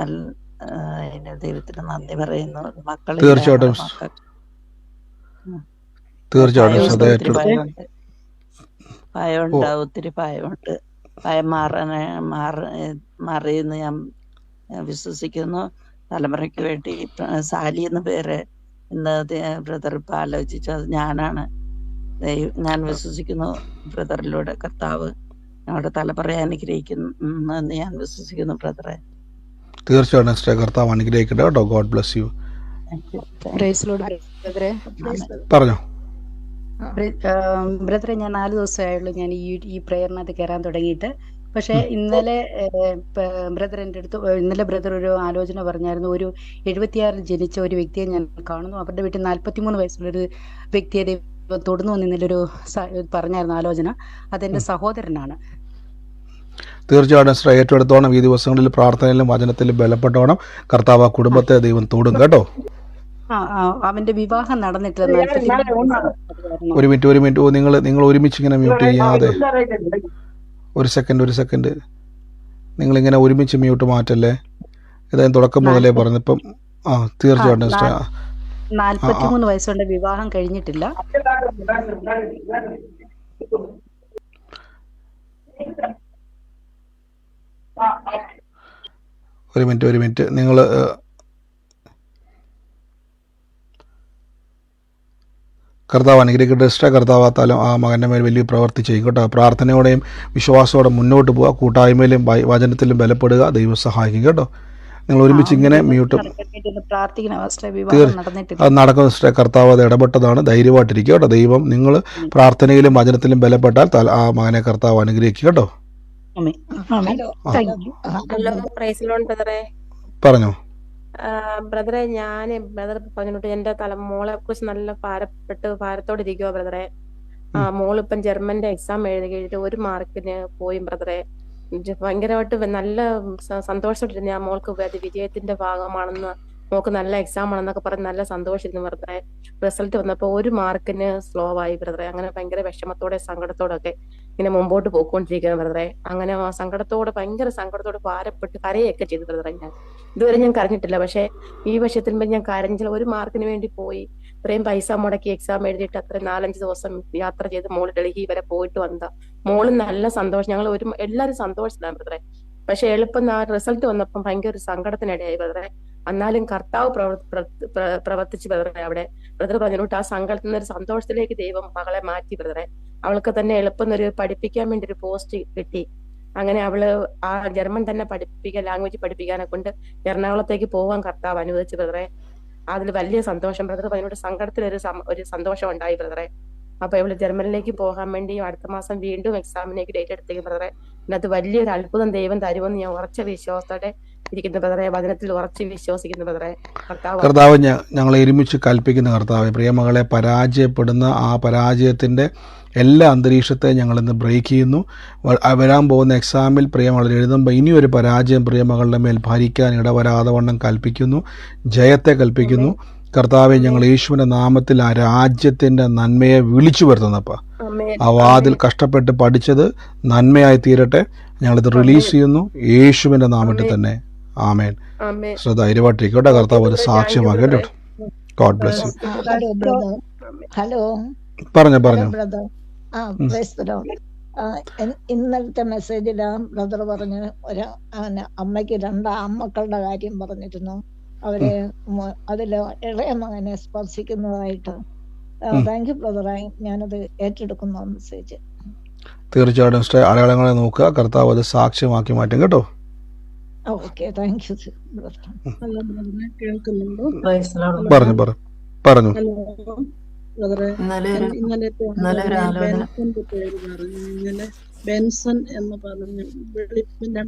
ദൈവത്തിന് നന്ദി പറയുന്നു. മക്കളില്ല, തീർച്ചയായിട്ടും ഒത്തിരി ഭയമുണ്ട്, ഒത്തിരി ഭയമുണ്ട്. ഭയം മാറിയെന്ന് ഞാൻ വിശ്വസിക്കുന്നു. തലമുറയ്ക്ക് വേണ്ടി സാലി എന്ന പേര് ഇന്ന് ബ്രദർ ഇപ്പം ആലോചിച്ചു, അത് ഞാനാണ്. ഞാൻ വിശ്വസിക്കുന്നു ബ്രദറിലൂടെ കർത്താവ് ഞങ്ങളുടെ തലമുറയെ അനുഗ്രഹിക്കുന്നു എന്ന് ഞാൻ വിശ്വസിക്കുന്നു ബ്രദറെ. തീർച്ചയായിട്ടും കർത്താവ് അനുഗ്രഹിക്കട്ടെ കേട്ടോ. God bless you. പറഞ്ഞോ ബ്രദറെ. ഞാൻ 4 ദിവസമായുള്ളൂ ഞാൻ ഈ പ്രേയറിനകത്ത് കയറാൻ തുടങ്ങിയിട്ട്. പക്ഷെ ഇന്നലെ ബ്രദർ എൻ്റെ അടുത്ത് ഇന്നലെ ബ്രദർ ഒരു ആലോചന പറഞ്ഞായിരുന്നു. ഒരു 76 ജനിച്ച ഒരു വ്യക്തിയെ ഞാൻ കാണുന്നു. അവരുടെ വീട്ടിൽ 43 വയസ്സുള്ളൊരു വ്യക്തിയെ തൊടുന്നു എന്ന് ഇന്നലെ ഒരു പറഞ്ഞായിരുന്നു ആലോചന. അതെന്റെ സഹോദരനാണ്. തീർച്ചയായിട്ടും ഏറ്റെടുത്തോണം. ഈ ദിവസങ്ങളിൽ പ്രാർത്ഥനയിലും വചനത്തിലും ബലപ്പെട്ടോണം. കർത്താവ് ആ കുടുംബത്തെ ദൈവം തൊടും കേട്ടോ. അവന്റെ വിവാഹം നടന്നിട്ടില്ല. ഒരു മിനിറ്റ് നിങ്ങൾ ഒരുമിച്ച് ഇങ്ങനെ മ്യൂട്ട് ചെയ്യാതെ ഒരു സെക്കൻഡ് നിങ്ങളിങ്ങനെ ഒരുമിച്ച് മ്യൂട്ട് മാറ്റല്ലേ. ഇതായത് തുടക്കം മുതലേ പറഞ്ഞപ്പം തീർച്ചയായിട്ടും 43 വയസ്സുണ്ട്, വിവാഹം കഴിഞ്ഞിട്ടില്ല. ഒരു മിനിറ്റ് നിങ്ങൾ കർത്താവ് അനുഗ്രഹിക്കട്ടെ. കർത്താവ് ആ മകൻ്റെ മേൽ വലിയ പ്രവൃത്തി ചെയ്യും കേട്ടോ. പ്രാർത്ഥനയോടെയും വിശ്വാസത്തോടെ മുന്നോട്ട് പോവുക. കൂട്ടായ്മയിലും വചനത്തിലും ബലപ്പെടുക. ദൈവം സഹായിക്കും കേട്ടോ. നിങ്ങൾ ഒരുമിച്ച് ഇങ്ങനെ മ്യൂട്ട് അത് നടക്കുന്ന കർത്താവ് അത് ഇടപെട്ടതാണ്. ധൈര്യമായിട്ടിരിക്കുക കേട്ടോ. ദൈവം നിങ്ങൾ പ്രാർത്ഥനയിലും വചനത്തിലും ബലപ്പെട്ടാൽ ആ മകനെ കർത്താവ് അനുഗ്രഹിക്കുക കേട്ടോ. പറഞ്ഞോ ബ്രദറെ. ബ്രദർ പറഞ്ഞിട്ട് എന്റെ മോളെ കുറിച്ച് നല്ല ഭാരത്തോടെ ഇരിക്കുവോ ബ്രദറെ. മോളിപ്പം ജർമ്മന്റെ എക്സാം എഴുതിയിട്ട് 1 മാർക്കിന് പോയി ബ്രദറെ. ഭയങ്കരമായിട്ട് നല്ല സന്തോഷമായിട്ടിരുന്നു. ഞാൻ മോൾക്ക് അത് വിജയത്തിന്റെ ഭാഗമാണെന്ന്, മോൾക്ക് നല്ല എക്സാം ആണെന്നൊക്കെ പറഞ്ഞ് നല്ല സന്തോഷിച്ചിരുന്നു ബ്രദറെ. റിസൾട്ട് വന്നപ്പോ 1 മാർക്കിന് സ്ലോ ആയി ബ്രദറെ. അങ്ങനെ ഭയങ്കര വിഷമത്തോടെ സങ്കടത്തോടെ ഒക്കെ ഇങ്ങനെ മുമ്പോട്ട് പോയിക്കൊണ്ടിരിക്കുന്നു ബ്രദറെ. അങ്ങനെ ഭയങ്കര സങ്കടത്തോടെ ഭാരപ്പെട്ട് കരയൊക്കെ ചെയ്തു ബ്രദറെ. ഞാൻ ഇതുവരെ ഞാൻ കരഞ്ഞിട്ടില്ല. പക്ഷെ ഈ വർഷത്തിൽ ഞാൻ കരഞ്ഞില്ല. 1 മാർക്കിന് വേണ്ടി പോയി ഇത്രയും പൈസ മുടക്കി എക്സാം എഴുതിയിട്ട് അത്ര 4-5 ദിവസം യാത്ര ചെയ്ത് മോള് ഡൽഹി വരെ പോയിട്ട് വന്ന മോള് നല്ല സന്തോഷം. ഞങ്ങൾ എല്ലാവരും സന്തോഷത്തിലാണ് ബ്രദറെ. പക്ഷെ എളുപ്പം റിസൾട്ട് വന്നപ്പം ഭയങ്കര ഒരു സങ്കടത്തിനിടയായി ബ്രദറെ. എന്നാലും കർത്താവ് പ്രവർത്തിച്ചു ബ്രദറെ. അവിടെ ബ്രദർ പറഞ്ഞിട്ട് ആ സങ്കടത്തിൽ നിന്ന് ഒരു സന്തോഷത്തിലേക്ക് ദൈവം മകളെ മാറ്റി ബ്രദറെ. അവൾക്ക് തന്നെ എളുപ്പം ഒരു പഠിപ്പിക്കാൻ വേണ്ടി ഒരു പോസ്റ്റ് കിട്ടി. അങ്ങനെ അവള് ആ ജർമ്മൻ തന്നെ ലാംഗ്വേജ് പഠിപ്പിക്കാനെ കൊണ്ട് എറണാകുളത്തേക്ക് പോകാൻ കർത്താവ് അനുവദിച്ചു ബ്രദറെ. അതിൽ വലിയ സന്തോഷം ബ്രദർ പറഞ്ഞിട്ട് സങ്കടത്തിൽ ഒരു സന്തോഷം ഉണ്ടായി ബ്രദറെ. അപ്പൊ ഇവള് ജർമ്മനിലേക്ക് പോകാൻ വേണ്ടി അടുത്ത മാസം വീണ്ടും എക്സാമിനേക്ക് ഡേറ്റ് എടുത്തേക്കും ബ്രദറെ. അത് വലിയൊരു അത്ഭുതം ദൈവം തരുമെന്ന് ഞാൻ ഉറച്ച വിശ്വാസത്തോടെ ഇരിക്കുന്ന ബ്രദറെ. വചനത്തിൽ ഉറച്ച് വിശ്വസിക്കുന്ന ബ്രദറെ. കർത്താവ് ഞങ്ങളെ ഒരുമിച്ച് കൽപ്പിക്കുന്ന കർത്താവ്, പ്രിയമകളെ പരാജയപ്പെടുന്ന ആ പരാജയത്തിന്റെ എല്ലാ അന്തരീക്ഷത്തെ ഞങ്ങളിന്ന് ബ്രേക്ക് ചെയ്യുന്നു. വരാൻ പോകുന്ന എക്സാമിൽ പ്രിയമകൾ എഴുതുമ്പോൾ ഇനിയൊരു പരാജയം പ്രിയമകളുടെ മേൽ ഭരിക്കാൻ ഇടവരാതെ വണ്ണം കൽപ്പിക്കുന്നു. ജയത്തെ കൽപ്പിക്കുന്നു. കർത്താവെ, ഞങ്ങൾ യേശുവിന്റെ നാമത്തിൽ ആ രാജ്യത്തിന്റെ നന്മയെ വിളിച്ചു വരുത്തുന്നപ്പ ആ വാതിൽ കഷ്ടപ്പെട്ട് പഠിച്ചത് നന്മയായി തീരട്ടെ. ഞങ്ങളിത് റിലീസ് ചെയ്യുന്നു യേശുവിന്റെ നാമത്തിൽ തന്നെ. ആമേൻ. ധൈര്യമായിട്ടിരിക്കട്ടെ. കർത്താവ് ഒരു സാക്ഷ്യമാകട്ടെ കേട്ടോ. God bless you. ഹലോ, പറഞ്ഞോ. ഇന്നലത്തെ മെസ്സേജില് ബ്രദർ പറഞ്ഞ് അമ്മയ്ക്ക് 2 ആൺമക്കളുടെ കാര്യം പറഞ്ഞിരുന്നു. അവര് അതില് ഇളയ മകനെ സ്പർശിക്കുന്നതായിട്ട്. താങ്ക് യു ബ്രദറെ, ഞാനത് ഏറ്റെടുക്കുന്ന മെസ്സേജ്. തീർച്ചയായിട്ടും അടയാളങ്ങളെ നോക്കുക. കർത്താവ് അത് സാക്ഷ്യമാക്കി മാറ്റും കേട്ടോ. Okay, thank you brother. പറഞ്ഞു. ബെൻസൺ എന്ന് പറഞ്ഞു,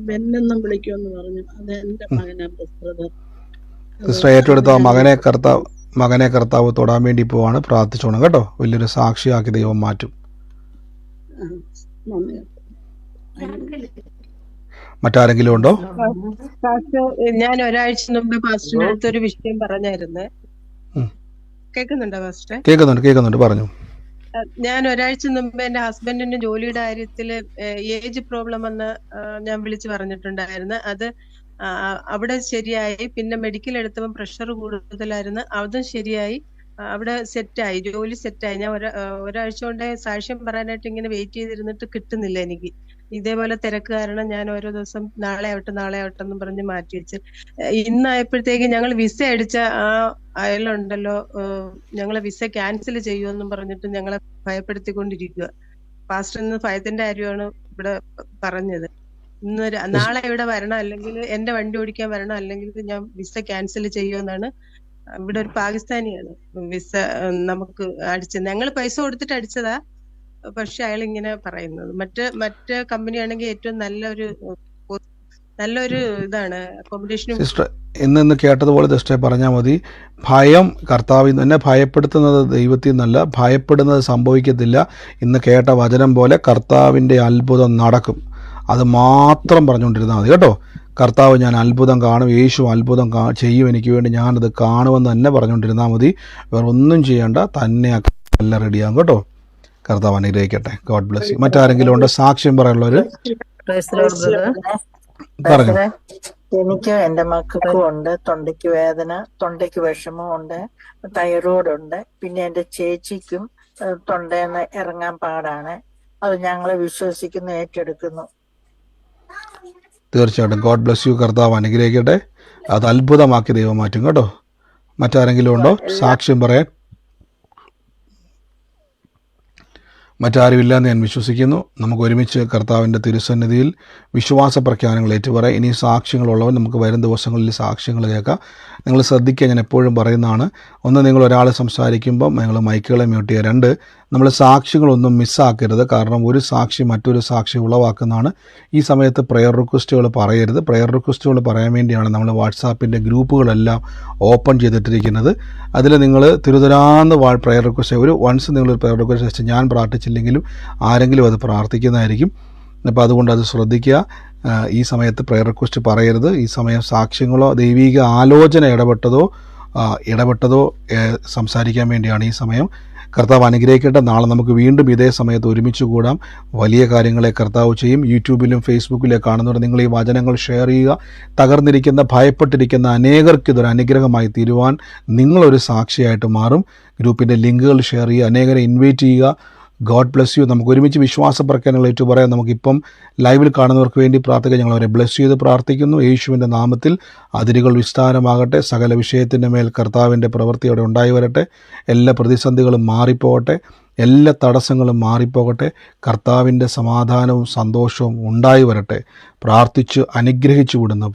ബെന്നെന്നും വിളിക്കുമെന്ന് പറഞ്ഞു. അത് എന്റെ മകനാണ് ബ്രദർ. ഏറ്റെടുത്ത മകനെ കർത്താവ് തൊടാൻ വേണ്ടി പോവാണ്. പ്രാർത്ഥിച്ചോണം കേട്ടോ. വലിയൊരു സാക്ഷിയാക്കി ദൈവം മാറ്റും. മറ്റാരെങ്കിലും ഉണ്ടോ? ഞാൻ ഒരാഴ്ച മുമ്പ് പാസ്റ്ററിന്റെ അടുത്തൊരു വിഷയം പറഞ്ഞായിരുന്നേ. കേൾക്കുന്നുണ്ടോ ഫാസ്റ്ററെ? കേൾക്കുന്നുണ്ട് പറഞ്ഞു. ഞാൻ ഒരാഴ്ച മുമ്പ് എന്റെ ഹസ്ബൻഡിന്റെ ജോലിയുടെ കാര്യത്തില് ഏജ് പ്രോബ്ലം വന്ന് ഞാൻ വിളിച്ചു പറഞ്ഞിട്ടുണ്ടായിരുന്നു. അത് അവിടെ ശരിയായി. പിന്നെ മെഡിക്കൽ എടുത്തപ്പോൾ പ്രഷർ കൂടുതലായിരുന്നു, അതും ശരിയായി. അവിടെ സെറ്റായി, ജോലി സെറ്റായി. ഞാൻ ഒരാഴ്ച കൊണ്ട് സാക്ഷ്യം പറയാനായിട്ട് ഇങ്ങനെ വെയിറ്റ് ചെയ്തിരുന്നിട്ട് കിട്ടുന്നില്ല എനിക്ക്. ഇതേപോലെ തിരക്ക് കാരണം ഞാൻ ഓരോ ദിവസം നാളെ ആവട്ടെ എന്നും പറഞ്ഞ് മാറ്റി വെച്ച് ഇന്നായപ്പോഴത്തേക്ക് ഞങ്ങൾ വിസ അടിച്ച ആ അയലുണ്ടല്ലോ, ഞങ്ങളെ വിസ ക്യാൻസൽ ചെയ്യുമെന്നും പറഞ്ഞിട്ട് ഞങ്ങളെ ഭയപ്പെടുത്തിക്കൊണ്ടിരിക്കുക. പാസ്റ്റർ ഇന്ന് ഭയത്തിന്റെ കാര്യമാണ് ഇവിടെ പറഞ്ഞത്. ഇന്ന് നാളെ ഇവിടെ വരണം, അല്ലെങ്കിൽ എന്റെ വണ്ടി ഓടിക്കാൻ വരണം, അല്ലെങ്കിൽ ഞാൻ വിസ ക്യാൻസൽ ചെയ്യുമെന്നാണ്. ഇവിടെ ഒരു പാകിസ്ഥാനിയാണ് വിസ നമുക്ക് അടിച്ചത്. ഞങ്ങൾ പൈസ കൊടുത്തിട്ട് അടിച്ചതാ, പക്ഷെ അയാൾ ഇങ്ങനെ പറയുന്നത്. മറ്റ് കമ്പനി ആണെങ്കിൽ ഏറ്റവും നല്ലൊരു ഇതാണ് അക്കോമഡേഷനും. സിസ്റ്റർ ഇന്ന് കേട്ടതുപോലെ സിസ്റ്ററെ പറഞ്ഞാൽ മതി. ഭയം കർത്താവിൽ തന്നെ ഭയപ്പെടുത്തുന്നത് ദൈവത്തിൽ നിന്നല്ല, ഭയപ്പെടുന്നത് സംഭവിക്കത്തില്ല. ഇന്ന് കേട്ട വചനം പോലെ കർത്താവിൻ്റെ അത്ഭുതം നടക്കും, അത് മാത്രം പറഞ്ഞുകൊണ്ടിരുന്നാൽ മതി കേട്ടോ. കർത്താവ് ഞാൻ അത്ഭുതം കാണും, യേശു അത്ഭുതം ചെയ്യും എനിക്ക് വേണ്ടി, ഞാനത് കാണുമെന്ന് തന്നെ പറഞ്ഞുകൊണ്ടിരുന്നാൽ മതി. വേറെ ഒന്നും ചെയ്യേണ്ട, തന്നെ എല്ലാം റെഡിയാകും കേട്ടോ. കർത്താവ് അനുഗ്രഹിക്കട്ടെ. God bless you. മറ്റാരെങ്കിലും ഉണ്ട് സാക്ഷ്യം പറയാനുള്ളവര്? പറഞ്ഞു. എനിക്കും എന്റെ മക്കൾക്കും ഉണ്ട് തൊണ്ടയ്ക്ക് വേദന, തൊണ്ടയ്ക്ക് വിഷമമുണ്ട്, തൈറോയ്ഡ് ഉണ്ട്. പിന്നെ എന്റെ ചേച്ചിക്കും തൊണ്ടേന്ന് ഇറങ്ങാൻ പാടാണ്. അത് ഞങ്ങളെ വിശ്വസിക്കുന്നു, ഏറ്റെടുക്കുന്നു. തീർച്ചയായിട്ടും ഗോഡ് ബ്ലെസ് യു. കർത്താവ് അനുഗ്രഹിക്കട്ടെ. അത് അത്ഭുതമാക്കി ദൈവം മാറ്റും കേട്ടോ. മറ്റാരെങ്കിലും ഉണ്ടോ സാക്ഷ്യം പറയാൻ? മറ്റാരുമില്ലെന്ന് ഞാൻ വിശ്വസിക്കുന്നു. നമുക്ക് ഒരുമിച്ച് കർത്താവിൻ്റെ തിരുസന്നിധിയിൽ വിശ്വാസ പ്രഖ്യാപനങ്ങൾ ഏറ്റുപറയാം. ഇനി സാക്ഷ്യങ്ങളുള്ളവർ നമുക്ക് വരും ദിവസങ്ങളിൽ സാക്ഷ്യങ്ങൾ കേൾക്കാം. നിങ്ങൾ ശ്രദ്ധിക്കുക, ഞാൻ എപ്പോഴും പറയുന്നതാണ്. ഒന്ന്, നിങ്ങൾ ഒരാൾ സംസാരിക്കുമ്പം നിങ്ങൾ മൈക്കുകളെ മ്യൂട്ട് ചെയ്യുക. രണ്ട്, നമ്മൾ സാക്ഷ്യങ്ങളൊന്നും മിസ്സാക്കരുത്. കാരണം ഒരു സാക്ഷി മറ്റൊരു സാക്ഷി ഉളവാക്കുന്നതാണ്. ഈ സമയത്ത് പ്രെയർ റിക്വസ്റ്റുകൾ പറയരുത്. പ്രെയർ റിക്വസ്റ്റുകൾ പറയാൻ വേണ്ടിയാണ് നമ്മൾ വാട്സാപ്പിൻ്റെ ഗ്രൂപ്പുകളെല്ലാം ഓപ്പൺ ചെയ്തിട്ടിരിക്കുന്നത്. അതിൽ നിങ്ങൾ തിരുതരാന്ന് പ്രെയർ റിക്വസ്റ്റ് വൺസ് നിങ്ങളൊരു പ്രെയർ റിക്വസ്റ്റ് ഞാൻ പ്രാർത്ഥിച്ചില്ലെങ്കിലും ആരെങ്കിലും അത് പ്രാർത്ഥിക്കുന്നതായിരിക്കും. അപ്പോൾ അതുകൊണ്ട് അത് ശ്രദ്ധിക്കുക. ഈ സമയത്ത് പ്രെയർ റിക്വസ്റ്റ് പറയരുത്. ഈ സമയം സാക്ഷ്യങ്ങളോ ദൈവിക ആലോചന ഇടപെട്ടതോ സംസാരിക്കാൻ വേണ്ടിയാണ് ഈ സമയം. കർത്താവ് അനുഗ്രഹിക്കട്ടെ. നാളെ നമുക്ക് വീണ്ടും ഇതേ സമയത്ത് ഒരുമിച്ച് കൂടാം. വലിയ കാര്യങ്ങളെ കർത്താവ് ചെയ്യും. യൂട്യൂബിലും ഫേസ്ബുക്കിലും കാണുന്നവർ നിങ്ങൾ ഈ വചനങ്ങൾ ഷെയർ ചെയ്യുക. തകർന്നിരിക്കുന്ന, ഭയപ്പെട്ടിരിക്കുന്ന അനേകർക്ക് ഇതൊരു അനുഗ്രഹമായി തീരുവാൻ നിങ്ങളൊരു സാക്ഷിയായിട്ട് മാറും. ഗ്രൂപ്പിൻ്റെ ലിങ്കുകൾ ഷെയർ ചെയ്യുക, അനേകരെ ഇൻവൈറ്റ് ചെയ്യുക. God bless you. നമുക്ക് ഒരുമിച്ച് വിശ്വാസ പ്രഖ്യാപനങ്ങൾ ഏറ്റു പറയാം. നമുക്കിപ്പം ലൈവിൽ കാണുന്നവർക്ക് വേണ്ടി പ്രാർത്ഥിക്കാൻ ഞങ്ങൾ അവരെ ബ്ലെസ് ചെയ്ത് പ്രാർത്ഥിക്കുന്നു. യേശുവിൻ്റെ നാമത്തിൽ അതിരുകൾ വിസ്താരമാകട്ടെ. സകല വിഷയത്തിൻ്റെ മേൽ കർത്താവിൻ്റെ പ്രവൃത്തി അവിടെ ഉണ്ടായി വരട്ടെ. എല്ലാ പ്രതിസന്ധികളും മാറിപ്പോകട്ടെ. എല്ലാ തടസ്സങ്ങളും മാറിപ്പോകട്ടെ. കർത്താവിൻ്റെ സമാധാനവും സന്തോഷവും ഉണ്ടായി വരട്ടെ. പ്രാർത്ഥിച്ച് അനുഗ്രഹിച്ചു വിടുന്ന